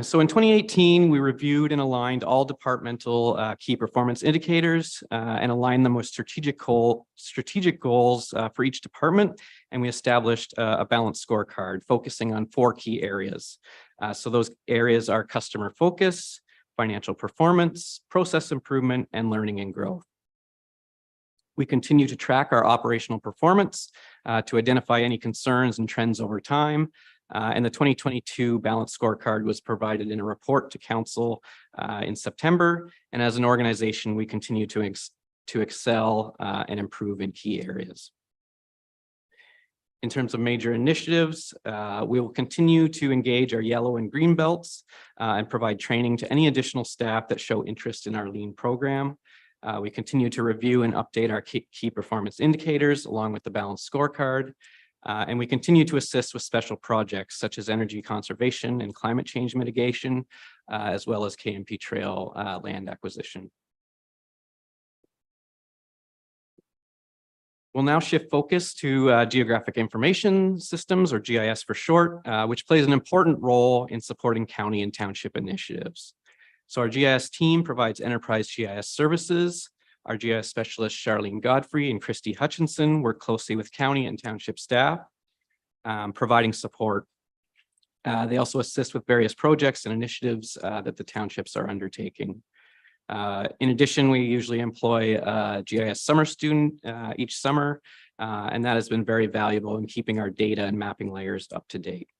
So in 2018, we reviewed and aligned all departmental key performance indicators and aligned them with strategic goals for each department. And we established a balanced scorecard focusing on 4 key areas. So those areas are customer focus, financial performance, process improvement, and learning and growth. We continue to track our operational performance to identify any concerns and trends over time. And the 2022 balanced scorecard was provided in a report to council in September. And as an organization, we continue to excel and improve in key areas. In terms of major initiatives, we will continue to engage our yellow and green belts and provide training to any additional staff that show interest in our lean program. We continue to review and update our key performance indicators along with the balanced scorecard. And we continue to assist with special projects such as energy conservation and climate change mitigation, as well as KMP Trail land acquisition. We'll now shift focus to Geographic Information Systems, or GIS for short, which plays an important role in supporting county and township initiatives. So our GIS team provides enterprise GIS services. Our GIS specialists, Charlene Godfrey and Christy Hutchinson, work closely with county and township staff, providing support. They also assist with various projects and initiatives that the townships are undertaking. In addition, we usually employ a GIS summer student each summer, and that has been very valuable in keeping our data and mapping layers up to date.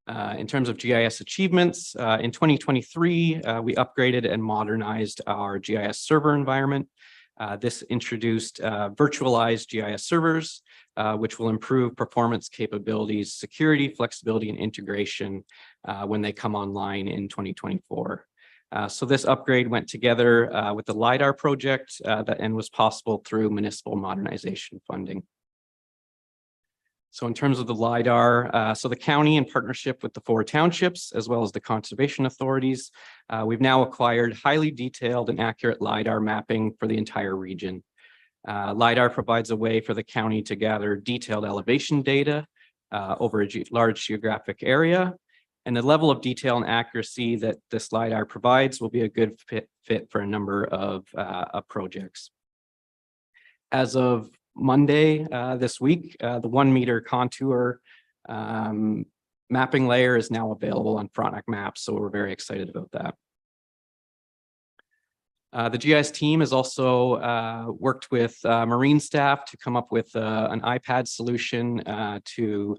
In terms of GIS achievements, in 2023, we upgraded and modernized our GIS server environment. This introduced virtualized GIS servers, which will improve performance capabilities, security, flexibility, and integration when they come online in 2024. So this upgrade went together with the LiDAR project and was possible through municipal modernization funding. So in terms of the LiDAR, so the county, in partnership with the 4 townships, as well as the conservation authorities, we've now acquired highly detailed and accurate LiDAR mapping for the entire region. LiDAR provides a way for the county to gather detailed elevation data over a large geographic area. And the level of detail and accuracy that this LiDAR provides will be a good fit for a number of projects. As of Monday this week, the 1 meter contour mapping layer is now available on Frontenac Maps, so we're very excited about that. The GIS team has also worked with marine staff to come up with an iPad solution to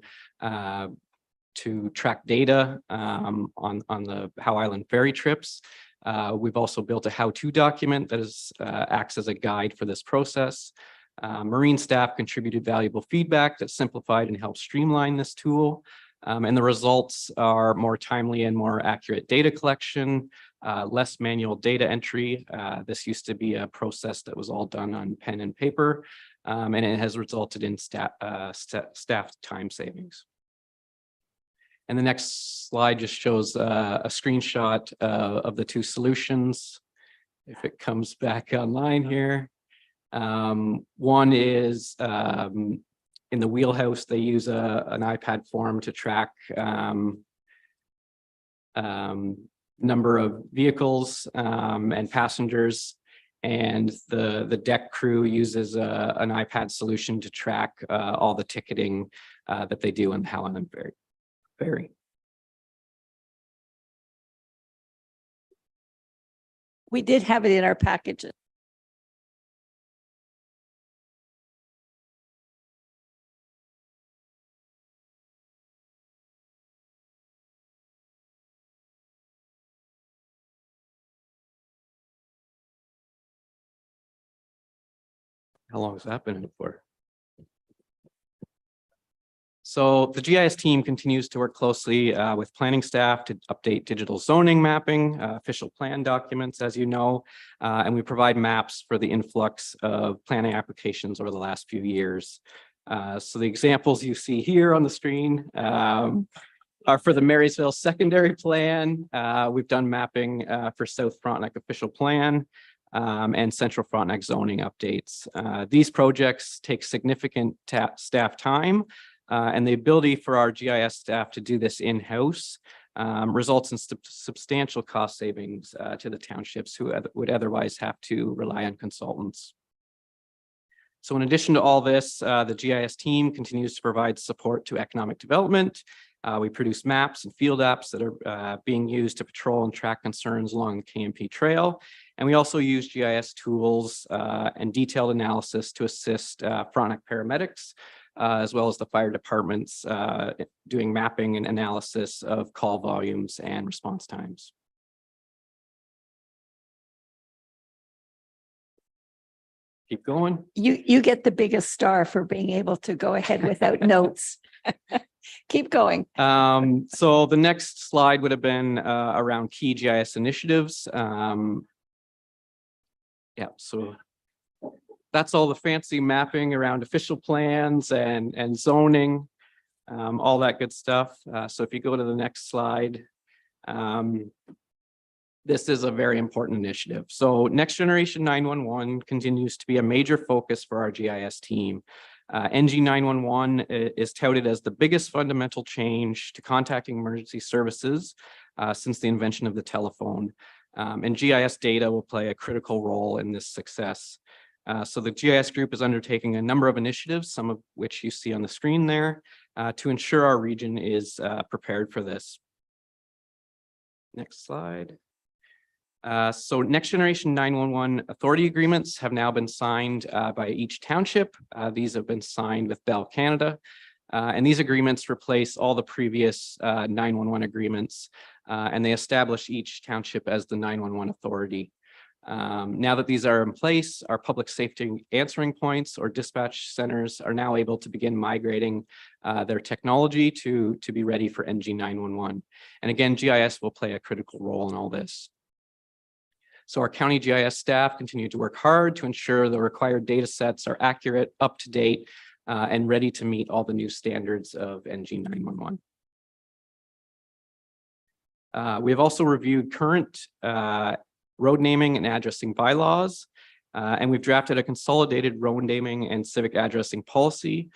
track data on the Howe Island ferry trips. We've also built a how-to document that acts as a guide for this process. Marine staff contributed valuable feedback that simplified and helped streamline this tool. And the results are more timely and more accurate data collection, less manual data entry. This used to be a process that was all done on pen and paper, and it has resulted in staff time savings. And the next slide just shows a screenshot of the 2 solutions. If it comes back online here. One is in the wheelhouse, they use an iPad form to track number of vehicles and passengers. And the deck crew uses an iPad solution to track all the ticketing that they do in the Howe Island Ferry. We did have it in our package. How long has that been in for? So the GIS team continues to work closely with planning staff to update digital zoning mapping, official plan documents, as you know, and we provide maps for the influx of planning applications over the last few years. So the examples you see here on the screen are for the Marysville secondary plan. We've done mapping for South Frontenac official plan and Central Frontenac zoning updates. These projects take significant staff time. And the ability for our GIS staff to do this in-house results in substantial cost savings to the townships who would otherwise have to rely on consultants. So in addition to all this, the GIS team continues to provide support to economic development. We produce maps and field apps that are being used to patrol and track concerns along the KMP trail. And we also use GIS tools and detailed analysis to assist Frontenac paramedics, as well as the fire departments doing mapping and analysis of call volumes and response times. Keep going. You get the biggest star for being able to go ahead without notes. Keep going. So the next slide would have been around key GIS initiatives. Yeah, so that's all the fancy mapping around official plans and zoning, all that good stuff. So if you go to the next slide, this is a very important initiative. So Next Generation 911 continues to be a major focus for our GIS team. NG 911 is touted as the biggest fundamental change to contacting emergency services since the invention of the telephone. And GIS data will play a critical role in this success. So the GIS group is undertaking a number of initiatives, some of which you see on the screen there, to ensure our region is prepared for this. Next slide. So Next Generation 911 authority agreements have now been signed by each township. These have been signed with Bell Canada. And these agreements replace all the previous 911 agreements, and they establish each township as the 911 authority. Now that these are in place, our public safety answering points or dispatch centers are now able to begin migrating their technology to be ready for NG 911. And again, GIS will play a critical role in all this. So our county GIS staff continue to work hard to ensure the required data sets are accurate, up to date, and ready to meet all the new standards of NG 911. We have also reviewed current road naming and addressing bylaws, and we've drafted a consolidated road naming and civic addressing policy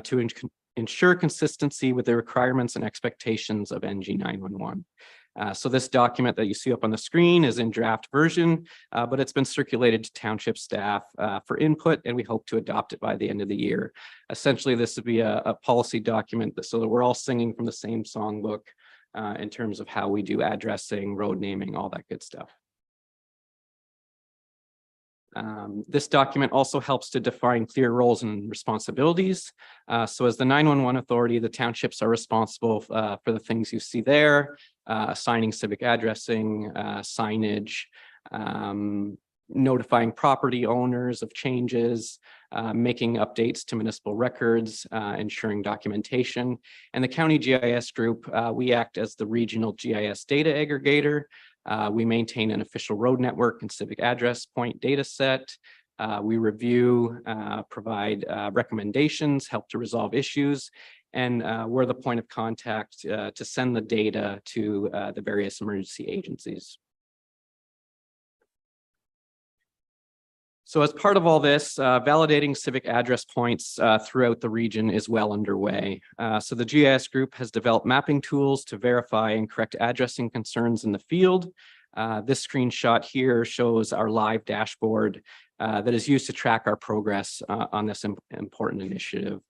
to ensure consistency with the requirements and expectations of NG 911. So this document that you see up on the screen is in draft version, but it's been circulated to township staff for input, and we hope to adopt it by the end of the year. Essentially, this would be a policy document so that we're all singing from the same songbook in terms of how we do addressing, road naming, all that good stuff. This document also helps to define clear roles and responsibilities. So as the 911 authority, the townships are responsible for the things you see there, assigning civic addressing, signage, notifying property owners of changes, making updates to municipal records, ensuring documentation. And the county GIS group, we act as the regional GIS data aggregator. We maintain an official road network and civic address point data set. We review, provide recommendations, help to resolve issues, and we're the point of contact to send the data to the various emergency agencies. So as part of all this, validating civic address points throughout the region is well underway. So the GIS group has developed mapping tools to verify and correct addressing concerns in the field. This screenshot here shows our live dashboard that is used to track our progress on this important initiative.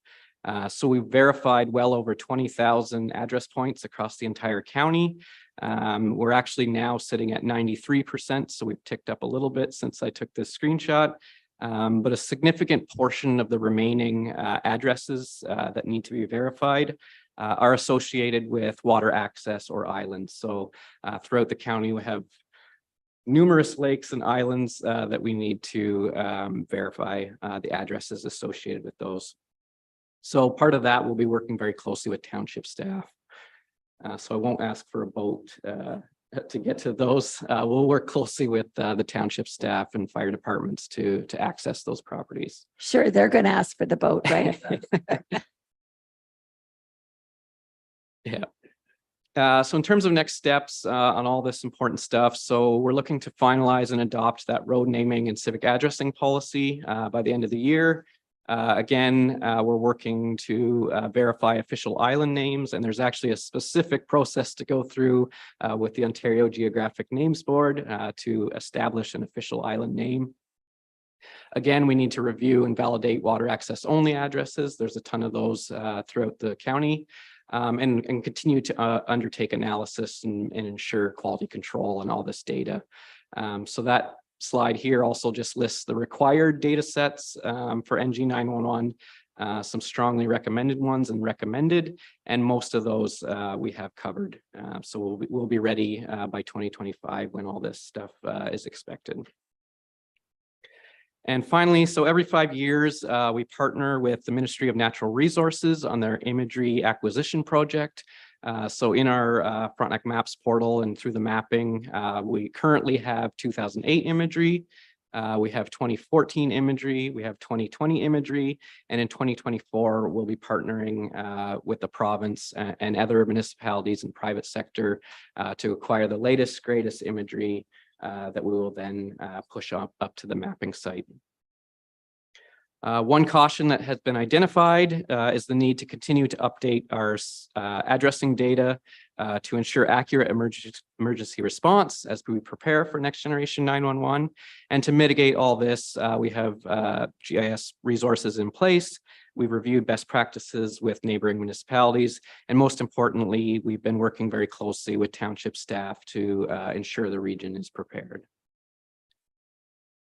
So we've verified well over 20,000 address points across the entire county. We're actually now sitting at 93%, so we've ticked up a little bit since I took this screenshot, but a significant portion of the remaining addresses that need to be verified are associated with water access or islands. So throughout the county, we have numerous lakes and islands that we need to verify the addresses associated with those. So part of that, we'll be working very closely with township staff. So I won't ask for a boat to get to those. We'll work closely with the township staff and fire departments to access those properties. Sure, they're going to ask for the boat, right? Yeah. So in terms of next steps on all this important stuff, so we're looking to finalize and adopt that road naming and civic addressing policy by the end of the year. Again, we're working to verify official island names, and there's actually a specific process to go through with the Ontario Geographic Names Board to establish an official island name. Again, we need to review and validate water access only addresses. There's a ton of those throughout the county. And continue to undertake analysis and ensure quality control on all this data. So that slide here also just lists the required data sets for NG 911, some strongly recommended ones and recommended, and most of those we have covered. So we'll be ready by 2025 when all this stuff is expected. And finally, so every 5 years, we partner with the Ministry of Natural Resources on their imagery acquisition project. So in our Frontenac Maps portal and through the mapping, we currently have 2008 imagery, we have 2014 imagery, we have 2020 imagery, and in 2024, we'll be partnering with the province and other municipalities and private sector to acquire the latest, greatest imagery that we will then push up to the mapping site. One caution that has been identified is the need to continue to update our addressing data to ensure accurate emergency response as we prepare for next generation 911. And to mitigate all this, we have GIS resources in place. We've reviewed best practices with neighboring municipalities. And most importantly, we've been working very closely with township staff to ensure the region is prepared.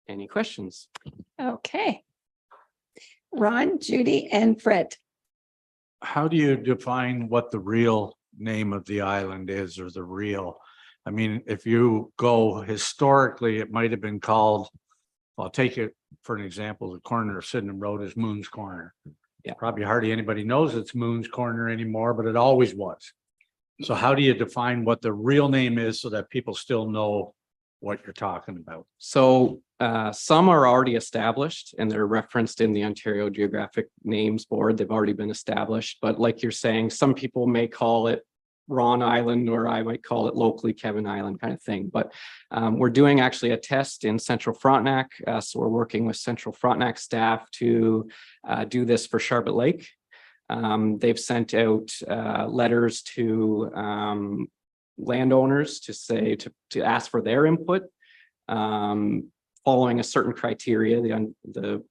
Any questions? Okay. Ron, Judy, and Fred. How do you define what the real name of the island is, or the real? I mean, if you go historically, it might have been called, I'll take it for an example, the corner of Sydenham Road is Moon's Corner. Yeah. Probably hardly anybody knows it's Moon's Corner anymore, but it always was. So how do you define what the real name is so that people still know what you're talking about? So some are already established and they're referenced in the Ontario Geographic Names Board. They've already been established, but like you're saying, some people may call it Ron Island, or I might call it locally Kevin Island kind of thing. But we're doing actually a test in Central Frontenac. So we're working with Central Frontenac staff to do this for Charlotte Lake. They've sent out letters to landowners to say, to ask for their input, following a certain criteria. The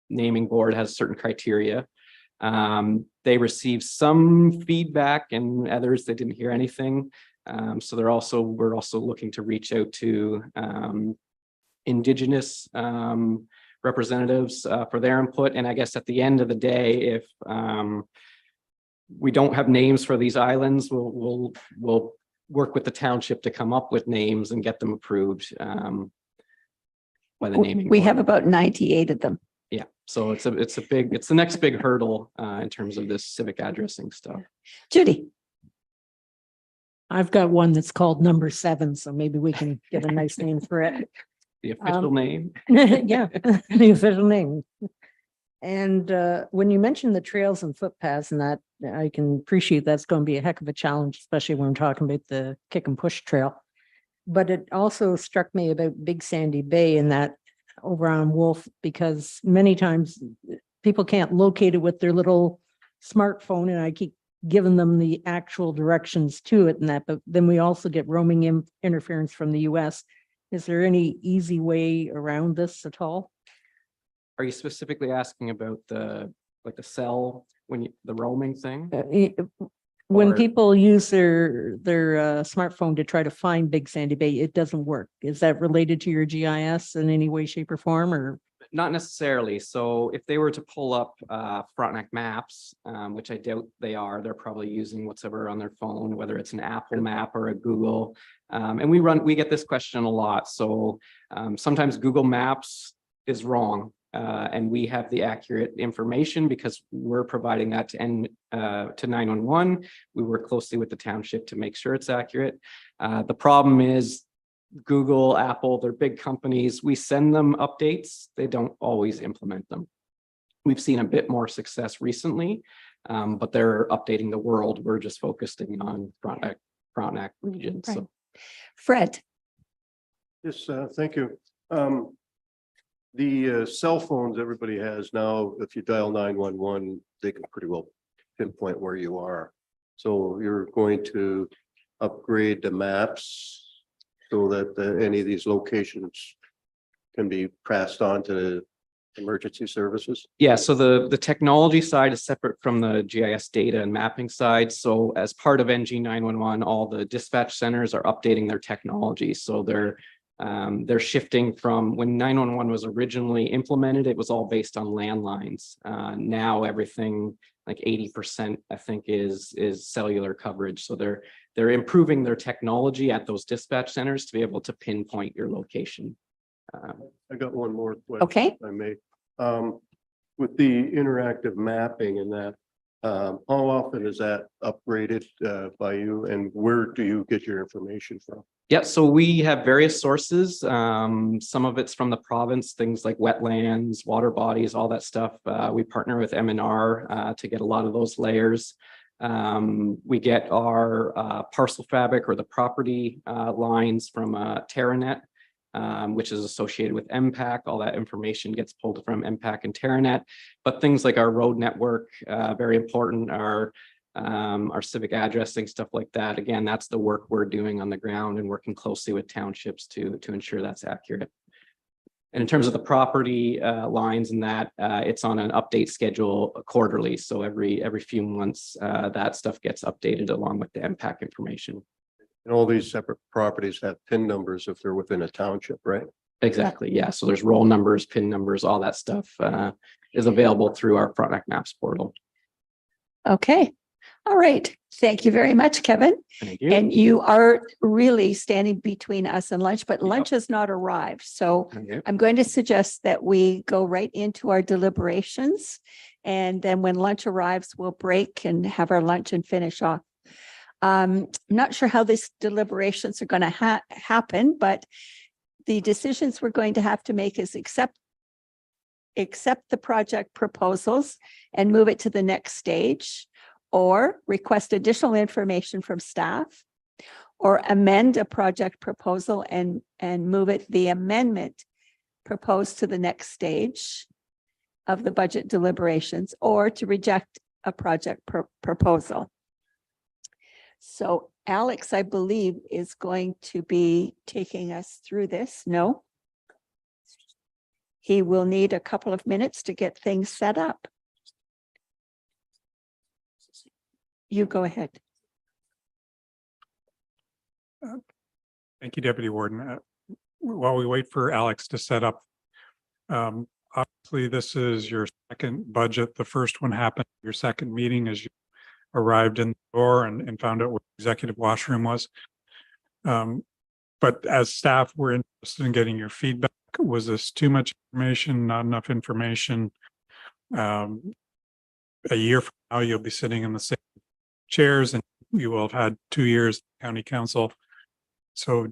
naming board has certain criteria. They received some feedback and others they didn't hear anything. So we're also looking to reach out to Indigenous representatives for their input. And I guess at the end of the day, if we don't have names for these islands, we'll work with the township to come up with names and get them approved by the naming We board. have about 98 of them. Yeah, so it's the next big hurdle in terms of this civic addressing stuff. Judy. I've got one that's called number 7, so maybe we can get a nice name for it. The official name. Yeah, the official name. And when you mentioned the trails and footpaths and that, I can appreciate that's going to be a heck of a challenge, especially when we're talking about the kick and push trail. But it also struck me about Big Sandy Bay and that over on Wolf, because many times people can't locate it with their little smartphone, and I keep giving them the actual directions to it and that, but then we also get roaming interference from the US. Is there any easy way around this at all? Are you specifically asking about the cell the roaming thing? When Or- people use their smartphone to try to find Big Sandy Bay, it doesn't work. Is that related to your GIS in any way, shape, or form, or? Not necessarily. So if they were to pull up Frontenac maps, which I doubt they are, they're probably using whatever on their phone, whether it's an Apple map or a Google. And we get this question a lot. So sometimes Google Maps is wrong. And we have the accurate information because we're providing that to 911. We work closely with the township to make sure it's accurate. The problem is Google, Apple, they're big companies. We send them updates. They don't always implement them. We've seen a bit more success recently, but they're updating the world. We're just focusing on Frontenac region. Right. So Fred, Yes, thank you. The cell phones everybody has now, if you dial 911, they can pretty well pinpoint where you are. So you're going to upgrade the maps so that any of these locations can be passed on to emergency services? yeah, so the technology side is separate from the GIS data and mapping side. So as part of NG 911, all the dispatch centers are updating their technology. So they're shifting from when 911 was originally implemented, it was all based on landlines. Now everything like 80%, I think, is cellular coverage. So they're improving their technology at those dispatch centers to be able to pinpoint your location. I got one more question. Okay. If I may. With the interactive mapping and that, how often is that upgraded by you, and where do you get your information from? Yeah, so we have various sources. Some of it's from the province, things like wetlands, water bodies, all that stuff. We partner with M&R to get a lot of those layers. We get our parcel fabric or the property lines from TerraNet, which is associated with MPAC. All that information gets pulled from MPAC and TerraNet. But things like our road network, very important, our civic addressing, stuff like that. Again, that's the work we're doing on the ground and working closely with townships to ensure that's accurate. And in terms of the property lines and that, it's on an update schedule quarterly. So every few months, that stuff gets updated along with the MPAC information. And all these separate properties have PIN numbers if they're within a township, right? Exactly. Yeah. So there's roll numbers, PIN numbers, all that stuff is available through our Frontenac Maps portal. okay. All right. Thank you very much, Kevin. Thank you. And you are really standing between us and lunch, but lunch has not arrived. So Okay. I'm going to suggest that we go right into our deliberations. And then when lunch arrives, we'll break and have our lunch and finish off. I'm not sure how these deliberations are going to happen, but the decisions we're going to have to make is accept the project proposals and move it to the next stage, or request additional information from staff, or amend a project proposal and move the amendment proposed to the next stage of the budget deliberations, or to reject a project proposal. So Alex, I believe, is going to be taking us through this. No? He will need a couple of minutes to get things set up. You go ahead. Thank you, Deputy Warden. While we wait for Alex to set up, obviously this is your second budget. The first one happened at your second meeting as you arrived in the door and found out where the executive washroom was. But as staff, we're interested in getting your feedback. Was this too much information, not enough information? A year from now, you'll be sitting in the same chairs and you will have had 2 years county council. So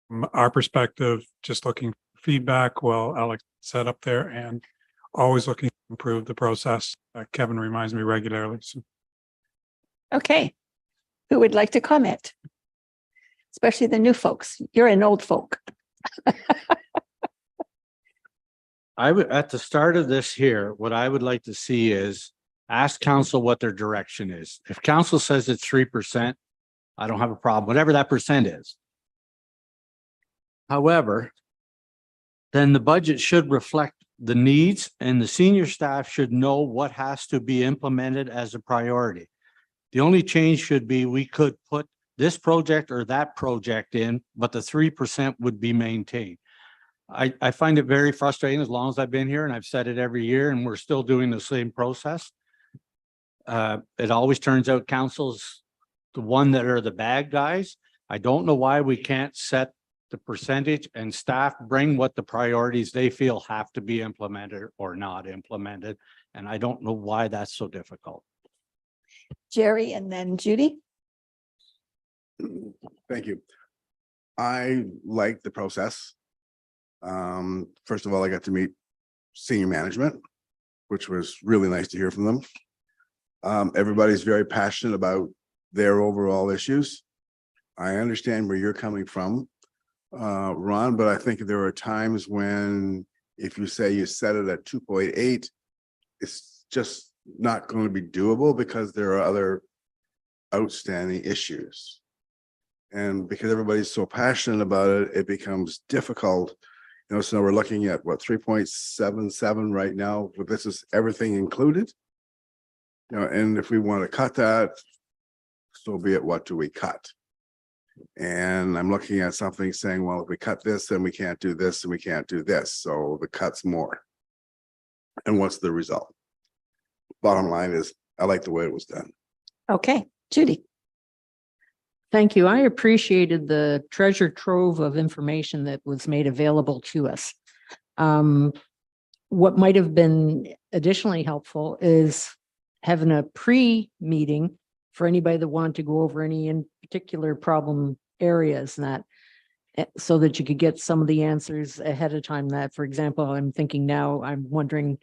from our perspective, just looking for feedback while Alex set up there and always looking to improve the process. Kevin reminds me regularly. So. Okay. Who would like to comment? Especially the new folks. You're an old folk. I would, at the start of this here, what I would like to see is ask council what their direction is. If council says it's 3%, I don't have a problem, whatever that percent is. However, then the budget should reflect the needs and the senior staff should know what has to be implemented as a priority. The only change should be we could put this project or that project in, but the 3% would be maintained. I find it very frustrating as long as I've been here, and I've said it every year, and we're still doing the same process. It always turns out council's the one that are the bad guys. I don't know why we can't set the percentage and staff bring what the priorities they feel have to be implemented or not implemented. And I don't know why that's so difficult. Jerry and then Judy. Thank you. I like the process. First of all, I got to meet senior management, which was really nice to hear from them. Everybody's very passionate about their overall issues. I understand where you're coming from, Ron, but I think there are times when if you say you set it at 2.8, it's just not going to be doable because there are other outstanding issues. And because everybody's so passionate about it, it becomes difficult. You know, so we're looking at what, 3.77 right now, but this is everything included. You know, and if we want to cut that, so be it. What do we cut? And I'm looking at something saying, well, if we cut this, then we can't do this and we can't do this. So the cut's more. And what's the result? Bottom line is, I like the way it was done. Okay, Judy. Thank you. I appreciated the treasure trove of information that was made available to us. What might have been additionally helpful is having a pre-meeting for anybody that wanted to go over any in particular problem areas and that, so that you could get some of the answers ahead of time. That, for example, I'm thinking now, I'm wondering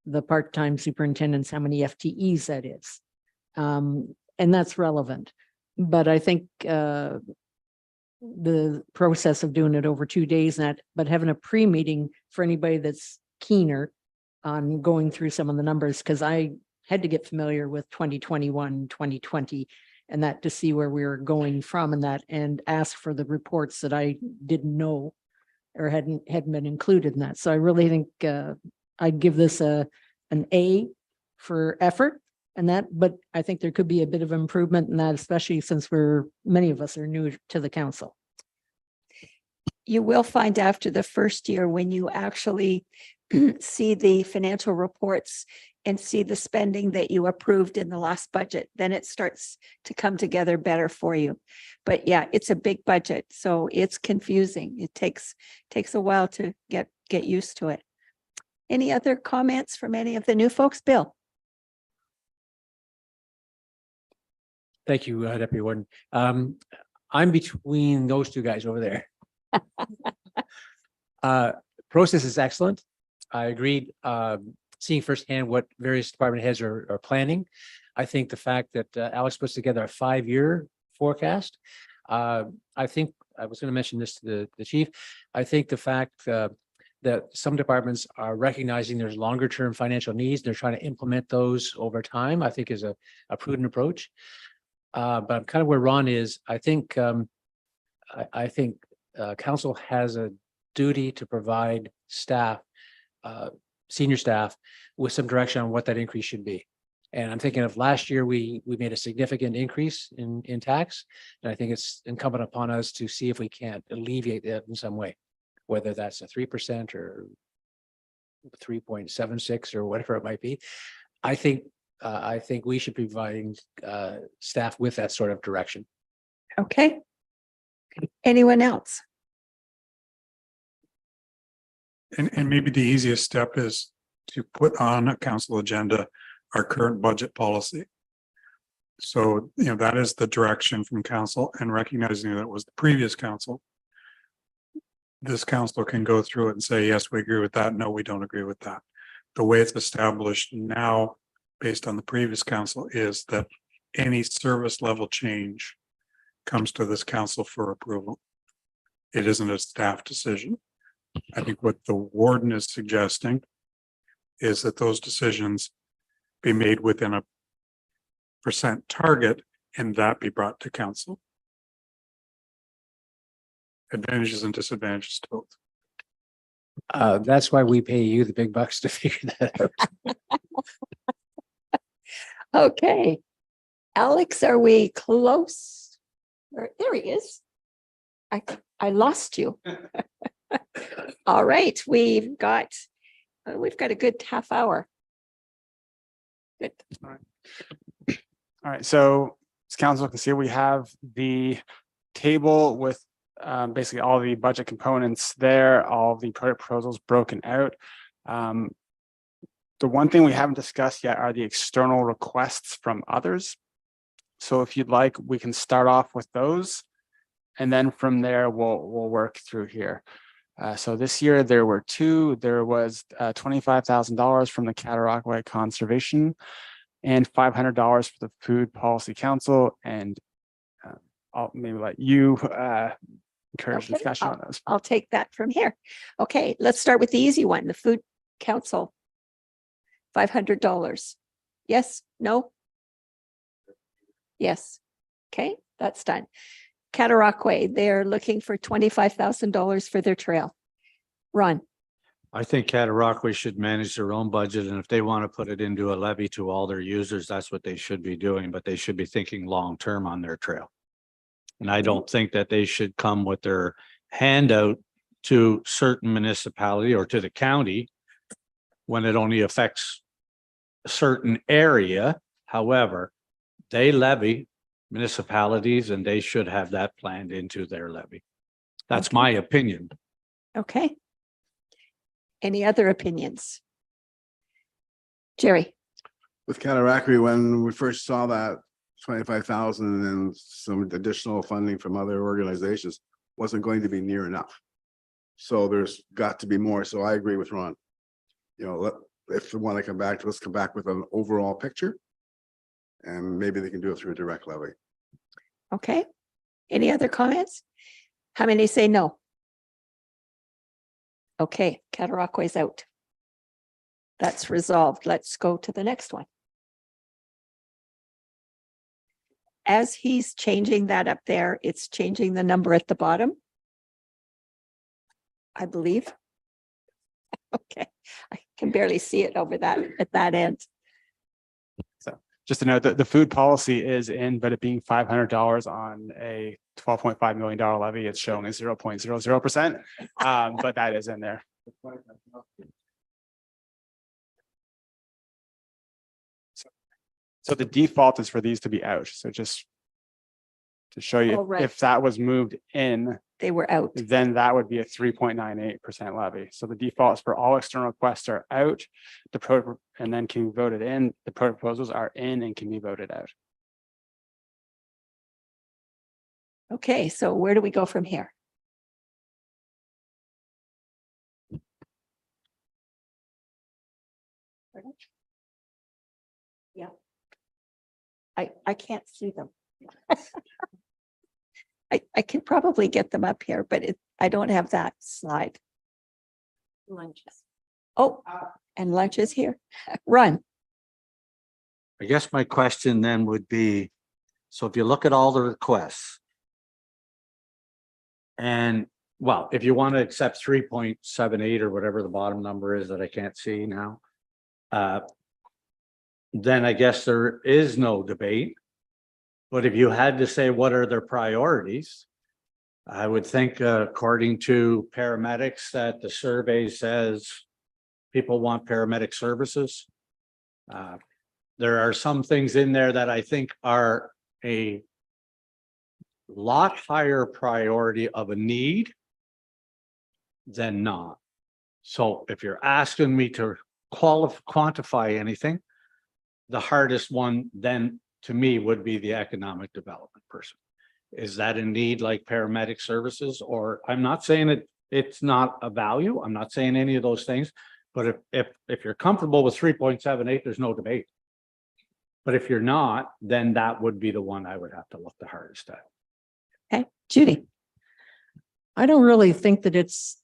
the part-time superintendents, how many FTEs that is. And that's relevant. But I think the process of doing it over 2 days, but having a pre-meeting for anybody that's keener on going through some of the numbers, because I had to get familiar with 2021, 2020, and that to see where we were going from and that, and ask for the reports that I didn't know or hadn't been included in that. So I really think I'd give this an A for effort. And that, but I think there could be a bit of improvement in that, especially since many of us are new to the council. You will find after the first year, when you actually see the financial reports and see the spending that you approved in the last budget, then it starts to come together better for you. But yeah, it's a big budget, so it's confusing. It takes a while to get used to it. Any other comments from any of the new folks? Bill? Thank you, Deputy Warden. I'm between those two guys over there. Process is excellent. I agreed, seeing firsthand what various department heads are planning. I think the fact that Alex puts together a 5-year forecast. I think I was going to mention this to the chief. I think the fact that some departments are recognizing there's longer term financial needs, they're trying to implement those over time, I think is a prudent approach. But I'm kind of where Ron is. I think council has a duty to provide staff, senior staff, with some direction on what that increase should be. And I'm thinking of last year, we made a significant increase in tax. And I think it's incumbent upon us to see if we can't alleviate that in some way, whether that's a 3% or 3.76 or whatever it might be. I think we should be providing staff with that sort of direction. Okay. Anyone else? And maybe the easiest step is to put on a council agenda our current budget policy. So, that is the direction from council, and recognizing that it was the previous council. This council can go through it and say, yes, we agree with that. No, we don't agree with that. The way it's established now, based on the previous council, is that any service level change comes to this council for approval. It isn't a staff decision. I think what the warden is suggesting is that those decisions be made within a % target and that be brought to council. Advantages and disadvantages to both. That's why we pay you the big bucks to figure that out. Okay. Alex, are we close? There he is. I lost you. All right, we've got a good half hour. Good. All right, so as council can see, we have the table with basically all the budget components there, all the project proposals broken out. The one thing we haven't discussed yet are the external requests from others. So if you'd like, we can start off with those. And then from there, we'll work through here. So this year there were two. There was $25,000 from the Cataraqui Conservation and $500 for the Food Policy Council. And I'll maybe let you encourage Okay, discussion on those. I'll take that from here. Okay, let's start with the easy one, the Food Council. $500. Yes, no? Yes. Okay, that's done. Cataraqui, they're looking for $25,000 for their trail. Ron, I think Cataraqui should manage their own budget, and if they want to put it into a levy to all their users, that's what they should be doing, but they should be thinking long-term on their trail. And I don't think that they should come with their handout to certain municipality or to the county when it only affects a certain area. However, they levy municipalities and they should have that planned into their levy. That's my opinion. okay. Any other opinions? Jerry, With Cataraqui, when we first saw that 25,000 and some additional funding from other organizations wasn't going to be near enough. So there's got to be more. So I agree with Ron. You know, if they want to come back, let's come back with an overall picture. And maybe they can do it through a direct levy. okay. Any other comments? How many say no? Okay, Cataraqui's out. That's resolved. Let's go to the next one. As he's changing that up there, it's changing the number at the bottom, I believe. Okay, I can barely see it over that at that end. So just to note that the food policy is in, but it being $500 on a $12.5 million levy, it's showing as 0.00%. But that is in there. So the default is for these to be out. So just to show you, Oh, right. if that was moved in, They were out. then that would be a 3.98% levy. So the default is for all external requests are out, and then can be voted in. The proposals are in and can be voted out. Okay, so where do we go from here? Yeah. I can't see them. I can probably get them up here, but I don't have that slide. Lunches. Oh, and lunch is here. Run. I guess my question then would be, so if you look at all the requests, and well, if you want to accept 3.78 or whatever the bottom number is that I can't see now, then I guess there is no debate. But if you had to say what are their priorities, I would think according to paramedics that the survey says people want paramedic services. There are some things in there that I think are a lot higher priority of a need than not. So if you're asking me to quantify anything, the hardest one then to me would be the economic development person. Is that a need like paramedic services? Or I'm not saying it's not a value. I'm not saying any of those things. But if you're comfortable with 3.78, there's no debate. But if you're not, then that would be the one I would have to look the hardest at. Okay, Judy. I don't really think that it's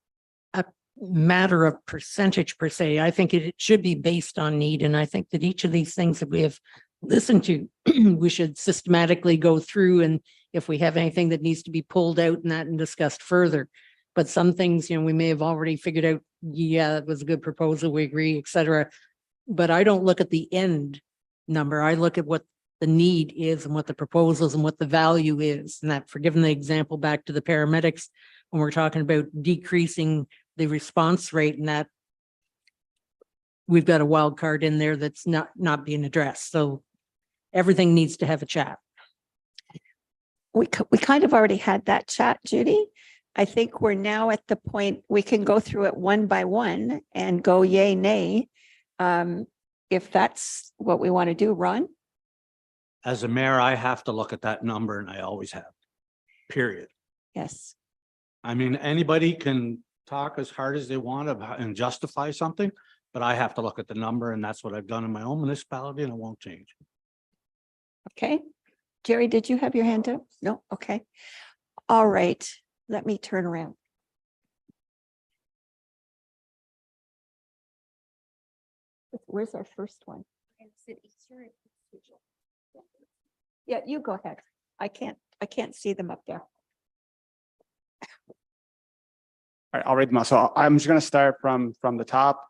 a matter of percentage per se. I think it should be based on need. And I think that each of these things that we have listened to, we should systematically go through, and if we have anything that needs to be pulled out and discussed further. But some things, we may have already figured out, yeah, it was a good proposal, we agree, et cetera. But I don't look at the end number. I look at what the need is and what the proposals and what the value is. And that, for giving the example back to the paramedics, when we're talking about decreasing the response rate and that we've got a wild card in there that's not being addressed. So everything needs to have a chat. We kind of already had that chat, Judy. I think we're now at the point we can go through it one by one and go yay, nay. If that's what we want to do, Ron? As a mayor, I have to look at that number and I always have, period. Yes. I mean, anybody can talk as hard as they want about and justify something, but I have to look at the number, and that's what I've done in my own municipality, and it won't change. Okay. Jerry, did you have your hand up? No? Okay. All right. Let me turn around. Where's our first one? Yeah, you go ahead. I can't see them up there. All right, I'll read them out. So I'm just going to start from the top,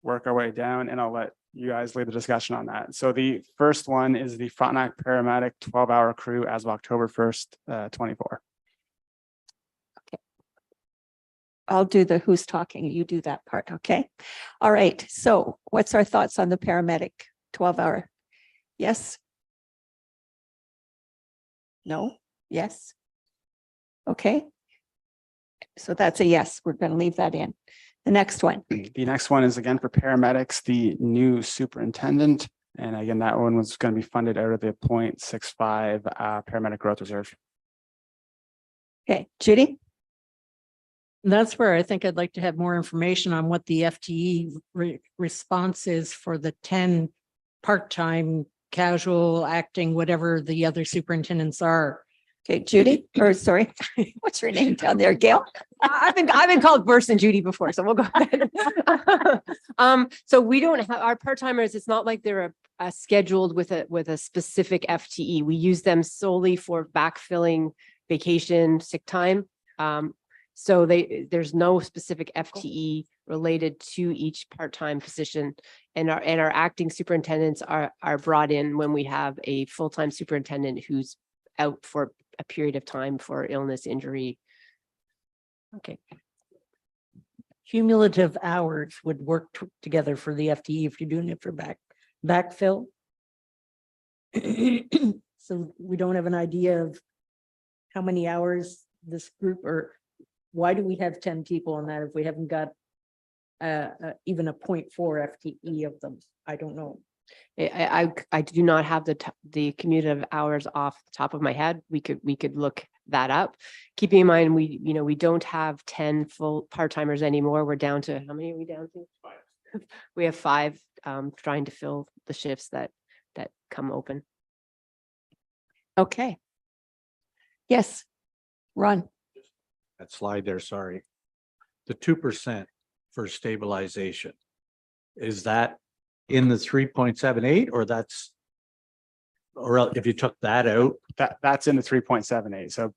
work our way down, and I'll let you guys lead the discussion on that. So the first one is the Frontenac paramedic 12-hour crew as of October 1st, 24. Okay. I'll do the who's talking. You do that part. Okay. All right. So what's our thoughts on the paramedic 12-hour? Yes. No. Yes. Okay. So that's a yes. We're going to leave that in. The next one. The next one is again for paramedics, the new superintendent. And again, that one was going to be funded out of the 0.65 paramedic growth reserve. Okay, Judy? That's where I think I'd like to have more information on what the FTE response is for the 10 part-time, casual, acting, whatever the other superintendents are. Okay, Judy, or sorry, what's your name down there, Gail? I've been called worse than Judy before, so we'll go ahead. So we don't have our part-timers. It's not like they're scheduled with a specific FTE. We use them solely for backfilling vacation, sick time. So there's no specific FTE related to each part-time position, and our acting superintendents are brought in when we have a full-time superintendent who's out for a period of time for illness, injury. Okay. Cumulative hours would work together for the FTE if you're doing it for backfill. So we don't have an idea of how many hours this group, or why do we have 10 people on that if we haven't got even a 0.4 FTE of them? I don't know. I do not have the cumulative hours off the top of my head. We could look that up. Keeping in mind, we don't have 10 full part-timers anymore. We're down to, how many are we down to? 5. We have 5 trying to fill the shifts that come open. Okay. Yes, Ron. That slide there, sorry. The 2% for stabilization, is that in the 3.78 or that's, or if you took that out? That's in the 3.78. So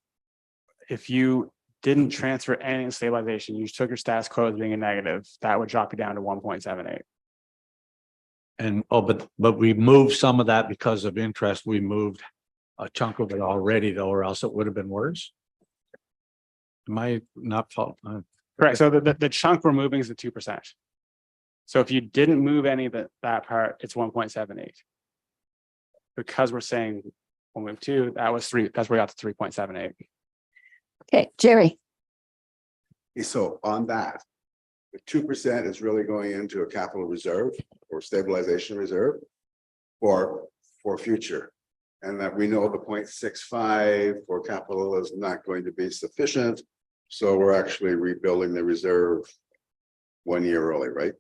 if you didn't transfer any in stabilization, you just took your status quo as being a negative, that would drop you down to 1.78. And, but we moved some of that because of interest. We moved a chunk of it already though, or else it would have been worse. Am I not fault? Correct. So the chunk we're moving is the 2%. So if you didn't move any of that part, it's 1.78. Because we're saying we'll move 2, that was 3. That's where we got to 3.78. Okay, Jerry. So on that, the 2% is really going into a capital reserve or stabilization reserve for future. And that we know the 0.65 for capital is not going to be sufficient. So we're actually rebuilding the reserve 1 year early, right?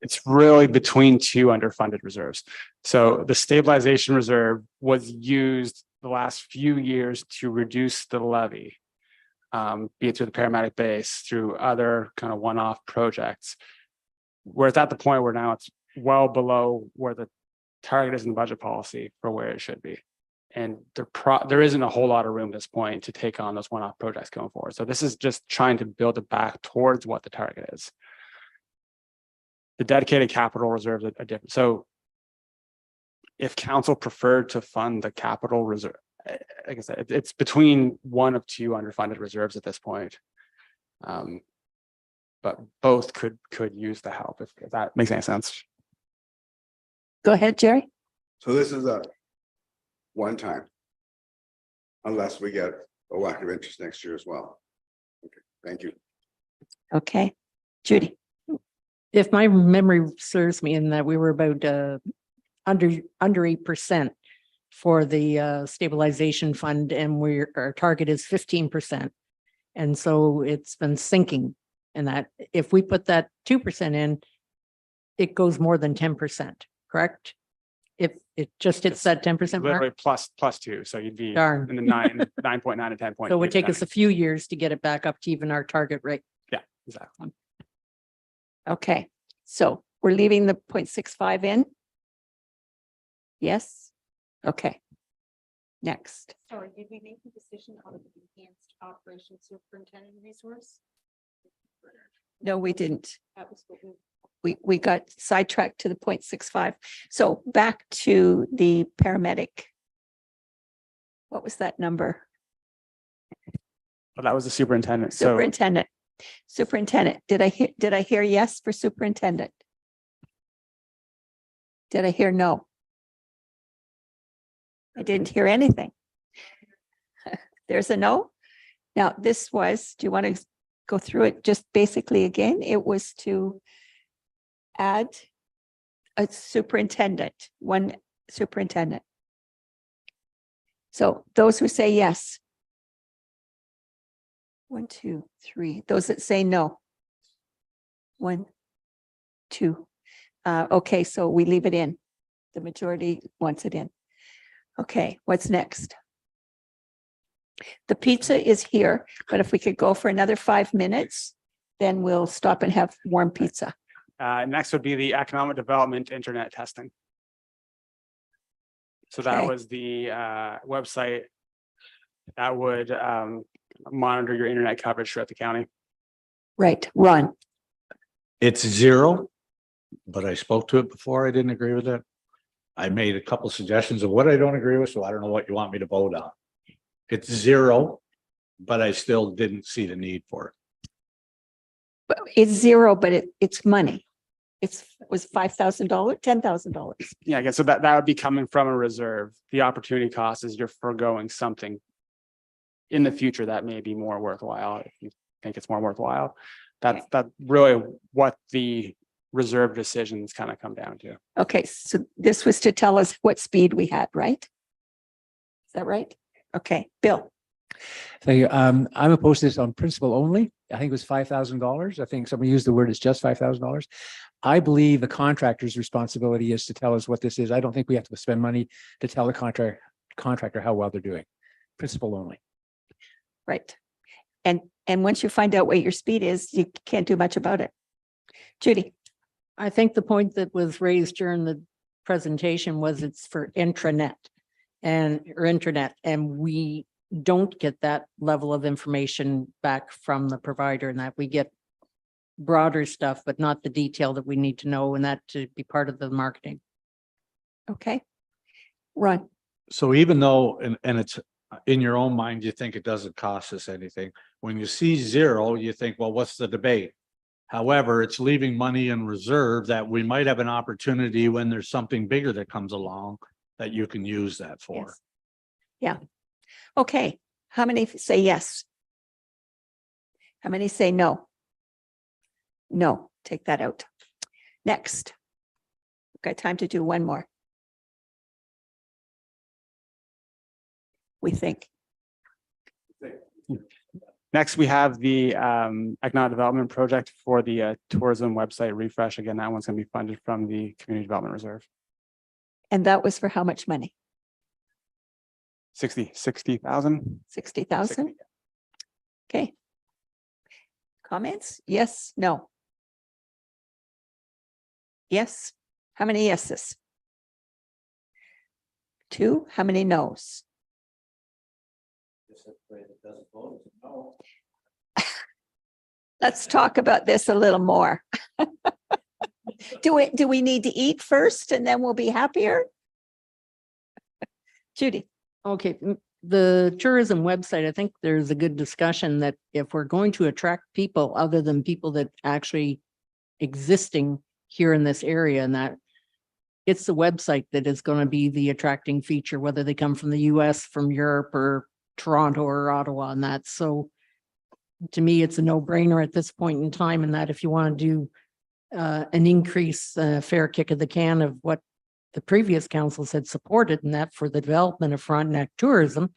It's really between 2 underfunded reserves. So the stabilization reserve was used the last few years to reduce the levy, be it through the paramedic base, through other kind of one-off projects. Where it's at the point where now it's well below where the target is in the budget policy for where it should be. And there isn't a whole lot of room at this point to take on those one-off projects going forward. So this is just trying to build it back towards what the target is. The dedicated capital reserves are different. So if council preferred to fund the capital reserve like I said, it's between one of two underfunded reserves at this point. But both could use the help if that makes any sense. Go ahead, Jerry. So this is a one time. Unless we get a lack of interest next year as well. Okay, thank you. Okay, Judy. If my memory serves me in that we were about under 8% for the stabilization fund, and our target is 15%. And so it's been sinking, and that if we put that 2% in, it goes more than 10%, correct? If it just hits that 10% Literally mark. plus two, so you'd be Darn. in the 9.9 to 10. So it would take us a few years to get it back up to even our target rate. Yeah, exactly. Okay, so we're leaving the 0.65 in? Yes? Okay. Next. Sorry, did we make the decision on the enhanced operation superintendent resource? No, we didn't. That was what We got sidetracked to the 0.65. So back to the paramedic. What was that number? Well, that was the superintendent. So Superintendent. Superintendent. Did I hear yes for superintendent? Did I hear no? I didn't hear anything. There's a no. Now this was, do you want to go through it just basically again? It was to add a superintendent, one superintendent. So those who say yes. 1, 2, 3. Those that say no. 1, 2. Okay, so we leave it in. The majority wants it in. Okay, what's next? The pizza is here, but if we could go for another 5 minutes, then we'll stop and have warm pizza. next would be the economic development internet testing. So that Okay. was the website that would monitor your internet coverage throughout the county. Right, Ron. It's 0, but I spoke to it before. I didn't agree with it. I made a couple suggestions of what I don't agree with, so I don't know what you want me to vote on. It's 0, but I still didn't see the need for it. But it's 0, but it's money. Was $5,000, $10,000. Yeah, I guess so that would be coming from a reserve. The opportunity cost is you're foregoing something in the future that may be more worthwhile if you think it's more worthwhile. That's really what the reserve decisions kind of come down to. Okay, so this was to tell us what speed we had, right? Is that right? Okay, Bill. Thank you. I'm opposed to this on principle only. I think it was $5,000. I think somebody used the word it's just $5,000. I believe the contractor's responsibility is to tell us what this is. I don't think we have to spend money to tell the contractor how well they're doing. Principle only. Right. And once you find out what your speed is, you can't do much about it. Judy. I think the point that was raised during the presentation was it's for intranet or internet, and we don't get that level of information back from the provider, and that we get broader stuff, but not the detail that we need to know, and that to be part of the marketing. Okay. Ron. So even though, and it's in your own mind, you think it doesn't cost us anything. When you see 0, you think, well, what's the debate? However, it's leaving money in reserve that we might have an opportunity when there's something bigger that comes along that you can use that for. Yes. Yeah. Okay. How many say yes? How many say no? No, take that out. Next. We've got time to do one more. We think. Next, we have the economic development project for the tourism website refresh. Again, that one's going to be funded from the community development reserve. And that was for how much money? 60,000. 60,000? Okay. Comments? Yes, no. Yes. How many yeses? 2. How many no's? Let's talk about this a little more. Do we need to eat first and then we'll be happier? Judy. Okay, the tourism website, I think there's a good discussion that if we're going to attract people other than people that actually existing here in this area, and that it's the website that is going to be the attracting feature, whether they come from the US, from Europe, or Toronto or Ottawa, and that. So to me, it's a no-brainer at this point in time, and that if you want to do an increase, fair kick of the can of what the previous councils had supported, and that for the development of Frontenac tourism,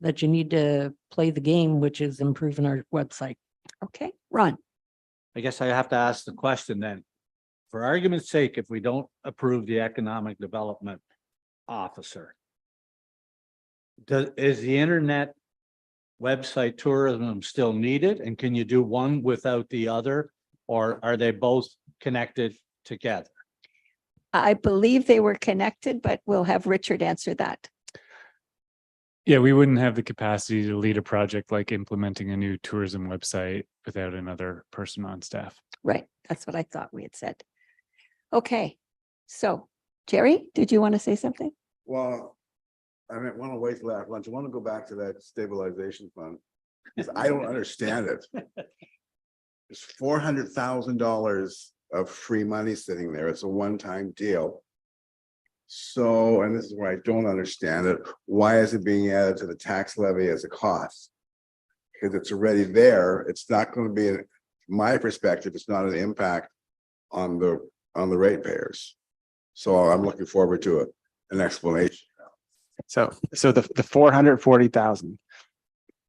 that you need to play the game, which is improving our website. Okay, Ron. I guess I have to ask the question then. For argument's sake, if we don't approve the economic development officer, is the internet website tourism still needed? And can you do one without the other? Or are they both connected together? I believe they were connected, but we'll have Richard answer that. Yeah, we wouldn't have the capacity to lead a project like implementing a new tourism website without another person on staff. Right, that's what I thought we had said. Okay, so Jerry, did you want to say something? Well, I mean, want to wait till after lunch. I want to go back to that stabilization fund. Because I don't understand it. There's $400,000 of free money sitting there. It's a one-time deal. So, and this is where I don't understand it. Why is it being added to the tax levy as a cost? Because it's already there. It's not going to be, from my perspective, it's not an impact on the ratepayers. So I'm looking forward to an explanation. So the 440,000,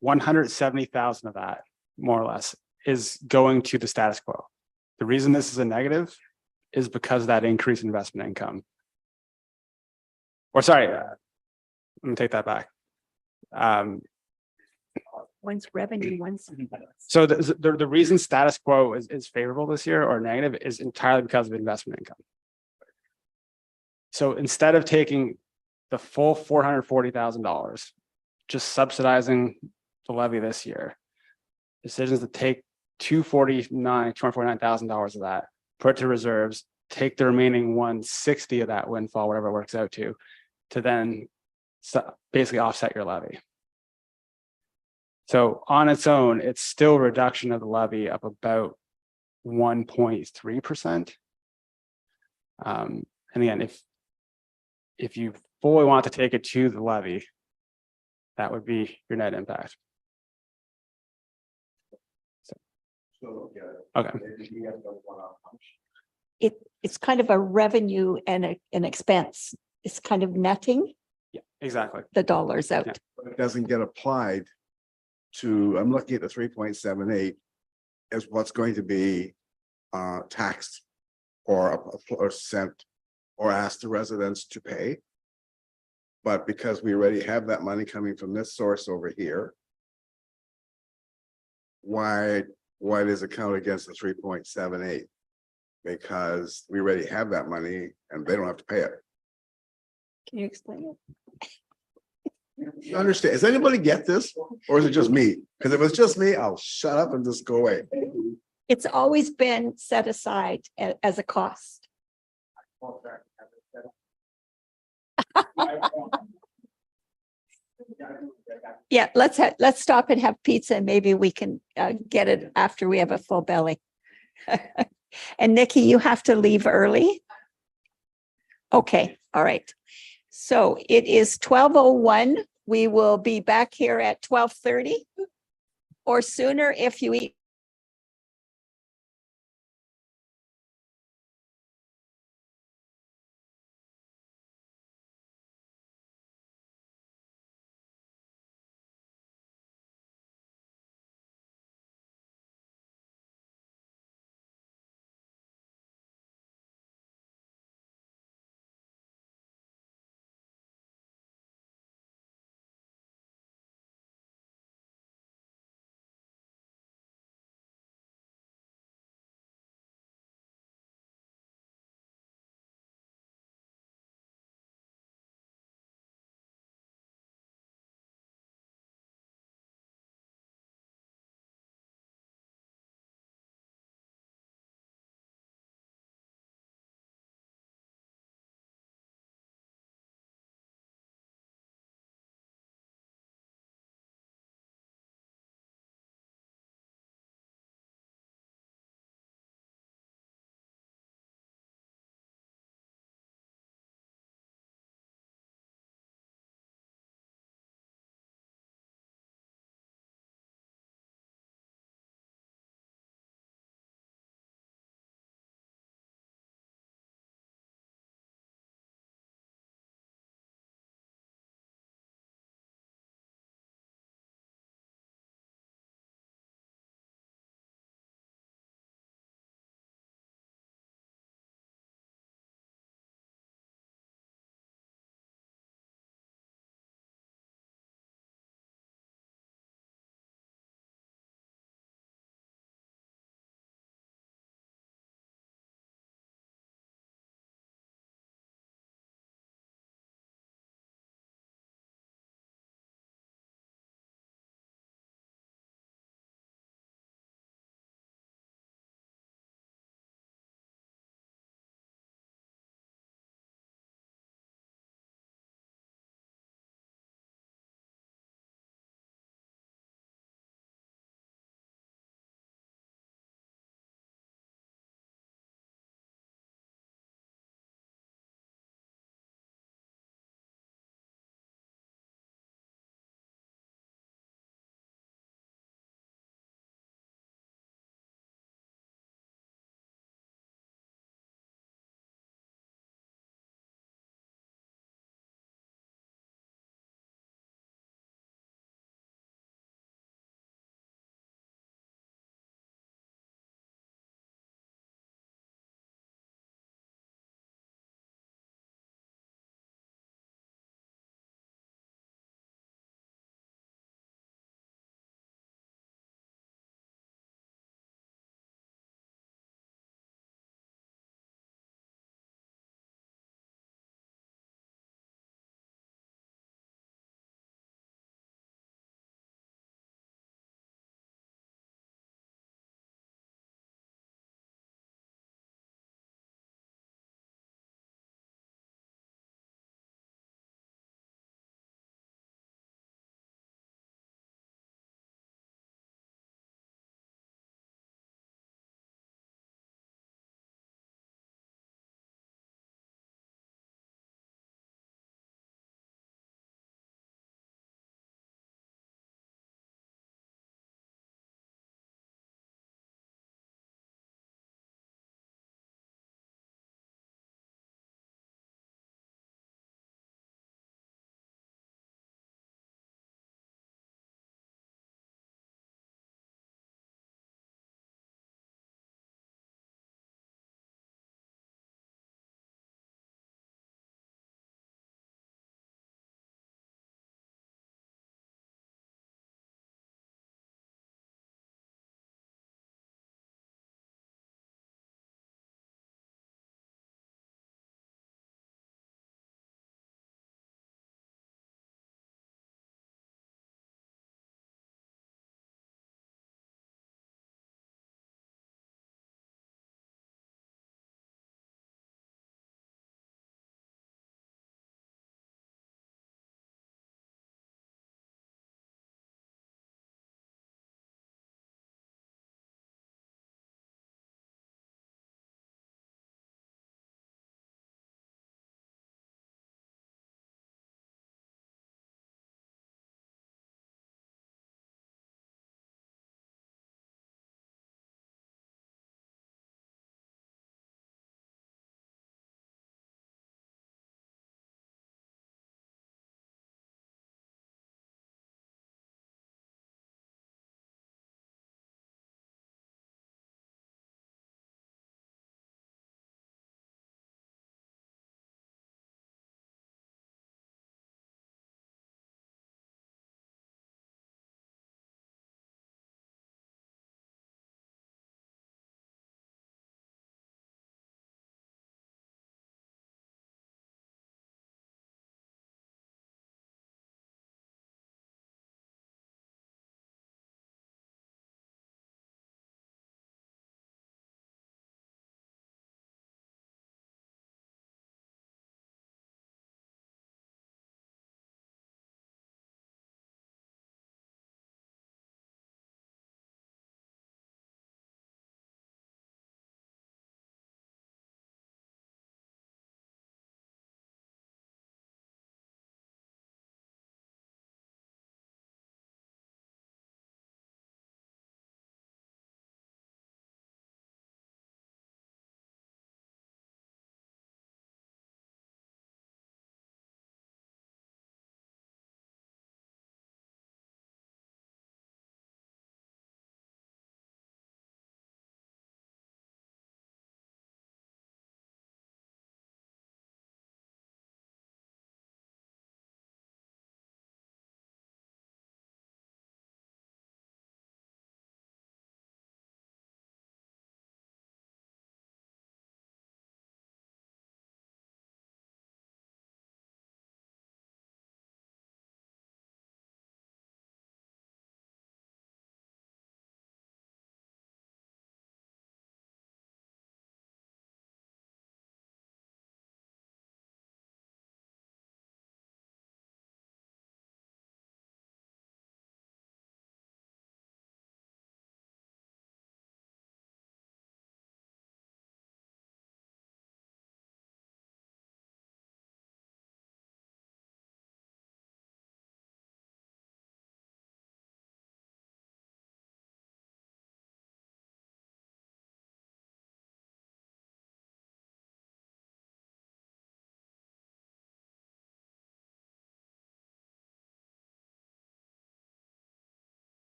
170,000 of that, more or less, is going to the status quo. The reason this is a negative is because of that increased investment income. Or sorry, let me take that back. One's revenue, one's. So the reason status quo is favorable this year or negative is entirely because of investment income. So instead of taking the full $440,000, just subsidizing the levy this year, decisions to take $249,000 of that, put it to reserves, take the remaining 160 of that windfall, whatever it works out to then basically offset your levy. So on its own, it's still a reduction of the levy of about 1.3%. And again, if you fully want to take it to the levy, that would be your net impact. Okay. It's kind of a revenue and an expense. It's kind of netting Yeah, exactly. the dollars out. Yeah. But it doesn't get applied to, I'm looking at the 3.78 as what's going to be taxed or sent or asked the residents to pay. But because we already have that money coming from this source over here, why does it count against the 3.78? Because we already have that money and they don't have to pay it. Can you explain it? You understand? Does anybody get this? Or is it just me? Because if it's just me, I'll shut up and just go away. It's always been set aside as a cost. Yeah, let's stop and have pizza and maybe we can get it after we have a full belly. And Nikki, you have to leave early. Okay, all right. So it is 12:01. We will be back here at 12:30 or sooner if you eat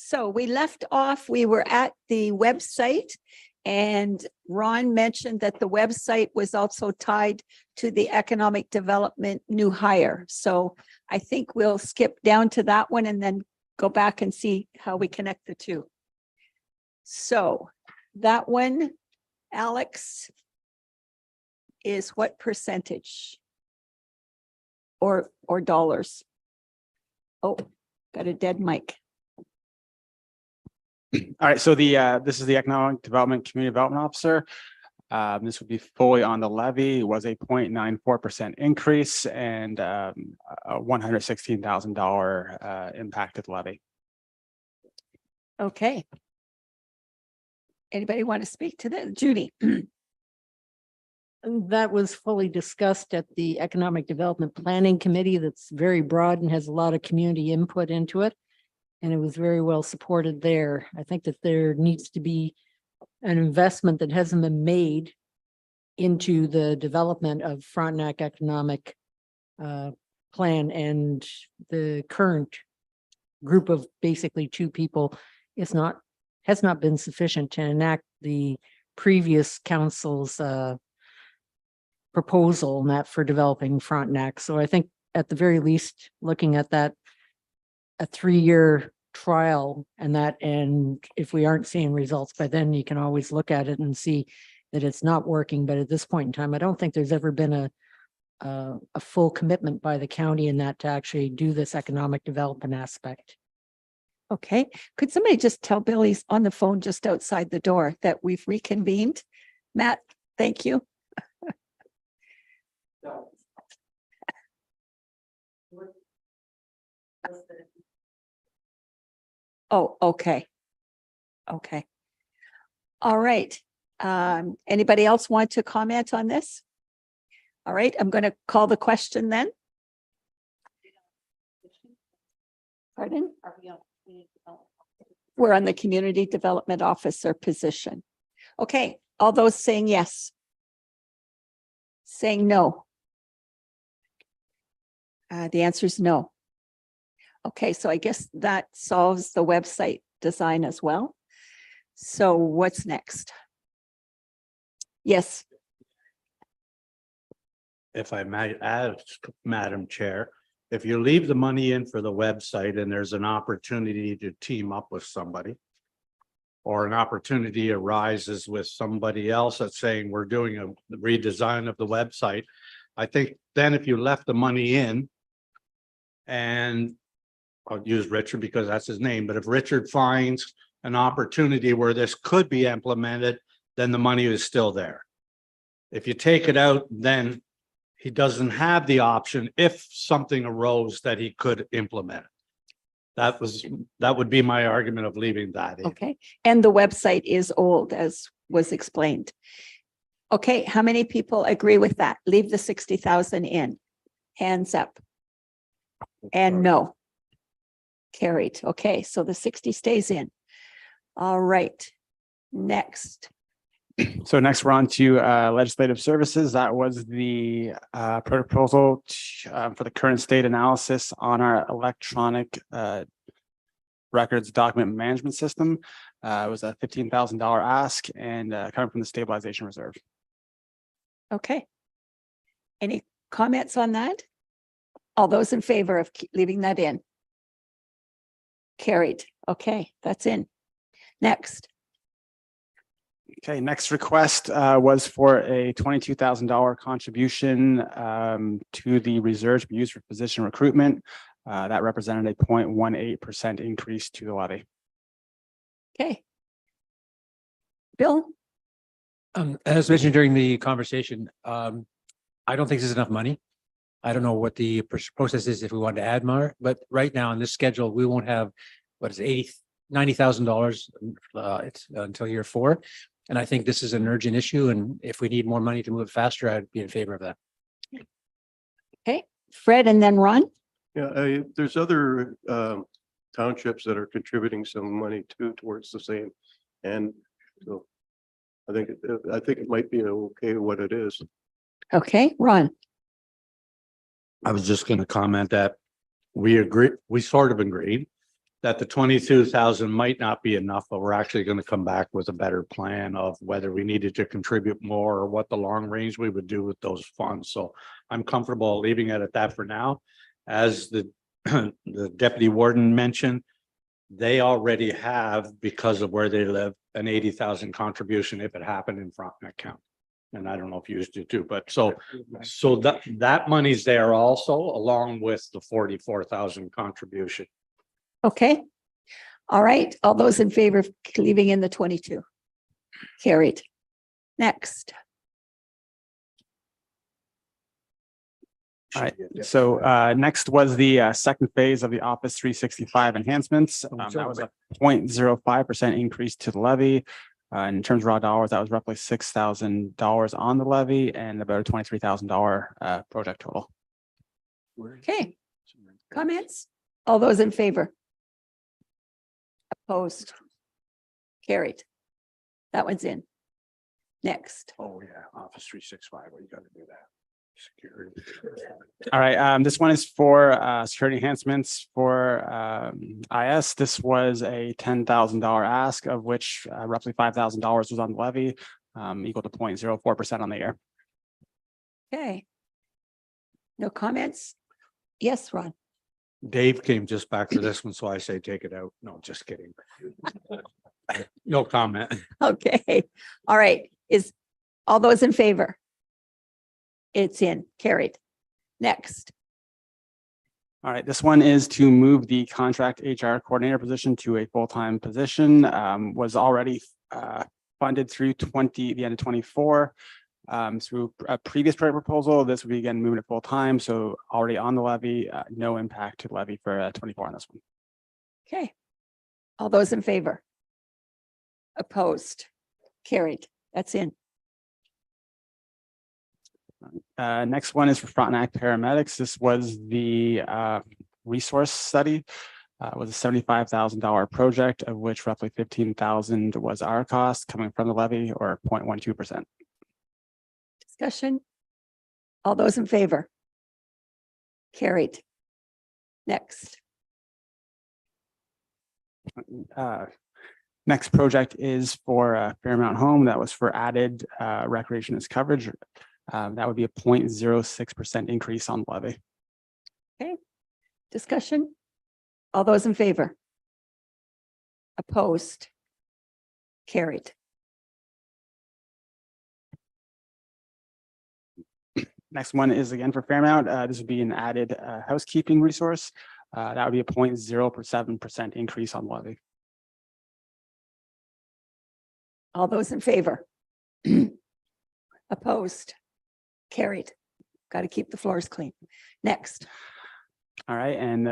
So we left off, we were at the website and Ron mentioned that the website was also tied to the economic development new hire. So I think we'll skip down to that one and then go back and see how we connect the two. So that one, Alex, is what percentage? Or dollars? Oh, got a dead mic. All right, so this is the Economic Development Community Development Officer. This would be fully on the levy. It was a 0.94% increase and a $116,000 impacted levy. Okay. Anybody want to speak to that? Judy? That was fully discussed at the Economic Development Planning Committee. That's very broad and has a lot of community input into it. And it was very well supported there. I think that there needs to be an investment that hasn't been made into the development of Frontenac economic plan, and the current group of basically 2 people has not been sufficient to enact the previous council's proposal, and that for developing Frontenac. So I think at the very least, looking at that, a 3-year trial and if we aren't seeing results by then, you can always look at it and see that it's not working. But at this point in time, I don't think there's ever been a full commitment by the county in that to actually do this economic development aspect. Okay, could somebody just tell Billy's on the phone just outside the door that we've reconvened? Matt, thank you. Oh, okay. Okay. All right. Anybody else want to comment on this? All right, I'm going to call the question then. Pardon? We're on the Community Development Officer position. Okay, all those saying yes. Saying no. The answer is no. Okay, so I guess that solves the website design as well. So what's next? Yes. If I might ask, Madam Chair, if you leave the money in for the website and there's an opportunity to team up with somebody, or an opportunity arises with somebody else that's saying we're doing a redesign of the website, I think then if you left the money in, and I'll use Richard because that's his name, but if Richard finds an opportunity where this could be implemented, then the money is still there. If you take it out, then he doesn't have the option if something arose that he could implement. That would be my argument of leaving that in. Okay, and the website is old, as was explained. Okay, how many people agree with that? Leave the 60,000 in. Hands up. And no. Carried. Okay, so the 60 stays in. All right. Next. So next we're on to legislative services. That was the proposal for the current state analysis on our electronic records document management system. It was a $15,000 ask and coming from the stabilization reserve. Okay. Any comments on that? All those in favor of leaving that in? Carried. Okay, that's in. Next. Okay, next request was for a $22,000 contribution to the reserves to be used for physician recruitment. That represented a 0.18% increase to the levy. Okay. Bill? As mentioned during the conversation, I don't think there's enough money. I don't know what the process is if we want to add more, but right now on this schedule, we won't have, what is it, $90,000 it's until year 4. And I think this is an urgent issue. And if we need more money to move faster, I'd be in favor of that. Okay, Fred and then Ron. Yeah, there's other townships that are contributing some money too towards the same. And so I think it might be okay what it is. Okay, Ron. I was just going to comment that we sort of agreed that the 22,000 might not be enough, but we're actually going to come back with a better plan of whether we needed to contribute more or what the long range we would do with those funds. So I'm comfortable leaving it at that for now. As the the deputy warden mentioned, they already have, because of where they live, an 80,000 contribution if it happened in Frontenac County. And I don't know if you used to too, but so that money's there also, along with the 44,000 contribution. Okay. All right. All those in favor of leaving in the 22? Carried. Next. All right, so next was the second phase of the Office 365 enhancements. That was a 0.05% increase to the levy. In terms of raw dollars, that was roughly $6,000 on the levy and about a $23,000 project total. Okay. Comments? All those in favor? Opposed? Carried. That one's in. Next. Oh, yeah, Office 365, well, you gotta do that. Security. All right, this one is for security enhancements for IS. This was a $10,000 ask, of which roughly $5,000 was on the levy, equal to 0.04% on the year. Okay. No comments? Yes, Ron. Dave came just back for this one, so I say take it out. No, just kidding. No comment. Okay. All right. Is all those in favor? It's in. Carried. Next. All right, this one is to move the contract HR coordinator position to a full-time position. Was already funded through the end of 24. Through a previous project proposal, this would be again moving it full-time, so already on the levy, no impact to the levy for 24 on this one. Okay. All those in favor? Opposed? Carried. That's in. Next one is for Frontenac paramedics. This was the resource study. Was a $75,000 project, of which roughly 15,000 was our cost coming from the levy, or 0.12%. Discussion? All those in favor? Carried. Next. Next project is for Fairmount Home. That was for added recreation as coverage. That would be a 0.06% increase on the levy. Okay. Discussion? All those in favor? Opposed? Carried. Next one is again for Fairmount. This would be an added housekeeping resource. That would be a 0.07% increase on the levy. All those in favor? Opposed? Carried. Got to keep the floors clean. Next. All right, and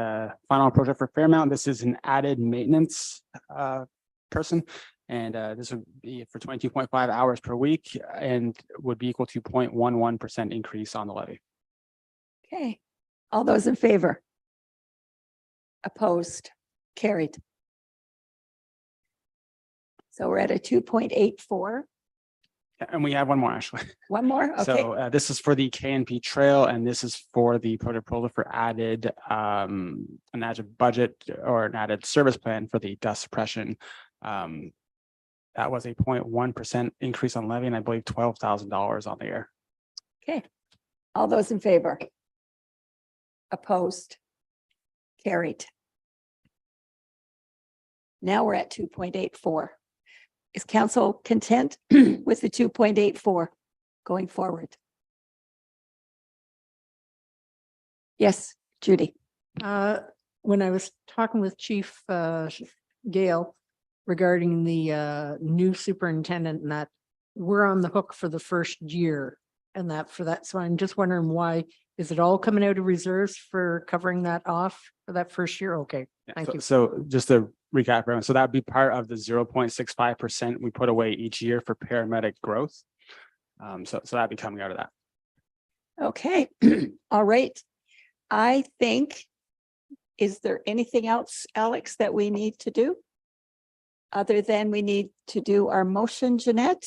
final project for Fairmount. This is an added maintenance person, and this would be for 22.5 hours per week and would be equal to 0.11% increase on the levy. Okay. All those in favor? Opposed? Carried. So we're at a 2.84. And we have one more, actually. One more? Okay. So this is for the KNP Trail, and this is for the project proposal for added an added budget or an added service plan for the dust suppression. That was a 0.1% increase on levy, and I believe $12,000 on the year. Okay. All those in favor? Opposed? Carried. Now we're at 2.84. Is council content with the 2.84 going forward? Yes, Judy. When I was talking with Chief Gale regarding the new superintendent and that, we're on the hook for the first year and that for that. So I'm just wondering why, is it all coming out of reserves for covering that off for that first year? Okay, thank you. So just to recap, everyone, so that'd be part of the 0.65% we put away each year for paramedic growth. So that'd be coming out of that. Okay. All right. I think, is there anything else, Alex, that we need to do? Other than we need to do our motion, Jeanette?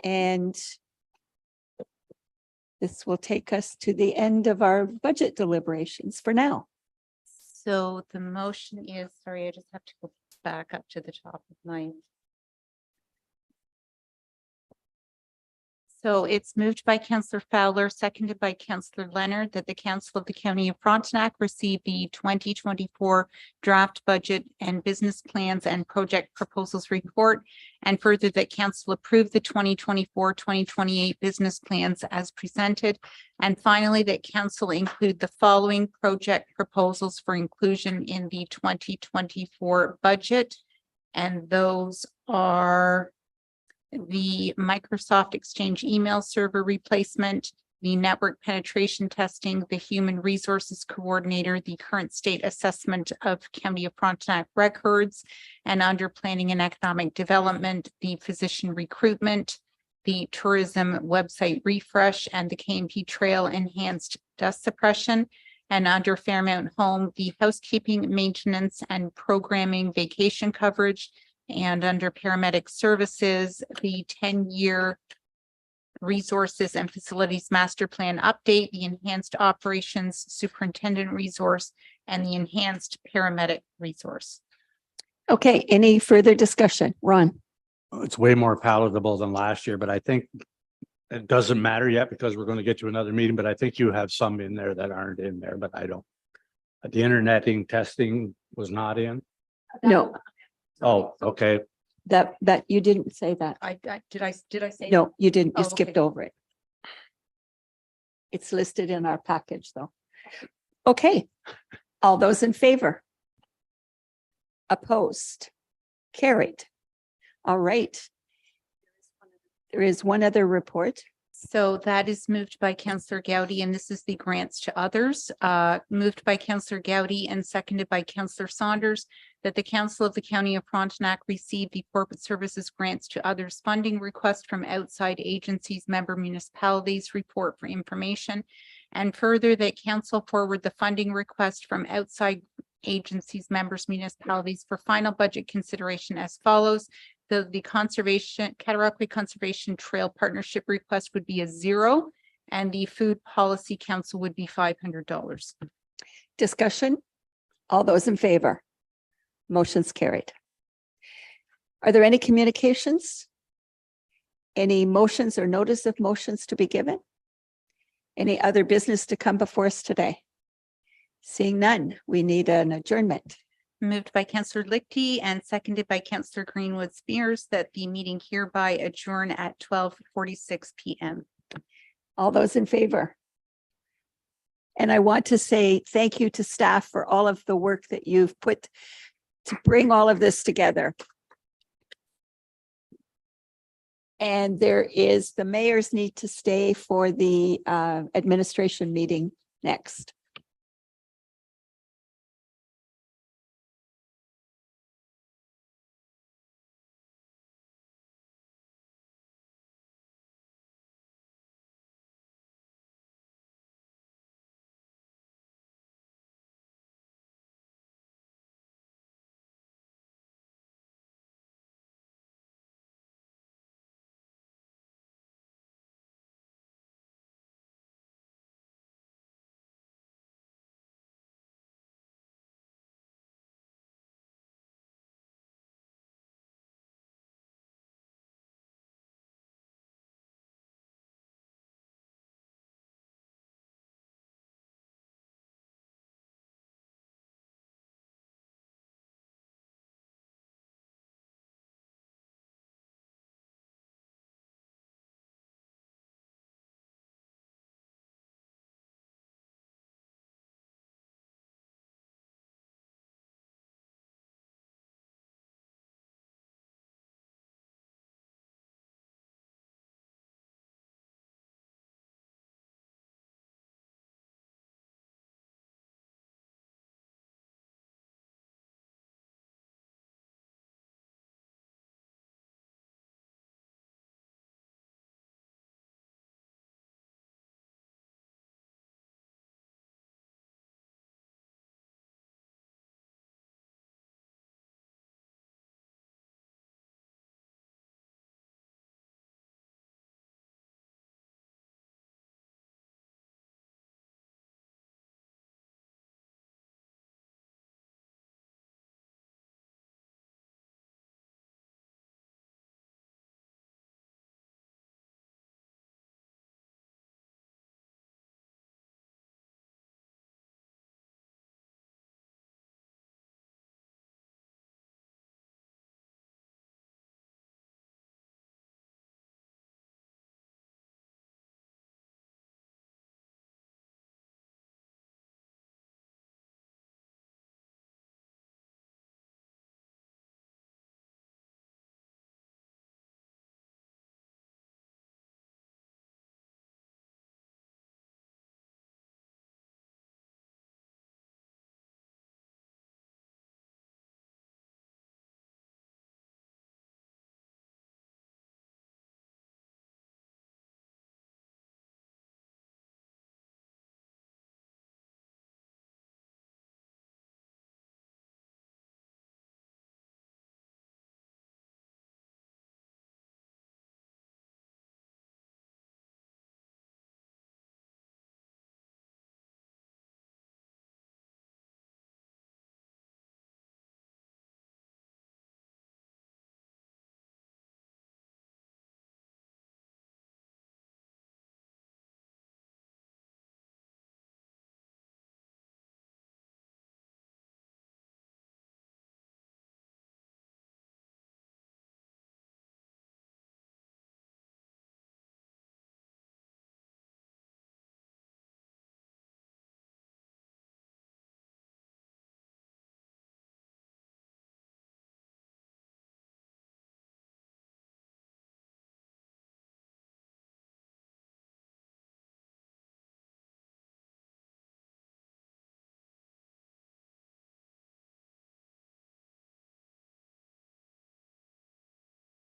And this will take us to the end of our budget deliberations for now. So the motion is, sorry, I just have to go back up to the top of my. So it's moved by Councillor Fowler, seconded by Councillor Leonard, that the Council of the County of Frontenac receive the 2024 draft budget and business plans and project proposals report. And further, that Council approve the 2024-2028 business plans as presented. And finally, that Council include the following project proposals for inclusion in the 2024 budget. And those are the Microsoft Exchange email server replacement, the network penetration testing, the human resources coordinator, the current state assessment of County of Frontenac records, and under planning and economic development, the physician recruitment, the tourism website refresh, and the KMP Trail enhanced dust suppression. And under Fairmount Home, the housekeeping, maintenance, and programming vacation coverage. And under paramedic services, the 10-year resources and facilities master plan update, the enhanced operations superintendent resource, and the enhanced paramedic resource. Okay, any further discussion? Ron? It's way more palatable than last year, but I think it doesn't matter yet because we're going to get to another meeting, but I think you have some in there that aren't in there, but I don't. The interneting testing was not in. No, Oh, okay. that you didn't say that. Did I say? No, you didn't. You Oh, skipped okay. over it. It's listed in our package though. Okay, all those in favor? Opposed? Carried. All right. There is one other report. So that is moved by Councillor Gowdy, and this is the grants to others, moved by Councillor Gowdy and seconded by Councillor Saunders, that the Council of the County of Frontenac receive the corporate services grants to others funding request from outside agencies, member municipalities, report for information. And further, that council forward the funding request from outside agencies, members, municipalities for final budget consideration as follows. The conservation, Cataraqui Conservation Trail Partnership request would be a 0, and the Food Policy Council would be $500. Discussion? All those in favor? Motion's carried. Are there any communications? Any motions or notice of motions to be given? Any other business to come before us today? Seeing none, we need an adjournment. Moved by Councillor Lichty and seconded by Councillor Greenwood Spears, that the meeting hereby adjourn at 12:46 p.m. All those in favor? And I want to say thank you to staff for all of the work that you've put to bring all of this together. And there is, the mayors need to stay for the administration meeting next.